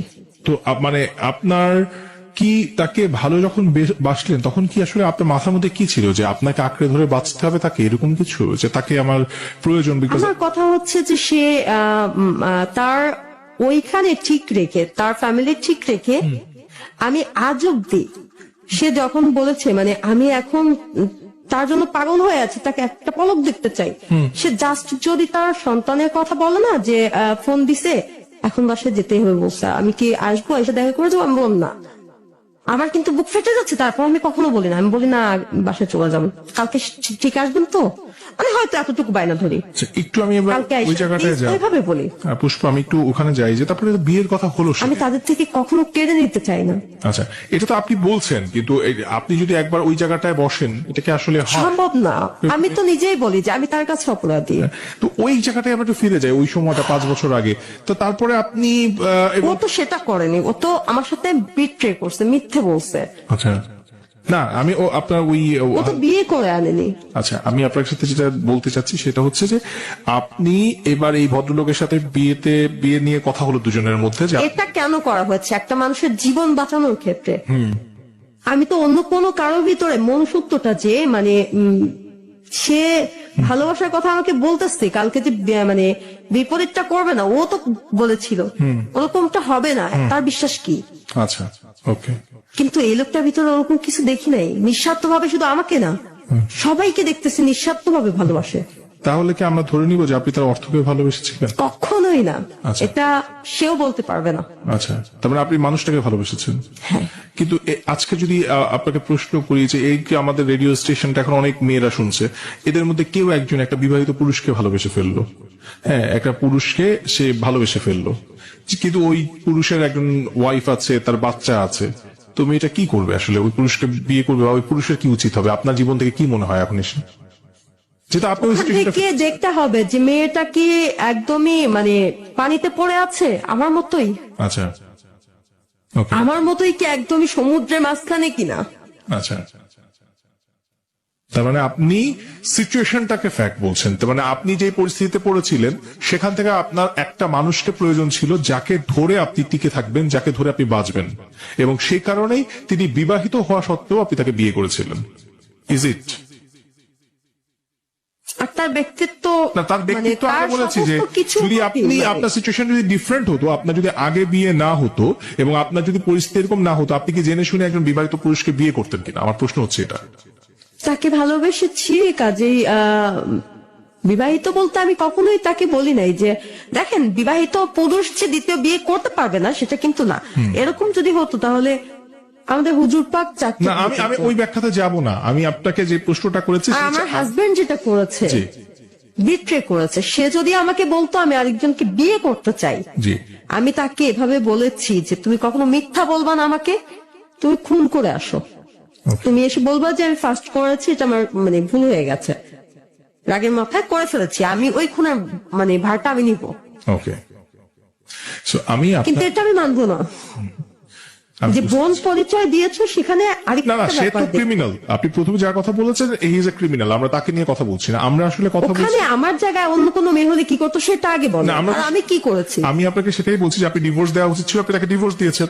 তো মানে আপনার কি তাকে ভালো যখন বাসলেন, তখন কি আসলে আপনার মাথার মধ্যে কি ছিল যে আপনাকে আঁকড়ে ধরে বাঁচতে হবে তাকে, এরকম কিছু যে তাকে আমার প্রয়োজন? বিকজ আমার কথা হচ্ছে যে সে তার ওইখানে ঠিক রেখে, তার ফ্যামিলি ঠিক রেখে, আমি আজ অব্দি সে যখন বলেছে, মানে আমি এখন তার জন্য পাগল হয়ে আছে, তাকে একটা পলক দেখতে চাই, সে জাস্ট যদি তার সন্তানের কথা বলে না, যে ফোন দিছে এখন বাসায় যেতেই হবে, বলছে আমি কি আসবো, এসে দেখা করে যাবো, আমি বললাম না, আমার কিন্তু বুক ফেটে যাচ্ছে, তারপর আমি কখনো বলি না, আমি বলি না বাসায় চলে যাবো, কালকে ঠিক আসবেন তো, আমি হয়তো এতটুকু বায়না ধরি, একটু আমি এবার কালকে ওই জায়গাটায় যাই, ওইভাবে বলি। পুষ্প আমি একটু ওখানে যাই, যে তারপরে বিয়ের কথা হলো আমি তাদের থেকে কখনো কেড়ে নিতে চাই না। আচ্ছা, এটা তো আপনি বলছেন, কিন্তু আপনি যদি একবার ওই জায়গাটায় বসেন, এটা কি আসলে হয়? সম্ভব না। আমি তো নিজেই বলি যে আমি তার কাছে অপরাধী। তো ওই জায়গাটায় আমরা একটু ফিরে যাই, ওই সময়টা 5 বছর আগে। তো তারপরে আপনি ও তো সেটা করেনি, ও তো আমার সাথে বিট্রে করছে, মিথ্যে বলছে। আচ্ছা, না আমি আপনার ও তো বিয়ে করে আনেনি। আচ্ছা, আমি আপনার সাথে যেটা বলতে চাচ্ছি সেটা হচ্ছে যে আপনি এবার এই ভদ্রলোকের সাথে বিয়ে নিয়ে কথা হলো দুজনের মধ্যে, যে এটা কেন করা হয়েছে? একটা মানুষের জীবন বাঁচানোর ক্ষেত্রে। আমি তো অন্য কোনো কারোর ভিতরে মনুষ্যত্বটা যে, মানে সে ভালোবাসার কথা আমাকে বলতেছে, কালকে যে মানে বিপরীতটা করবে না, ও তো বলেছিল ওরকমটা হবে না, তার বিশ্বাস কি? আচ্ছা, ওকে। কিন্তু এই লোকটার ভিতরে ওরকম কিছু দেখি নাই, নিঃস্বার্থ ভাবে, শুধু আমাকে না সবাইকে দেখতেছে নিঃস্বার্থ ভাবে ভালোবাসে। তাহলে কি আমরা ধরে নিব যে আপনি তার অর্থকে ভালোবেসেছিলেন? কখনোই না। আচ্ছা। এটা সেও বলতে পারবে না। আচ্ছা, তার মানে আপনি মানুষটাকে ভালোবেসেছেন। হ্যাঁ। কিন্তু আজকে যদি আপনাকে প্রশ্ন করি যে এই যে আমাদের রেডিও স্টেশনটা এখন অনেক মেয়েরা শুনছে, এদের মধ্যে কেউ একজন একটা বিবাহিত পুরুষকে ভালোবেসে ফেললো, হ্যাঁ, একটা পুরুষকে সে ভালোবেসে ফেললো, কিন্তু ওই পুরুষের একজন ওয়াইফ আছে, তার বাচ্চা আছে, তুমি এটা কি করবে আসলে? ওই পুরুষকে বিয়ে করবে, বা ওই পুরুষের কি উচিত হবে? আপনার জীবন থেকে কি মনে হয় এখন এসে, যেটা আপনি থেকে দেখতে হবে যে মেয়েটা কি একদমই মানে পানিতে পড়ে আছে আমার মতোই? আচ্ছা, আমার মতোই কি একদমই সমুদ্রের মাঝখানে কিনা? আচ্ছা, তার মানে আপনি সিচুয়েশনটাকে ফ্যাক্ট বলছেন, তার মানে আপনি যে পরিস্থিতিতে পড়েছিলেন সেখান থেকে আপনার একটা মানুষকে প্রয়োজন ছিল যাকে ধরে আপনি টিকে থাকবেন, যাকে ধরে আপনি বাঁচবেন, এবং সেই কারণেই তিনি বিবাহিত হওয়া সত্ত্বেও আপনি তাকে বিয়ে করেছিলেন। Is it? আর তার ব্যক্তিত্ব, না, তার ব্যক্তিত্ব মানে আমি বলেছি যে সমস্ত কিছু যদি আপনি মানে- আপনার সিচুয়েশন যদি ডিফারেন্ট হতো, আপনার যদি আগে বিয়ে না হতো এবং আপনার যদি পরিস্থিতি এরকম না হতো, আপনি কি জেনে শুনে একজন বিবাহিত পুরুষকে বিয়ে করতেন কিনা? আমার প্রশ্ন হচ্ছে এটা। তাকে ভালোবেসেছি, কাজেই বিবাহিত বলতে আমি কখনোই তাকে বলি নাই যে দেখেন বিবাহিত পুরুষ যে দ্বিতীয় বিয়ে করতে পারবে না, সেটা কিন্তু না। এরকম যদি হতো তাহলে আমাদের হুজুর পাক চাকরি না, আমি ওই ব্যাখ্যাতে যাব না। আমি আপনাকে যে প্রশ্নটা করেছি আর আমার হাজবেন্ড যেটা করেছে, জি বিট্রে করেছে, সে যদি আমাকে বলতো আমি আরেকজনকে বিয়ে করতে চাই, জি আমি তাকে এভাবে বলেছি যে তুমি কখনো মিথ্যা বলবা না আমাকে, তুমি খুন করে আসো, তুমি এসে বলবা যে আমি ফার্স্ট করেছি, এটা আমার মানে ভুল হয়ে গেছে, রাগের মাথায় করে ফেলেছি, আমি ওই খুনের মানে ভারটা আমি নিব, ওকে। সো আমি কিন্তু এটা আমি মানবো না। যে বোন পরিচয় দিয়েছো সেখানে না আরেকটা না, সে ব্যাপার তো দেখো। ক্রিমিনাল। আপনি প্রথমে যার কথা বলেছেন হি ইজ এ ক্রিমিনাল, আমরা তাকে নিয়ে কথা বলছি না। আমরা আসলে কথা বলছি, ওখানে আমার জায়গায় অন্য কোনো মেয়ে হলে কি করতো সেটা আগে বলো, না, আমরা- আর আমি কি করেছি। আমি আপনাকে সেটাই বলছি যে আপনি ডিভোর্স দেওয়া উচিত ছিল, আপনি তাকে ডিভোর্স দিয়েছেন।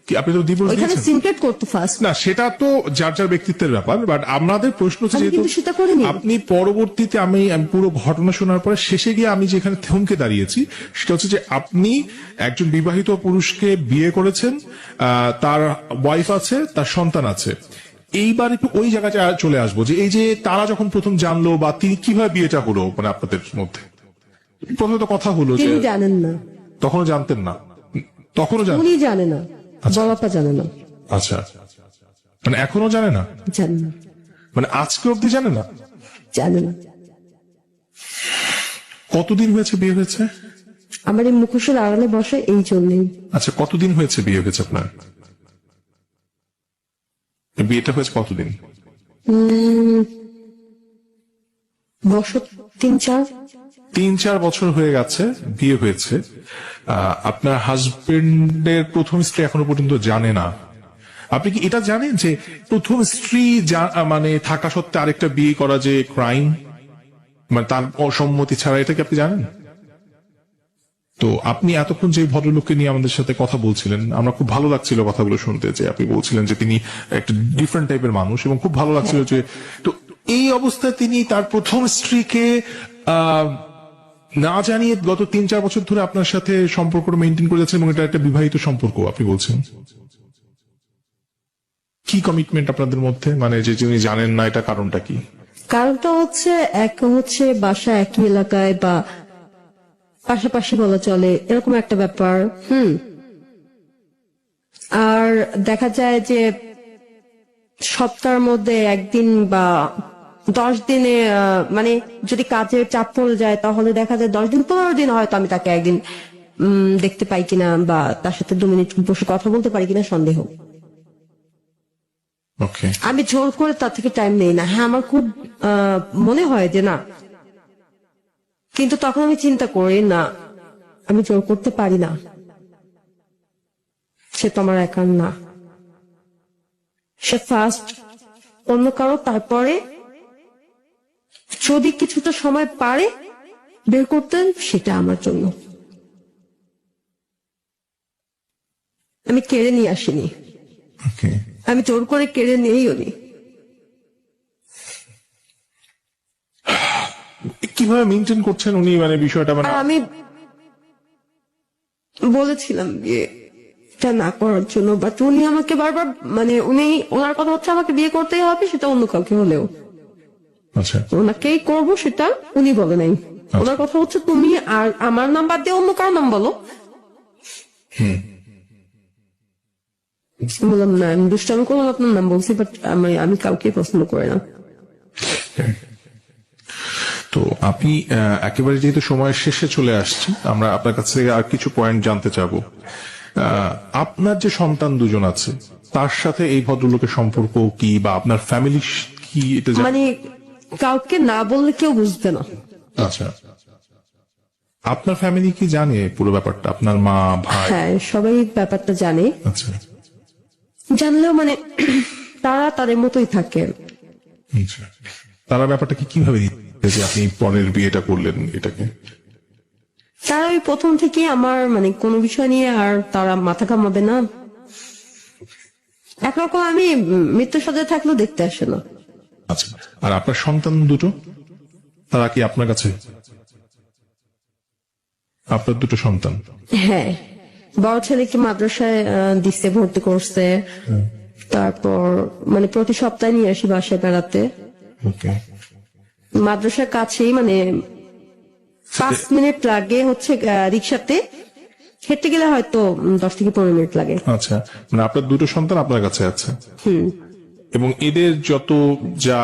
কি আপনি তো ডিভোর্স ওইখানে দিয়েছেন? সিনক্রেট করতো ফার্স্ট, না, সেটা তো যার যার ব্যক্তিত্বের ব্যাপার, বাট আমাদের প্রশ্ন হচ্ছে আমি যেহেতু কিন্তু সেটা করিনি। আপনি পরবর্তীতে, আমি পুরো ঘটনা শোনার পরে শেষে গিয়ে আমি যেখানে থমকে দাঁড়িয়েছি সেটা হচ্ছে যে আপনি একজন বিবাহিত পুরুষকে বিয়ে করেছেন, তার ওয়াইফ আছে, তার সন্তান আছে। এইবার একটু ওই জায়গাটা চলে আসবো যে এই যে তারা যখন প্রথম জানলো বা তিনি কিভাবে বিয়েটা হলো মানে আপনাদের মধ্যে, প্রথমে তো কথা হলো যে তিনি জানেন না, তখনও জানতেন না, তখনও জানতেন? উনি জানে না, বাবা জানে না, আচ্ছা, মানে এখনো জানে না, জানে না, মানে আজকে অব্দি জানে না? জানে না। কতদিন হয়েছে বিয়ে হয়েছে? আমার এই মুখোশের আড়ালে বসে এই জন্যই। আচ্ছা, কতদিন হয়েছে বিয়ে হয়েছে আপনার? বিয়েটা হয়েছে কতদিন? বছর 3-4। 3-4 বছর হয়ে গেছে বিয়ে হয়েছে। আপনার হাজবেন্ডের প্রথম স্ত্রী এখনো পর্যন্ত জানে না। আপনি কি এটা জানেন যে প্রথম স্ত্রী মানে থাকা সত্ত্বে আরেকটা বিয়ে করা যে ক্রাইম, মানে তার অসম্মতি ছাড়া, এটা কি আপনি জানেন? তো আপনি এতক্ষণ যে ভদ্রলোককে নিয়ে আমাদের সাথে কথা বলছিলেন, আমরা খুব ভালো লাগছিল কথাগুলো শুনতে, যে আপনি বলছিলেন যে তিনি একটা ডিফারেন্ট টাইপের মানুষ, এবং খুব ভালো লাগছিল যে, তো এই অবস্থায় তিনি তার প্রথম স্ত্রীকে না জানিয়ে গত 3-4 বছর ধরে আপনার সাথে সম্পর্ক মেনটেন করে যাচ্ছেন, এবং এটা একটা বিবাহিত সম্পর্ক আপনি বলছেন। কি কমিটমেন্ট আপনাদের মধ্যে, মানে যে যিনি জানেন না, এটা কারণটা কি? কারণটা হচ্ছে এক হচ্ছে বাসা একই এলাকায় বা পাশাপাশি বলা চলে, এরকম একটা ব্যাপার। আর দেখা যায় যে সপ্তাহের মধ্যে একদিন বা 10 দিনে মানে যদি কাজের চাপ পড়ে যায় তাহলে দেখা যায় 10 দিন 15 দিন হয়তো আমি তাকে একদিন দেখতে পাই কিনা বা তার সাথে 2 মিনিট বসে কথা বলতে পারি কিনা সন্দেহ। ওকে, আমি জোর করে তার থেকে টাইম নেই না। হ্যাঁ, আমার খুব মনে হয় যে না, কিন্তু তখন আমি চিন্তা করি না, আমি জোর করতে পারি না, সে তো আমার একার না, সে ফার্স্ট অন্য কারো, তারপরে যদি কিছুটা সময় পারে বের করতে, সেটা আমার জন্য। আমি কেড়ে নিয়ে আসিনি, ওকে। আমি জোর করে কেড়ে নিয়েই নি। কিভাবে মেনটেন করছেন উনি, মানে বিষয়টা, মানে আর আমি বলেছিলাম যে এটা না করার জন্য, বাট উনি আমাকে বারবার মানে ওনার কথা হচ্ছে আমাকে বিয়ে করতেই হবে, সেটা অন্য কাউকে হলেও। আচ্ছা, ওনাকেই করবো সেটা উনি বলে নাই। ওনার কথা হচ্ছে তুমি আর আমার নাম বাদ দিয়ে অন্য কারো নাম বলো। বললাম না, আমি দুষ্টামি করলাম, আপনার নাম বলছি, বাট আমি কাউকে পছন্দ করি না। তো আপনি একেবারে যেহেতু সময়ের শেষে চলে আসছি, আমরা আপনার কাছ থেকে আর কিছু পয়েন্ট জানতে চাবো। আপনার যে সন্তান দুজন আছে, তার সাথে এই ভদ্রলোকের সম্পর্ক কি, বা আপনার ফ্যামিলি কি, এটা মানে কাউকে না বললে কেউ বুঝবে না। আচ্ছা, আপনার ফ্যামিলি কি জানে পুরো ব্যাপারটা? আপনার মা, ভাই? হ্যাঁ, সবাই ব্যাপারটা জানে। আচ্ছা, জানলেও মানে তারা তাদের মতোই থাকে। আচ্ছা। তারা ব্যাপারটা কিভাবে নিচ্ছে যে আপনি পরের বিয়েটা করলেন এটাকে? তারা ওই প্রথম থেকে আমার মানে কোনো বিষয় নিয়ে আর তারা মাথা ঘামাবে না। একরকম আমি মৃত্যু সজ্জায় থাকলেও দেখতে আসে না। আচ্ছা, আর আপনার সন্তান দুটো তারা কি আপনার কাছে? আপনার দুটো সন্তান? হ্যাঁ, বড় ছেলেকে মাদ্রাসায় দিচ্ছে, ভর্তি করছে। তারপর মানে প্রতি সপ্তাহে নিয়ে আসি বাসায় বেড়াতে। ওকে। মাদ্রাসার কাছেই, মানে 5 মিনিট লাগে হচ্ছে রিক্সাতে, হেঁটে গেলে হয়তো 10 থেকে 15 মিনিট লাগে। আচ্ছা, মানে আপনার দুটো সন্তান আপনার কাছে আছে, এবং এদের যত যা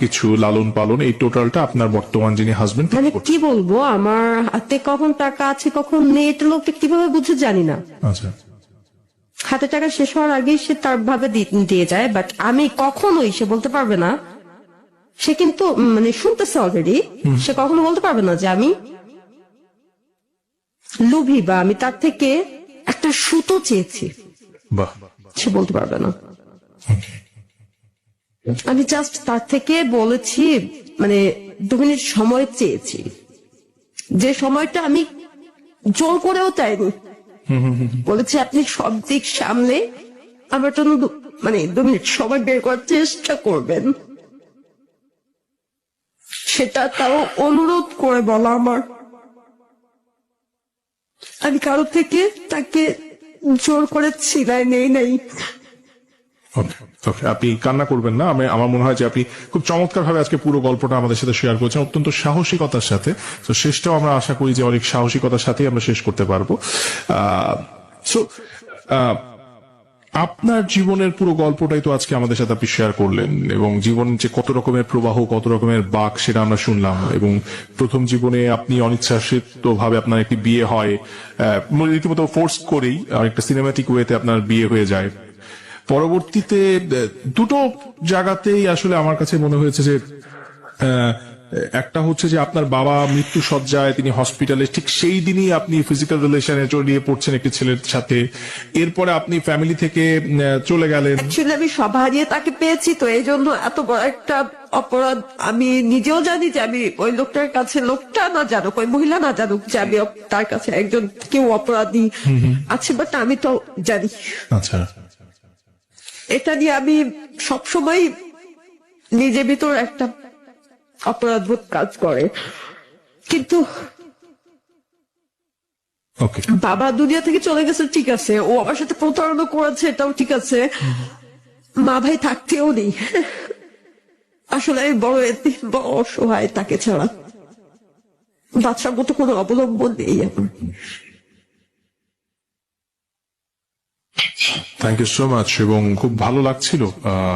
কিছু লালন পালন এই টোটালটা আপনার বর্তমান যিনি হাজবেন্ড মানে কি বলবো, আমার হাতে কখন টাকা আছে কখন নেই এটা লোকটা কিভাবে বুঝে জানি না। আচ্ছা, হাতে টাকা শেষ হওয়ার আগেই সে তার ভাবে দিয়ে যায়, বাট আমি কখনোই, সে বলতে পারবে না। সে কিন্তু মানে শুনতেছে অলরেডি, সে কখনো বলতে পারবে না যে আমি লোভী বা আমি তার থেকে একটা সুতো চেয়েছি। বাহ। সে বলতে পারবে না। আমি জাস্ট তার থেকে বলেছি, মানে 2 মিনিট সময় চেয়েছি, যে সময়টা আমি জোর করেও চাইনি। বলেছি আপনি সব দিক সামলে আমার জন্য মানে 2 মিনিট সময় বের করার চেষ্টা করবেন। সেটা তাও অনুরোধ করে বলা আমার। আমি কারো থেকে তাকে জোর করে ছিলাই নেই নাই। আপনি কান্না করবেন না। আমার মনে হয় যে আপনি খুব চমৎকার ভাবে আজকে পুরো গল্পটা আমাদের সাথে শেয়ার করেছেন, অত্যন্ত সাহসিকতার সাথে। তো শেষটাও আমরা আশা করি যে অনেক সাহসিকতার সাথেই আমরা শেষ করতে পারবো। আপনার জীবনের পুরো গল্পটাই তো আজকে আমাদের সাথে আপনি শেয়ার করলেন, এবং জীবন যে কত রকমের প্রবাহ, কত রকমের বাঁক সেটা আমরা শুনলাম। এবং প্রথম জীবনে আপনি অনিচ্ছাকৃত ভাবে আপনার একটি বিয়ে হয়, রীতিমতো ফোর্স করেই, একটা সিনেম্যাটিক ওয়েতে আপনার বিয়ে হয়ে যায়। পরবর্তীতে দুটো জায়গাতেই আসলে আমার কাছে মনে হয়েছে যে একটা হচ্ছে যে আপনার বাবা মৃত্যু সজ্জায়, তিনি হসপিটালে, ঠিক সেই দিনই আপনি ফিজিক্যাল রিলেশনে জড়িয়ে পড়ছেন একটি ছেলের সাথে। এরপরে আপনি ফ্যামিলি থেকে চলে গেলেন। অ্যাকচুয়ালি আমি সব হারিয়ে তাকে পেয়েছি, তো এই জন্য এত বড় একটা অপরাধ। আমি নিজেও জানি যে আমি ওই লোকটার কাছে, লোকটা না জানুক, ওই মহিলা না জানুক যে আমি তার কাছে একজন কেউ অপরাধী আছে, বাট আমি তো জানি। আচ্ছা, এটা নিয়ে আমি সবসময় নিজের ভিতর একটা অপরাধবোধ কাজ করে। কিন্তু বাবা দুনিয়া থেকে চলে গেছে, ঠিক আছে, ও আমার সাথে প্রতারণা করেছে, এটাও ঠিক আছে। মা ভাই থাকতেও নেই। আসলে আমি বড় এতিম, বড় অসহায়, তাকে ছাড়া বাচ্চার মতো কোনো অবলম্বন নেই আমার। Thank you so much. এবং খুব ভালো লাগছিল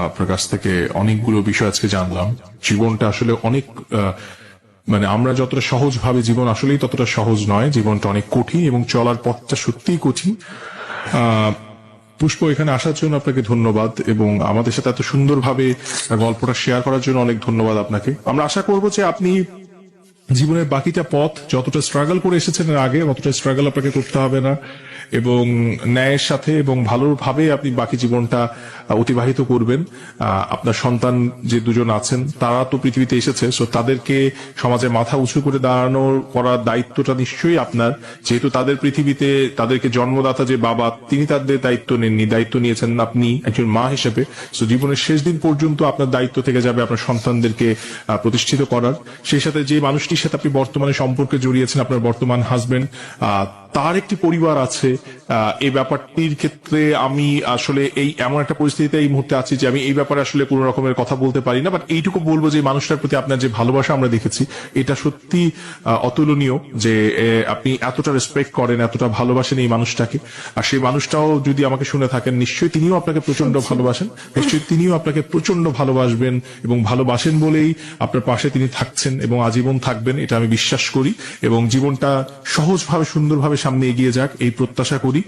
আপনার কাছ থেকে অনেকগুলো বিষয় আজকে জানলাম। জীবনটা আসলে অনেক মানে আমরা যতটা সহজ ভাবে জীবন আসলেই ততটা সহজ নয়। জীবনটা অনেক কঠিন এবং চলার পথটা সত্যিই কঠিন। পুষ্প, এখানে আসার জন্য আপনাকে ধন্যবাদ, এবং আমাদের সাথে এত সুন্দরভাবে গল্পটা শেয়ার করার জন্য অনেক ধন্যবাদ আপনাকে। আমরা আশা করব যে আপনি জীবনের বাকিটা পথ যতটা স্ট্রাগল করে এসেছেন এর আগে, অতটা স্ট্রাগল আপনাকে করতে হবে না, এবং ন্যায়ের সাথে এবং ভালোভাবে আপনি বাকি জীবনটা অতিবাহিত করবেন। আপনার সন্তান যে দুজন আছেন তারা তো পৃথিবীতে এসেছে, সো তাদেরকে সমাজে মাথা উঁচু করে দাঁড়ানোর করার দায়িত্বটা নিশ্চয়ই আপনার। যেহেতু তাদের পৃথিবীতে, তাদেরকে জন্মদাতা যে বাবা, তিনি তাদের দায়িত্ব নেননি, দায়িত্ব নিয়েছেন আপনি একজন মা হিসেবে। সো জীবনের শেষ দিন পর্যন্ত আপনার দায়িত্ব থেকে যাবে আপনার সন্তানদেরকে প্রতিষ্ঠিত করার। সেই সাথে যে মানুষটির সাথে আপনি বর্তমানে সম্পর্কে জড়িয়েছেন, আপনার বর্তমান হাজবেন্ড, তার একটি পরিবার আছে। এই ব্যাপারটির ক্ষেত্রে আমি আসলে এমন একটা পরিস্থিতিতে এই মুহূর্তে আছি যে আমি এই ব্যাপারে আসলে কোনো রকমের কথা বলতে পারি না, বাট এইটুকু বলবো যে মানুষটার প্রতি আপনার যে ভালোবাসা আমরা দেখেছি, এটা সত্যি অতুলনীয়। যে আপনি এতটা রেসপেক্ট করেন, এতটা ভালোবাসেন এই মানুষটাকে। আর সেই মানুষটাও যদি আমাকে শুনে থাকেন, নিশ্চয়ই তিনিও আপনাকে প্রচন্ড ভালোবাসেন, নিশ্চয়ই তিনিও আপনাকে প্রচন্ড ভালোবাসবেন, এবং ভালোবাসেন বলেই আপনার পাশে তিনি থাকছেন এবং আজীবন থাকবেন, এটা আমি বিশ্বাস করি। এবং জীবনটা সহজভাবে, সুন্দরভাবে সামনে এগিয়ে যাক এই প্রত্যাশা করি।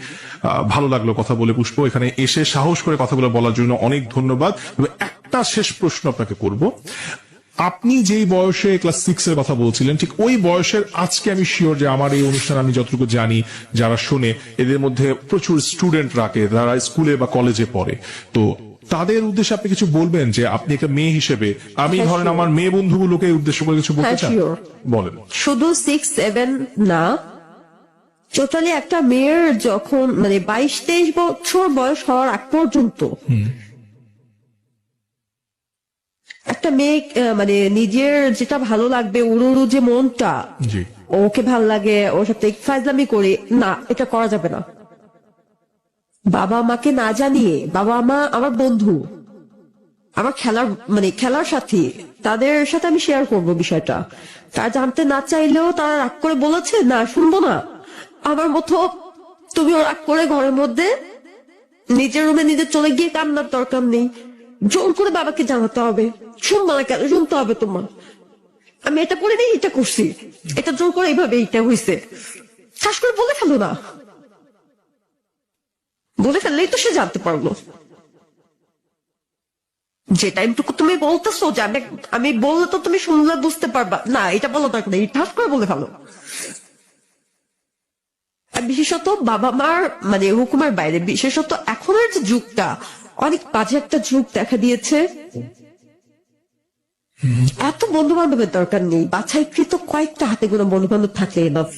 ভালো লাগলো কথা বলে পুষ্প, এখানে এসে সাহস করে কথাগুলো বলার জন্য অনেক ধন্যবাদ। তবে একটা শেষ প্রশ্ন আপনাকে করব। আপনি যেই বয়সে ক্লাস 6 এর কথা বলছিলেন, ঠিক ওই বয়সের আজকে আমি শিওর যে আমার এই অনুষ্ঠান আমি যতটুকু জানি, যারা শোনে, এদের মধ্যে প্রচুর স্টুডেন্ট রাখে, যারা স্কুলে বা কলেজে পড়ে। তো তাদের উদ্দেশ্যে আপনি কিছু বলবেন যে আপনি একটা মেয়ে হিসেবে, আমি হ্যাঁ, ধরেন sure. আমার মেয়ে বন্ধুগুলোকে উদ্দেশ্য করে কিছু বলতে হ্যাঁ, চান? sure. বলেন। শুধু 6-7 না, টোটালি একটা মেয়ের যখন মানে 22-23 বছর বয়স হওয়ার আগ পর্যন্ত একটা মেয়ে মানে নিজের যেটা ভালো লাগবে, উড়ু যে মনটা, জি। ওকে ভাল লাগে, ওর সাথে ফাজলামি করে, না, এটা করা যাবে না। বাবা মাকে না জানিয়ে, বাবা মা আমার বন্ধু, আমার খেলার সাথী, তাদের সাথে আমি শেয়ার করব বিষয়টা। তারা জানতে না চাইলেও তারা রাগ করে বলেছে না শুনবো না, আমার মতো তুমিও রাগ করে ঘরের মধ্যে নিজের রুমে নিজে চলে গিয়ে কান্নার দরকার নেই। জোর করে বাবাকে জানাতে হবে, শুনবো না কেন, শুনতে হবে তোমার, আমি এটা করে নেই, এটা করছি, এটা জোর করে এইভাবে এইটা হয়েছে, শ্বাস করে বলে ফেলো না, বলে ফেললেই তো সে জানতে পারলো। যে টাইমটুকু তুমি বলতেছো যে আমি বললে তো তুমি শুনলে বুঝতে পারবা না, এটা বলো দরকার নেই, ঠাস করে বলে ফেলো। আর বিশেষত বাবা মার মানে হুকুমের বাইরে, বিশেষত এখনের যে যুগটা অনেক বাজে একটা যুগ দেখা দিয়েছে। এত বন্ধু বান্ধবের দরকার নেই, বাছাইকৃত কয়েকটা হাতে গোনা বন্ধু বান্ধব থাকলে এনাফ।